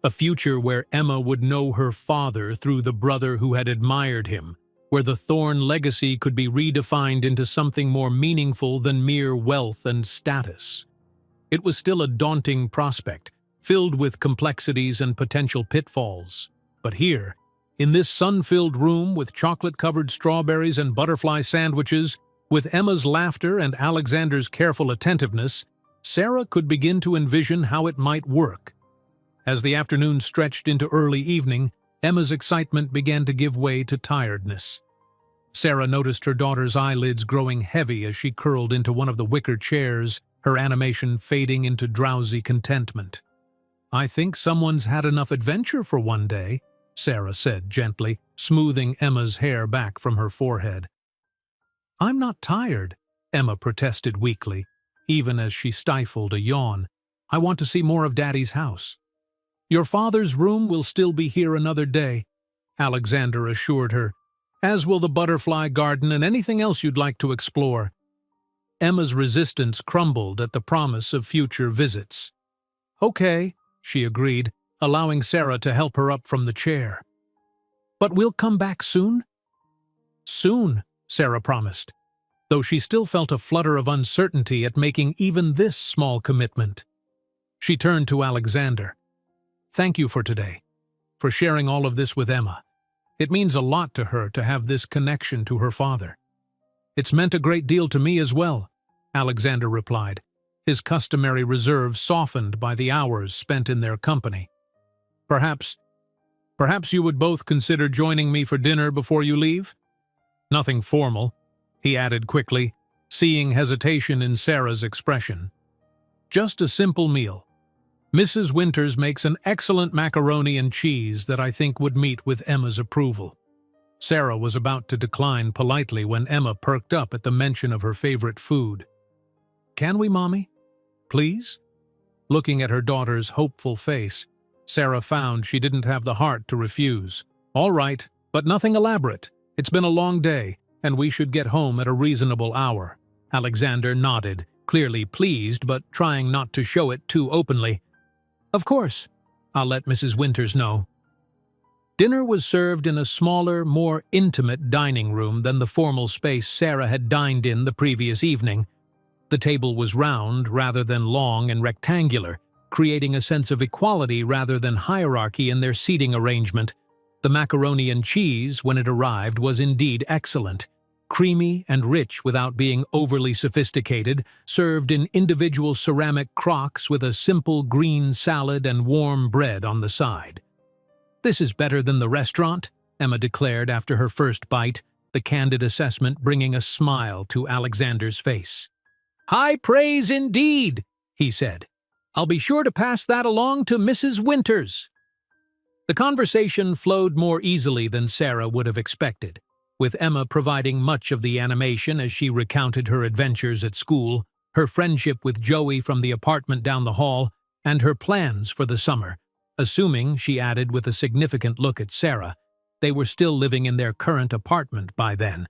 A future where Emma would know her father through the brother who had admired him, where the Thorne legacy could be redefined into something more meaningful than mere wealth and status. It was still a daunting prospect, filled with complexities and potential pitfalls. But here, in this sun-filled room with chocolate-covered strawberries and butterfly sandwiches, with Emma's laughter and Alexander's careful attentiveness, Sarah could begin to envision how it might work. As the afternoon stretched into early evening, Emma's excitement began to give way to tiredness. Sarah noticed her daughter's eyelids growing heavy as she curled into one of the wicker chairs, her animation fading into drowsy contentment. "I think someone's had enough adventure for one day," Sarah said gently, smoothing Emma's hair back from her forehead. I'm not tired, Emma protested weakly, even as she stifled a yawn. I want to see more of Daddy's house. Your father's room will still be here another day, Alexander assured her, as will the butterfly garden and anything else you'd like to explore. Emma's resistance crumbled at the promise of future visits. Okay, she agreed, allowing Sarah to help her up from the chair. But we'll come back soon? Soon, Sarah promised, though she still felt a flutter of uncertainty at making even this small commitment. She turned to Alexander. Thank you for today, for sharing all of this with Emma. It means a lot to her to have this connection to her father. It's meant a great deal to me as well, Alexander replied, his customary reserve softened by the hours spent in their company. Perhaps you would both consider joining me for dinner before you leave? Nothing formal, he added quickly, seeing hesitation in Sarah's expression. Just a simple meal. Mrs. Winters makes an excellent macaroni and cheese that I think would meet with Emma's approval. Sarah was about to decline politely when Emma perked up at the mention of her favorite food. Can we, Mommy? Please? Looking at her daughter's hopeful face, Sarah found she didn't have the heart to refuse. All right, but nothing elaborate. It's been a long day, and we should get home at a reasonable hour. Alexander nodded, clearly pleased but trying not to show it too openly. Of course, I'll let Mrs. Winters know. Dinner was served in a smaller, more intimate dining room than the formal space Sarah had dined in the previous evening. The table was round rather than long and rectangular, creating a sense of equality rather than hierarchy in their seating arrangement. The macaroni and cheese, when it arrived, was indeed excellent. Creamy and rich without being overly sophisticated, served in individual ceramic crocks with a simple green salad and warm bread on the side. This is better than the restaurant, Emma declared after her first bite, the candid assessment bringing a smile to Alexander's face. High praise indeed, he said. I'll be sure to pass that along to Mrs. Winters. The conversation flowed more easily than Sarah would have expected, with Emma providing much of the animation as she recounted her adventures at school, her friendship with Joey from the apartment down the hall, and her plans for the summer, assuming, she added with a significant look at Sarah, they were still living in their current apartment by then.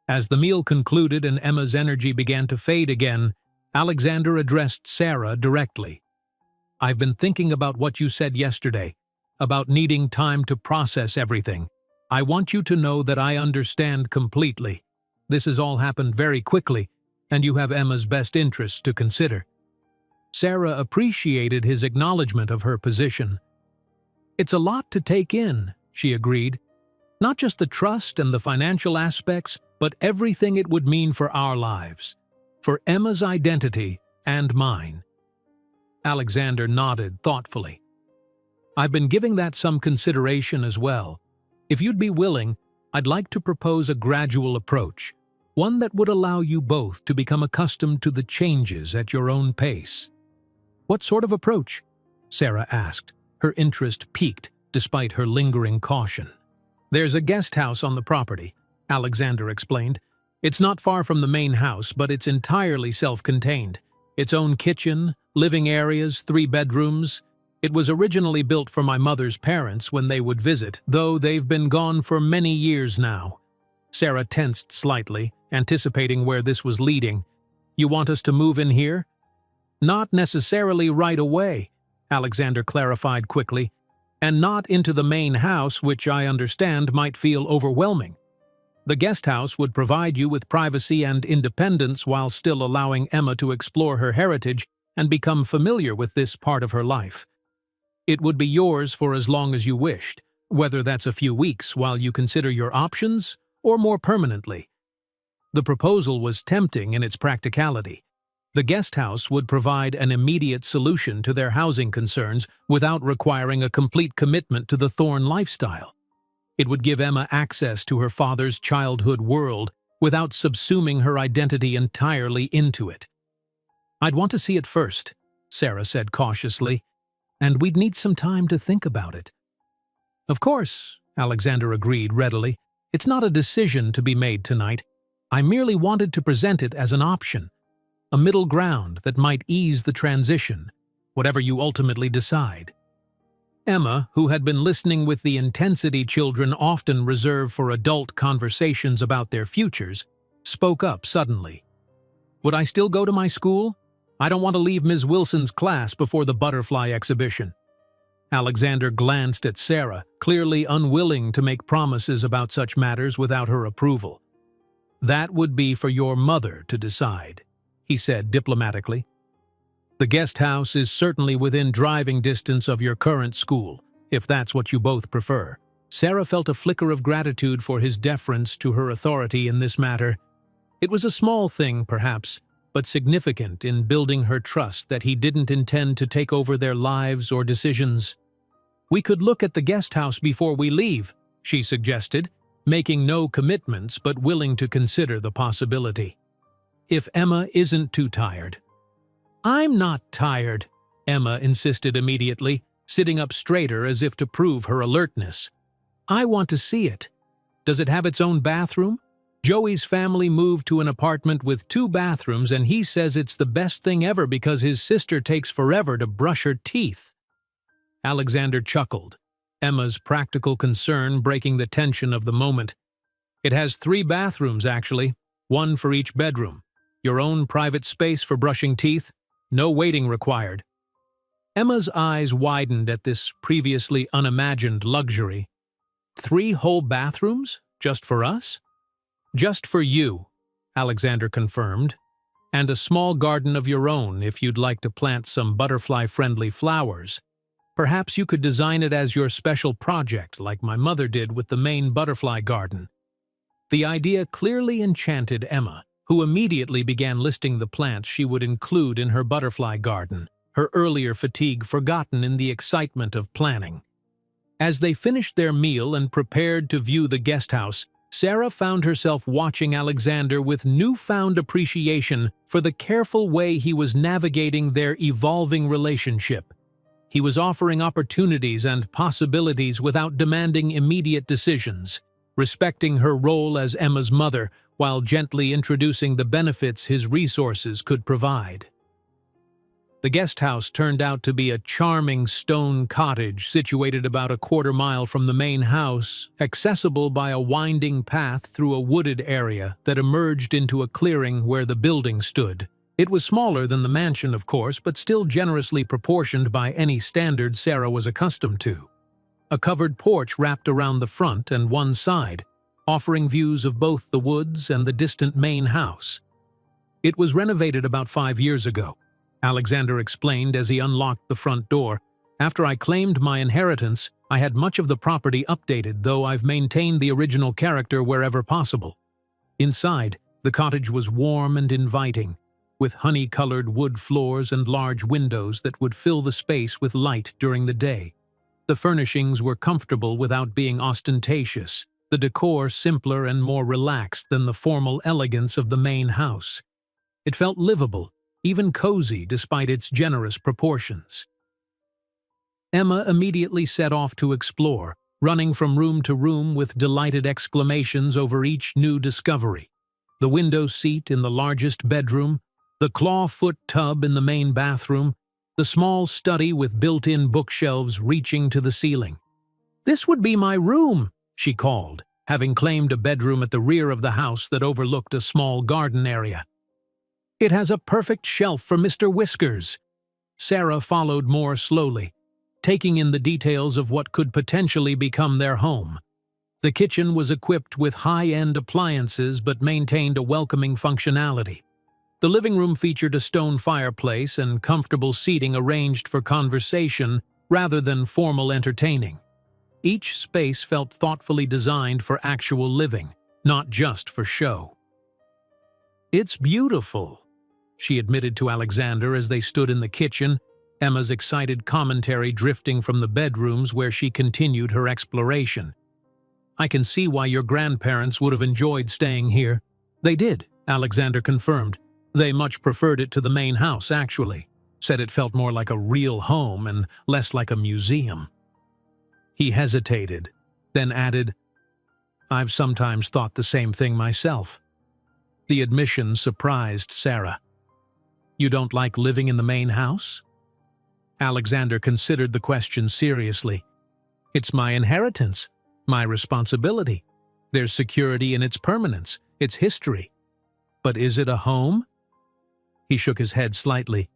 As the meal concluded and Emma's energy began to fade again, Alexander addressed Sarah directly. I've been thinking about what you said yesterday, about needing time to process everything. I want you to know that I understand completely. This has all happened very quickly, and you have Emma's best interests to consider. Sarah appreciated his acknowledgement of her position. It's a lot to take in, she agreed. Not just the trust and the financial aspects, but everything it would mean for our lives, for Emma's identity and mine. Alexander nodded thoughtfully. I've been giving that some consideration as well. If you'd be willing, I'd like to propose a gradual approach, one that would allow you both to become accustomed to the changes at your own pace. What sort of approach? Sarah asked, her interest piqued despite her lingering caution. There's a guest house on the property, Alexander explained. It's not far from the main house, but it's entirely self-contained. Its own kitchen, living areas, 3 bedrooms. It was originally built for my mother's parents when they would visit, though they've been gone for many years now. Sarah tensed slightly, anticipating where this was leading. You want us to move in here? Not necessarily right away, Alexander clarified quickly, and not into the main house, which I understand might feel overwhelming. The guest house would provide you with privacy and independence while still allowing Emma to explore her heritage and become familiar with this part of her life. It would be yours for as long as you wished, whether that's a few weeks while you consider your options or more permanently. The proposal was tempting in its practicality. The guest house would provide an immediate solution to their housing concerns without requiring a complete commitment to the Thorne lifestyle. It would give Emma access to her father's childhood world without subsuming her identity entirely into it. I'd want to see it first, Sarah said cautiously, and we'd need some time to think about it. Of course, Alexander agreed readily. It's not a decision to be made tonight. I merely wanted to present it as an option, a middle ground that might ease the transition, whatever you ultimately decide. Emma, who had been listening with the intensity children often reserve for adult conversations about their futures, spoke up suddenly. Would I still go to my school? I don't want to leave Ms. Wilson's class before the butterfly exhibition. Alexander glanced at Sarah, clearly unwilling to make promises about such matters without her approval. That would be for your mother to decide, he said diplomatically. The guest house is certainly within driving distance of your current school, if that's what you both prefer. Sarah felt a flicker of gratitude for his deference to her authority in this matter. It was a small thing, perhaps, but significant in building her trust that he didn't intend to take over their lives or decisions. We could look at the guest house before we leave, she suggested, making no commitments but willing to consider the possibility. If Emma isn't too tired. I'm not tired, Emma insisted immediately, sitting up straighter as if to prove her alertness. I want to see it. Does it have its own bathroom? Joey's family moved to an apartment with 2 bathrooms and he says it's the best thing ever because his sister takes forever to brush her teeth. Alexander chuckled, Emma's practical concern breaking the tension of the moment. It has 3 bathrooms, actually, 1 for each bedroom. Your own private space for brushing teeth. No waiting required. Emma's eyes widened at this previously unimagined luxury. 3 whole bathrooms? Just for us? Just for you, Alexander confirmed. And a small garden of your own if you'd like to plant some butterfly-friendly flowers. Perhaps you could design it as your special project, like my mother did with the main butterfly garden. The idea clearly enchanted Emma, who immediately began listing the plants she would include in her butterfly garden, her earlier fatigue forgotten in the excitement of planning. As they finished their meal and prepared to view the guest house, Sarah found herself watching Alexander with newfound appreciation for the careful way he was navigating their evolving relationship. He was offering opportunities and possibilities without demanding immediate decisions, respecting her role as Emma's mother, while gently introducing the benefits his resources could provide. The guest house turned out to be a charming stone cottage situated about a quarter-mile from the main house, accessible by a winding path through a wooded area that emerged into a clearing where the building stood. It was smaller than the mansion, of course, but still generously proportioned by any standard Sarah was accustomed to. A covered porch wrapped around the front and one side, offering views of both the woods and the distant main house. It was renovated about 5 years ago, Alexander explained as he unlocked the front door. After I claimed my inheritance, I had much of the property updated, though I've maintained the original character wherever possible. Inside, the cottage was warm and inviting, with honey-colored wood floors and large windows that would fill the space with light during the day. The furnishings were comfortable without being ostentatious, the decor simpler and more relaxed than the formal elegance of the main house. It felt livable, even cozy despite its generous proportions. Emma immediately set off to explore, running from room to room with delighted exclamations over each new discovery. The window seat in the largest bedroom, the clawfoot tub in the main bathroom, the small study with built-in bookshelves reaching to the ceiling. "This would be my room," she called, having claimed a bedroom at the rear of the house that overlooked a small garden area. "It has a perfect shelf for Mr. Whiskers." Sarah followed more slowly, taking in the details of what could potentially become their home. The kitchen was equipped with high-end appliances but maintained a welcoming functionality. The living room featured a stone fireplace and comfortable seating arranged for conversation rather than formal entertaining. Each space felt thoughtfully designed for actual living, not just for show. "It's beautiful," she admitted to Alexander as they stood in the kitchen, Emma's excited commentary drifting from the bedrooms where she continued her exploration. "I can see why your grandparents would have enjoyed staying here." "They did," Alexander confirmed. "They much preferred it to the main house, actually. Said it felt more like a real home and less like a museum." He hesitated, then added, "I've sometimes thought the same thing myself." The admission surprised Sarah. "You don't like living in the main house?" Alexander considered the question seriously. "It's my inheritance, my responsibility. There's security in its permanence, its history. But is it a home?" He shook his head slightly.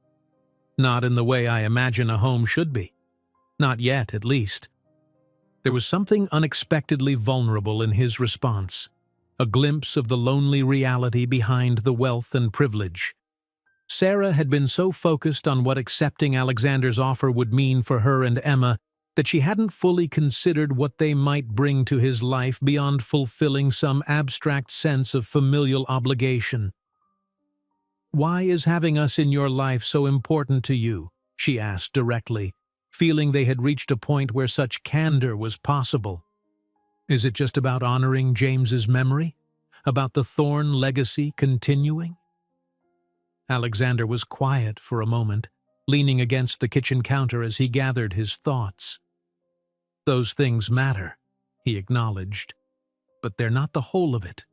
"Not in the way I imagine a home should be. Not yet, at least." There was something unexpectedly vulnerable in his response, a glimpse of the lonely reality behind the wealth and privilege. Sarah had been so focused on what accepting Alexander's offer would mean for her and Emma that she hadn't fully considered what they might bring to his life beyond fulfilling some abstract sense of familial obligation. "Why is having us in your life so important to you?" she asked directly, feeling they had reached a point where such candor was possible. "Is it just about honoring James's memory? About the Thorne legacy continuing?" Alexander was quiet for a moment, leaning against the kitchen counter as he gathered his thoughts. "Those things matter," he acknowledged, "but they're not the whole of it."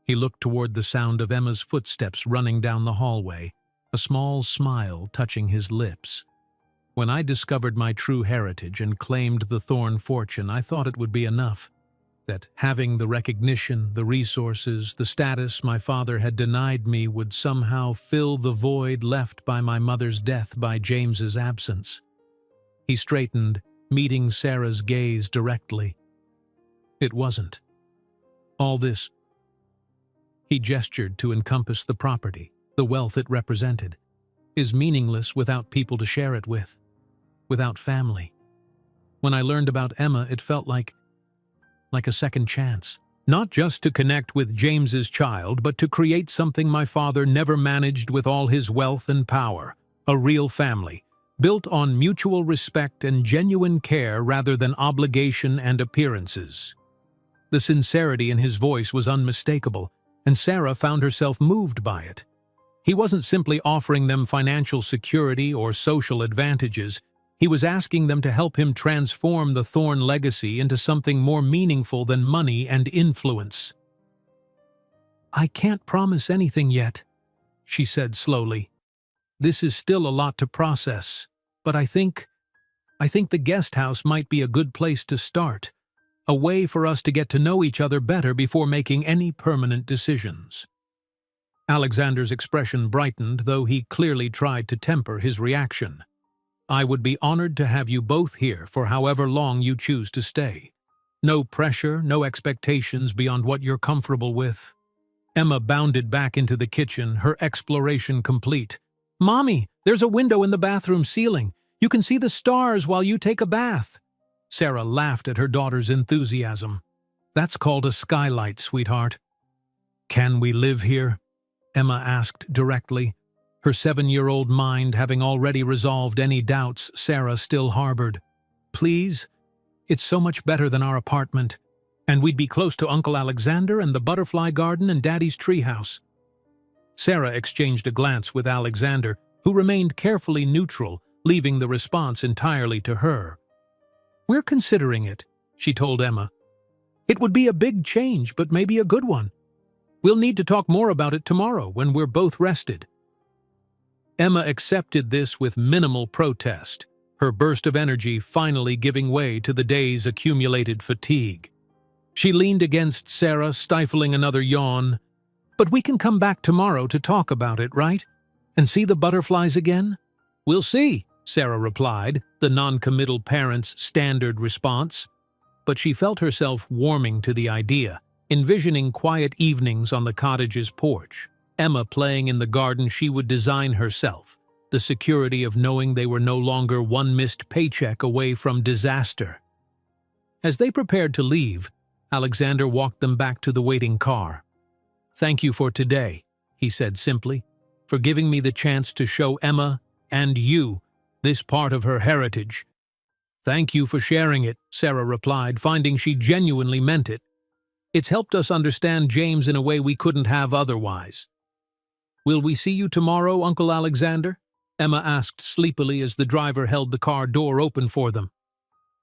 He looked toward the sound of Emma's footsteps running down the hallway, a small smile touching his lips. "When I discovered my true heritage and claimed the Thorne fortune, I thought it would be enough. That having the recognition, the resources, the status my father had denied me would somehow fill the void left by my mother's death by James's absence." He straightened, meeting Sarah's gaze directly. "It wasn't. All this—" He gestured to encompass the property, the wealth it represented, "is meaningless without people to share it with, without family. When I learned about Emma, it felt like a second chance. Not just to connect with James's child, but to create something my father never managed with all his wealth and power, a real family, built on mutual respect and genuine care rather than obligation and appearances." The sincerity in his voice was unmistakable, and Sarah found herself moved by it. He wasn't simply offering them financial security or social advantages. He was asking them to help him transform the Thorne legacy into something more meaningful than money and influence. "I can't promise anything yet," she said slowly. "This is still a lot to process, but I think the guest house might be a good place to start, a way for us to get to know each other better before making any permanent decisions." Alexander's expression brightened, though he clearly tried to temper his reaction. "I would be honored to have you both here for however long you choose to stay. No pressure, no expectations beyond what you're comfortable with." Emma bounded back into the kitchen, her exploration complete. "Mommy, there's a window in the bathroom ceiling. You can see the stars while you take a bath." Sarah laughed at her daughter's enthusiasm. "That's called a skylight, sweetheart." "Can we live here?" Emma asked directly, her 7-year-old mind having already resolved any doubts Sarah still harbored. "Please? It's so much better than our apartment. And we'd be close to Uncle Alexander and the butterfly garden and Daddy's treehouse." Sarah exchanged a glance with Alexander, who remained carefully neutral, leaving the response entirely to her. "We're considering it," she told Emma. "It would be a big change, but maybe a good one. We'll need to talk more about it tomorrow when we're both rested." Emma accepted this with minimal protest, her burst of energy finally giving way to the day's accumulated fatigue. She leaned against Sarah, stifling another yawn. "But we can come back tomorrow to talk about it, right? And see the butterflies again?" "We'll see," Sarah replied, the non-committal parent's standard response. But she felt herself warming to the idea, envisioning quiet evenings on the cottage's porch, Emma playing in the garden she would design herself, the security of knowing they were no longer one missed paycheck away from disaster. As they prepared to leave, Alexander walked them back to the waiting car. "Thank you for today," he said simply, "for giving me the chance to show Emma and you this part of her heritage." "Thank you for sharing it," Sarah replied, finding she genuinely meant it. "It's helped us understand James in a way we couldn't have otherwise." "Will we see you tomorrow, Uncle Alexander?" Emma asked sleepily as the driver held the car door open for them.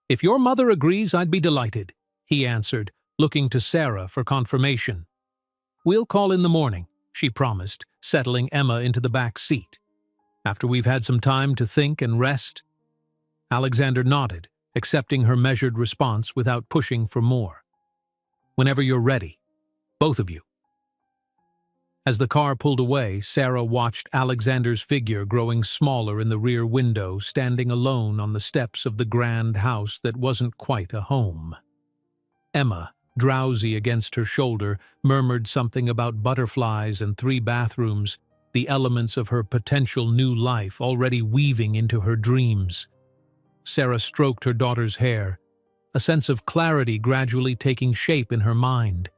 "If your mother agrees, I'd be delighted," he answered, looking to Sarah for confirmation. "We'll call in the morning," she promised, settling Emma into the back seat. "After we've had some time to think and rest." Alexander nodded, accepting her measured response without pushing for more. "Whenever you're ready, both of you." As the car pulled away, Sarah watched Alexander's figure growing smaller in the rear window, standing alone on the steps of the grand house that wasn't quite a home. Emma, drowsy against her shoulder, murmured something about butterflies and 3 bathrooms, the elements of her potential new life already weaving into her dreams. Sarah stroked her daughter's hair, a sense of clarity gradually taking shape in her mind.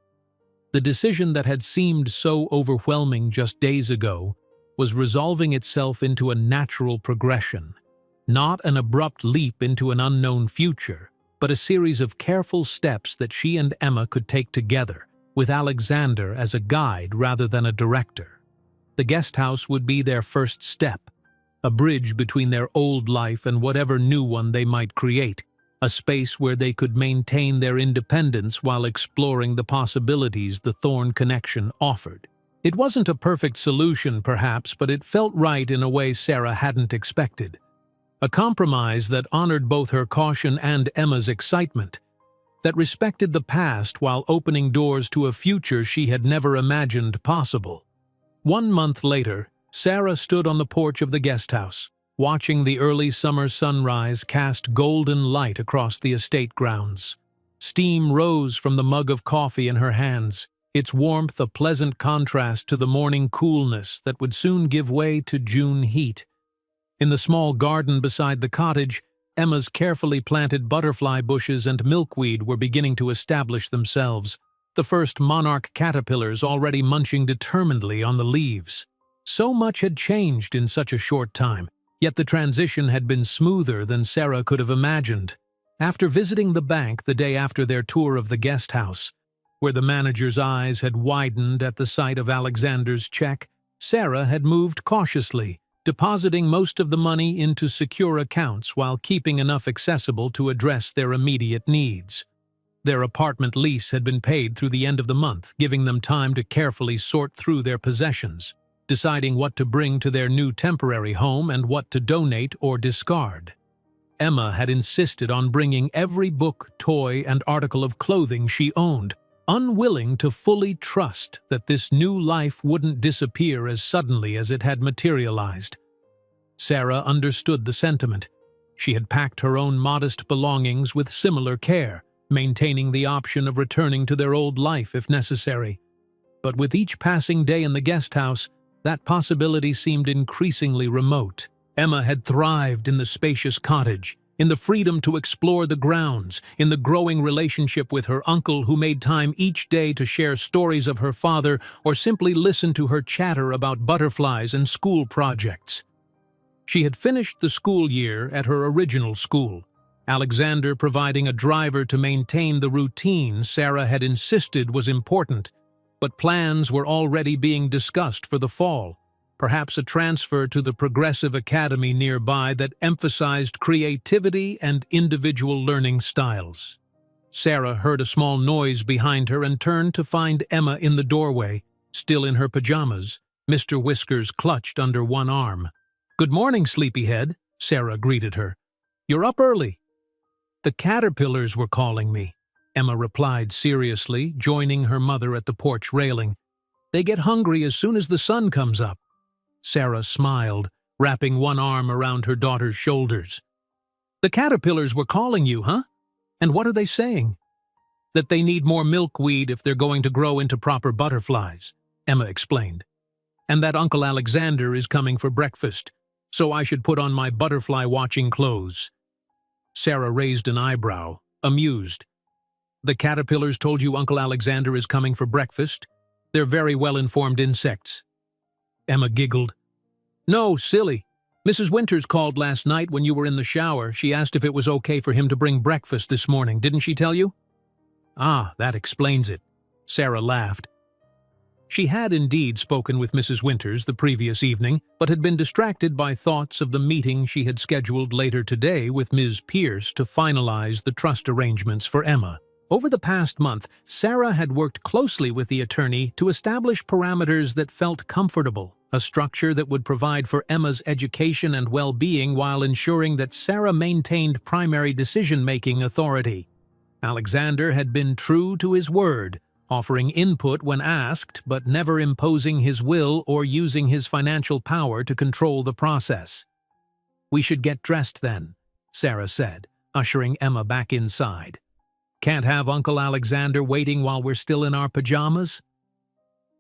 The decision that had seemed so overwhelming just days ago was resolving itself into a natural progression, not an abrupt leap into an unknown future, but a series of careful steps that she and Emma could take together, with Alexander as a guide rather than a director. The guest house would be their first step, a bridge between their old life and whatever new one they might create, a space where they could maintain their independence while exploring the possibilities the Thorn connection offered. It wasn't a perfect solution, perhaps, but it felt right in a way Sarah hadn't expected. A compromise that honored both her caution and Emma's excitement, that respected the past while opening doors to a future she had never imagined possible. 1 month later, Sarah stood on the porch of the guest house, watching the early summer sunrise cast golden light across the estate grounds. Steam rose from the mug of coffee in her hands, its warmth a pleasant contrast to the morning coolness that would soon give way to June heat. In the small garden beside the cottage, Emma's carefully planted butterfly bushes and milkweed were beginning to establish themselves, the first monarch caterpillars already munching determinedly on the leaves. So much had changed in such a short time, yet the transition had been smoother than Sarah could have imagined. After visiting the bank the day after their tour of the guest house, where the manager's eyes had widened at the sight of Alexander's check, Sarah had moved cautiously, depositing most of the money into secure accounts while keeping enough accessible to address their immediate needs. Their apartment lease had been paid through the end of the month, giving them time to carefully sort through their possessions, deciding what to bring to their new temporary home and what to donate or discard. Emma had insisted on bringing every book, toy, and article of clothing she owned, unwilling to fully trust that this new life wouldn't disappear as suddenly as it had materialized. Sarah understood the sentiment. She had packed her own modest belongings with similar care, maintaining the option of returning to their old life if necessary. But with each passing day in the guest house, that possibility seemed increasingly remote. Emma had thrived in the spacious cottage, in the freedom to explore the grounds, in the growing relationship with her uncle who made time each day to share stories of her father or simply listen to her chatter about butterflies and school projects. She had finished the school year at her original school, Alexander providing a driver to maintain the routine Sarah had insisted was important, but plans were already being discussed for the fall, perhaps a transfer to the progressive academy nearby that emphasized creativity and individual learning styles. Sarah heard a small noise behind her and turned to find Emma in the doorway, still in her pajamas, Mr. Whiskers clutched under one arm. "Good morning, sleepyhead," Sarah greeted her. "You're up early." "The caterpillars were calling me," Emma replied seriously, joining her mother at the porch railing. "They get hungry as soon as the sun comes up." Sarah smiled, wrapping one arm around her daughter's shoulders. "The caterpillars were calling you, huh? And what are they saying?" "That they need more milkweed if they're going to grow into proper butterflies," Emma explained. "And that Uncle Alexander is coming for breakfast, so I should put on my butterfly-watching clothes." Sarah raised an eyebrow, amused. "The caterpillars told you Uncle Alexander is coming for breakfast? They're very well-informed insects." Emma giggled. "No, silly. Mrs. Winters called last night when you were in the shower. She asked if it was okay for him to bring breakfast this morning, didn't she tell you?" "Ah, that explains it," Sarah laughed. She had indeed spoken with Mrs. Winters the previous evening, but had been distracted by thoughts of the meeting she had scheduled later today with Ms. Pierce to finalize the trust arrangements for Emma. Over the past month, Sarah had worked closely with the attorney to establish parameters that felt comfortable, a structure that would provide for Emma's education and well-being while ensuring that Sarah maintained primary decision-making authority. Alexander had been true to his word, offering input when asked but never imposing his will or using his financial power to control the process. "We should get dressed then," Sarah said, ushering Emma back inside. "Can't have Uncle Alexander waiting while we're still in our pajamas?"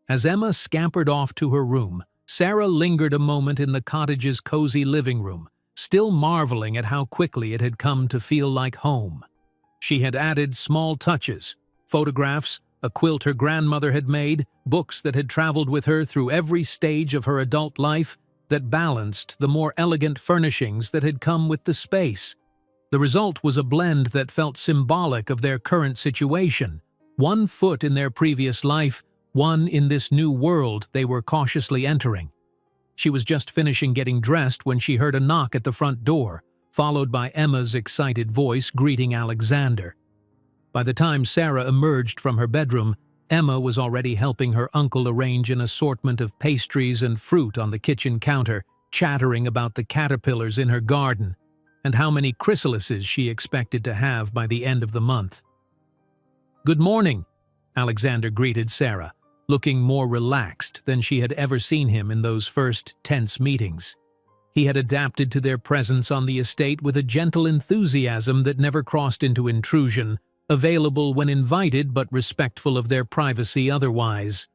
As Emma scampered off to her room, Sarah lingered a moment in the cottage's cozy living room, still marveling at how quickly it had come to feel like home. She had added small touches, photographs, a quilt her grandmother had made, books that had traveled with her through every stage of her adult life, that balanced the more elegant furnishings that had come with the space. The result was a blend that felt symbolic of their current situation, one foot in their previous life, one in this new world they were cautiously entering. She was just finishing getting dressed when she heard a knock at the front door, followed by Emma's excited voice greeting Alexander. By the time Sarah emerged from her bedroom, Emma was already helping her uncle arrange an assortment of pastries and fruit on the kitchen counter, chattering about the caterpillars in her garden and how many chrysalises she expected to have by the end of the month. "Good morning," Alexander greeted Sarah, looking more relaxed than she had ever seen him in those first tense meetings. He had adapted to their presence on the estate with a gentle enthusiasm that never crossed into intrusion, available when invited but respectful of their privacy otherwise.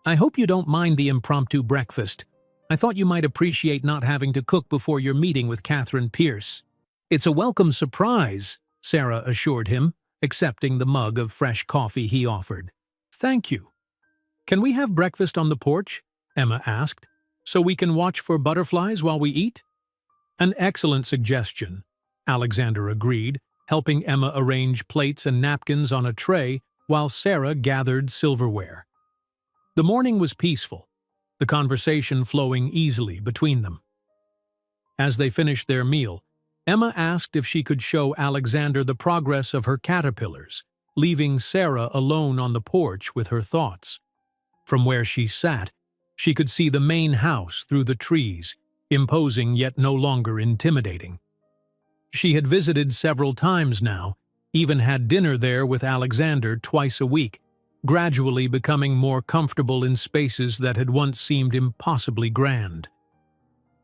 "I hope you don't mind the impromptu breakfast. I thought you might appreciate not having to cook before your meeting with Catherine Pierce." "It's a welcome surprise," Sarah assured him, accepting the mug of fresh coffee he offered. "Thank you." "Can we have breakfast on the porch?" Emma asked, "so we can watch for butterflies while we eat?" "An excellent suggestion," Alexander agreed, helping Emma arrange plates and napkins on a tray while Sarah gathered silverware. The morning was peaceful, the conversation flowing easily between them. As they finished their meal, Emma asked if she could show Alexander the progress of her caterpillars, leaving Sarah alone on the porch with her thoughts. From where she sat, she could see the main house through the trees, imposing yet no longer intimidating. She had visited several times now, even had dinner there with Alexander twice a week, gradually becoming more comfortable in spaces that had once seemed impossibly grand.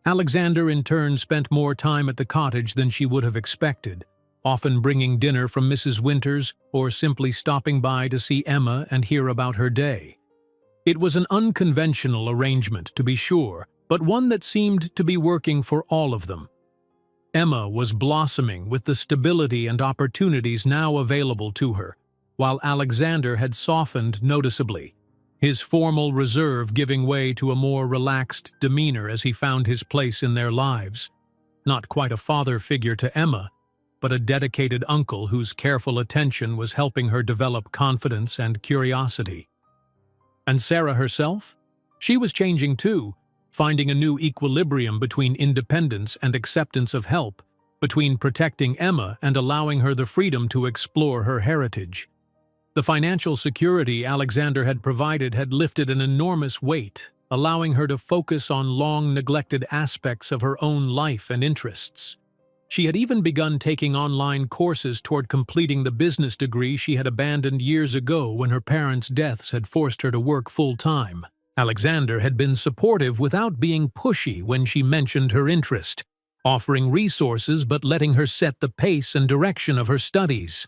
Alexander in turn spent more time at the cottage than she would have expected, often bringing dinner from Mrs. Winters or simply stopping by to see Emma and hear about her day. It was an unconventional arrangement, to be sure, but one that seemed to be working for all of them. Emma was blossoming with the stability and opportunities now available to her, while Alexander had softened noticeably, his formal reserve giving way to a more relaxed demeanor as he found his place in their lives. Not quite a father figure to Emma, but a dedicated uncle whose careful attention was helping her develop confidence and curiosity. And Sarah herself? She was changing too, finding a new equilibrium between independence and acceptance of help, between protecting Emma and allowing her the freedom to explore her heritage. The financial security Alexander had provided had lifted an enormous weight, allowing her to focus on long-neglected aspects of her own life and interests. She had even begun taking online courses toward completing the business degree she had abandoned years ago when her parents' deaths had forced her to work full-time. Alexander had been supportive without being pushy when she mentioned her interest, offering resources but letting her set the pace and direction of her studies.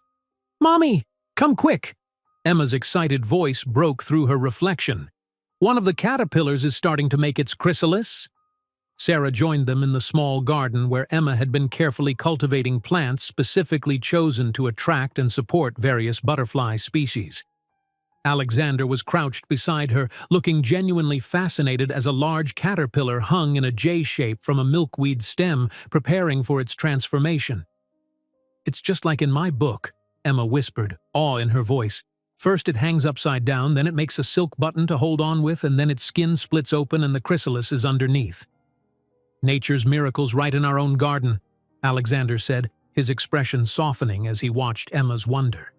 "Mommy, come quick!" Emma's excited voice broke through her reflection. "One of the caterpillars is starting to make its chrysalis." Sarah joined them in the small garden where Emma had been carefully cultivating plants specifically chosen to attract and support various butterfly species. Alexander was crouched beside her, looking genuinely fascinated as a large caterpillar hung in a J-shape from a milkweed stem, preparing for its transformation. "It's just like in my book," Emma whispered, awe in her voice. First it hangs upside down, then it makes a silk button to hold on with, and then its skin splits open and the chrysalis is underneath. Nature's miracles right in our own garden, Alexander said, his expression softening as he watched Emma's wonder.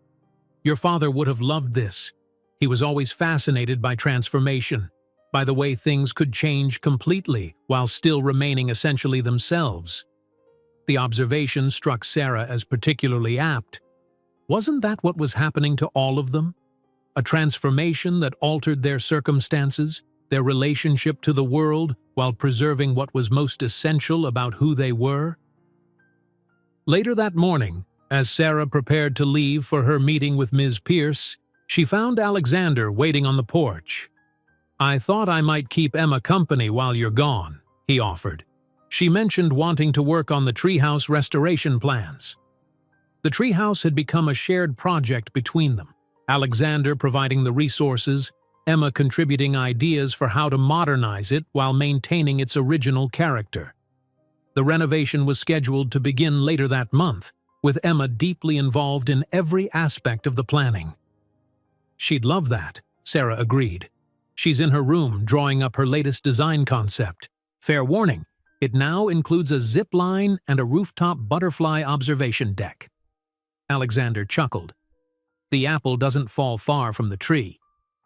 Your father would have loved this. He was always fascinated by transformation, by the way things could change completely while still remaining essentially themselves. The observation struck Sarah as particularly apt. Wasn't that what was happening to all of them? A transformation that altered their circumstances, their relationship to the world, while preserving what was most essential about who they were? Later that morning, as Sarah prepared to leave for her meeting with Ms. Pierce, she found Alexander waiting on the porch. I thought I might keep Emma company while you're gone, he offered. She mentioned wanting to work on the treehouse restoration plans. The treehouse had become a shared project between them, Alexander providing the resources, Emma contributing ideas for how to modernize it while maintaining its original character. The renovation was scheduled to begin later that month, with Emma deeply involved in every aspect of the planning. She'd love that, Sarah agreed. She's in her room drawing up her latest design concept. Fair warning, it now includes a zip line and a rooftop butterfly observation deck. Alexander chuckled. The apple doesn't fall far from the tree.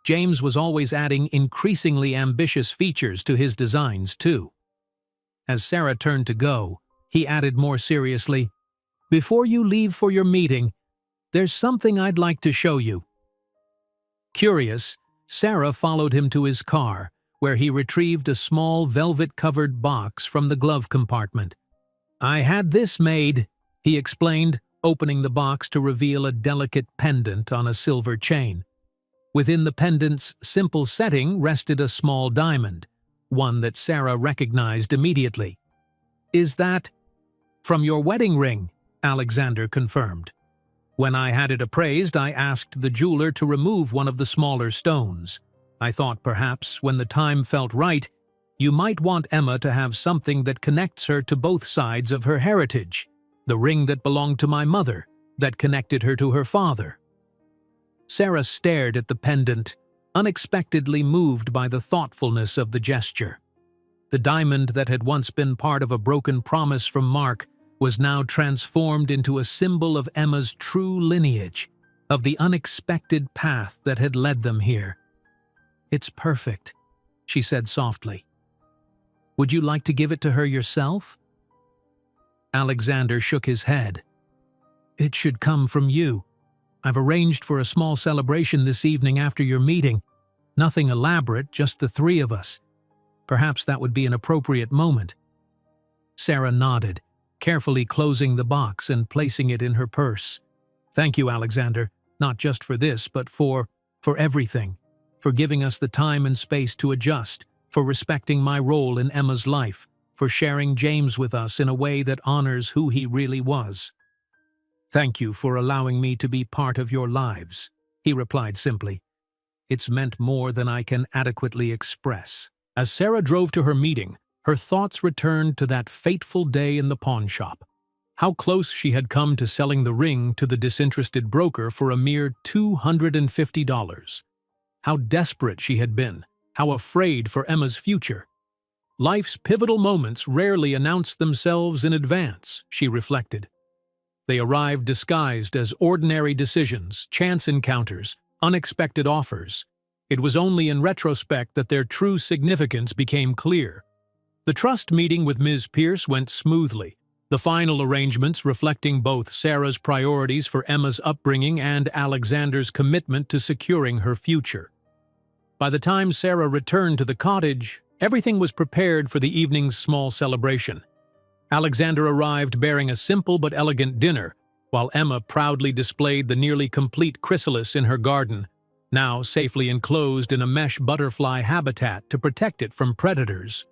James was always adding increasingly ambitious features to his designs, too. As Sarah turned to go, he added more seriously, Before you leave for your meeting, there's something I'd like to show you. Curious, Sarah followed him to his car, where he retrieved a small velvet-covered box from the glove compartment. I had this made, he explained, opening the box to reveal a delicate pendant on a silver chain. Within the pendant's simple setting rested a small diamond, one that Sarah recognized immediately. Is that from your wedding ring? Alexander confirmed. When I had it appraised, I asked the jeweler to remove one of the smaller stones. I thought perhaps, when the time felt right, you might want Emma to have something that connects her to both sides of her heritage. The ring that belonged to my mother, that connected her to her father. Sarah stared at the pendant, unexpectedly moved by the thoughtfulness of the gesture. The diamond that had once been part of a broken promise from Mark was now transformed into a symbol of Emma's true lineage, of the unexpected path that had led them here. It's perfect, she said softly. Would you like to give it to her yourself? Alexander shook his head. It should come from you. I've arranged for a small celebration this evening after your meeting. Nothing elaborate, just the three of us. Perhaps that would be an appropriate moment. Sarah nodded, carefully closing the box and placing it in her purse. Thank you, Alexander, not just for this, but for everything, for giving us the time and space to adjust, for respecting my role in Emma's life, for sharing James with us in a way that honors who he really was. Thank you for allowing me to be part of your lives, he replied simply. It's meant more than I can adequately express. As Sarah drove to her meeting, her thoughts returned to that fateful day in the pawn shop. How close she had come to selling the ring to the disinterested broker for a mere $250. How desperate she had been, how afraid for Emma's future. Life's pivotal moments rarely announce themselves in advance, she reflected. They arrived disguised as ordinary decisions, chance encounters, unexpected offers. It was only in retrospect that their true significance became clear. The trust meeting with Ms. Pierce went smoothly, the final arrangements reflecting both Sarah's priorities for Emma's upbringing and Alexander's commitment to securing her future. By the time Sarah returned to the cottage, everything was prepared for the evening's small celebration. Alexander arrived bearing a simple but elegant dinner, while Emma proudly displayed the nearly complete chrysalis in her garden, now safely enclosed in a mesh butterfly habitat to protect it from predators.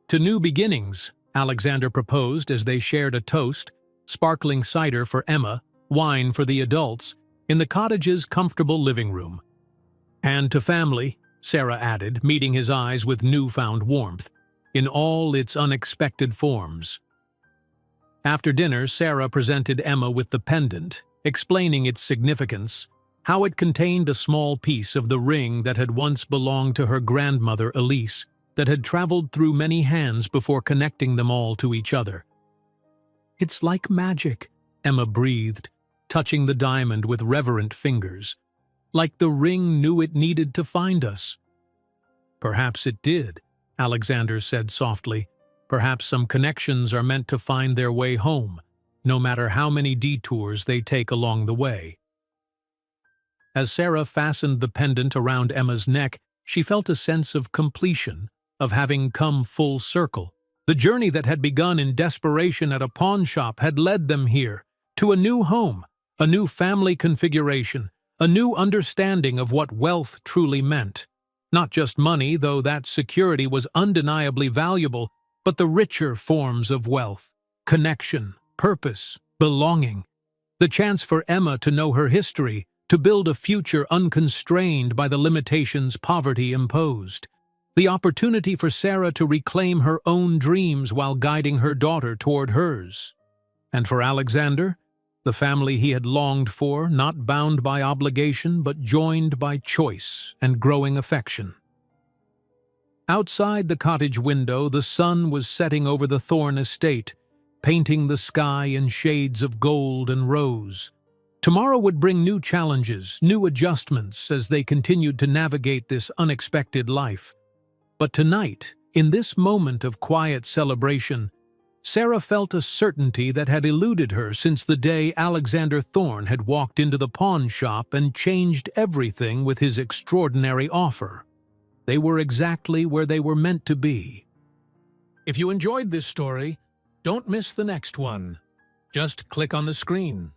To new beginnings, Alexander proposed as they shared a toast, sparkling cider for Emma, wine for the adults, in the cottage's comfortable living room. And to family, Sarah added, meeting his eyes with newfound warmth, in all its unexpected forms. After dinner, Sarah presented Emma with the pendant, explaining its significance. how it contained a small piece of the ring that had once belonged to her grandmother Elise, that had traveled through many hands before connecting them all to each other. "It's like magic," Emma breathed, touching the diamond with reverent fingers. "Like the ring knew it needed to find us." "Perhaps it did," Alexander said softly. "Perhaps some connections are meant to find their way home, no matter how many detours they take along the way." As Sarah fastened the pendant around Emma's neck, she felt a sense of completion, of having come full circle. The journey that had begun in desperation at a pawn shop had led them here, to a new home, a new family configuration, a new understanding of what wealth truly meant. Not just money, though that security was undeniably valuable, but the richer forms of wealth: connection, purpose, belonging. The chance for Emma to know her history, to build a future unconstrained by the limitations poverty imposed. The opportunity for Sarah to reclaim her own dreams while guiding her daughter toward hers. And for Alexander, the family he had longed for, not bound by obligation but joined by choice and growing affection. Outside the cottage window, the sun was setting over the Thorne estate, painting the sky in shades of gold and rose. Tomorrow would bring new challenges, new adjustments as they continued to navigate this unexpected life. But tonight, in this moment of quiet celebration, Sarah felt a certainty that had eluded her since the day Alexander Thorne had walked into the pawn shop and changed everything with his extraordinary offer. They were exactly where they were meant to be. If you enjoyed this story, don't miss the next one. Just click on the screen.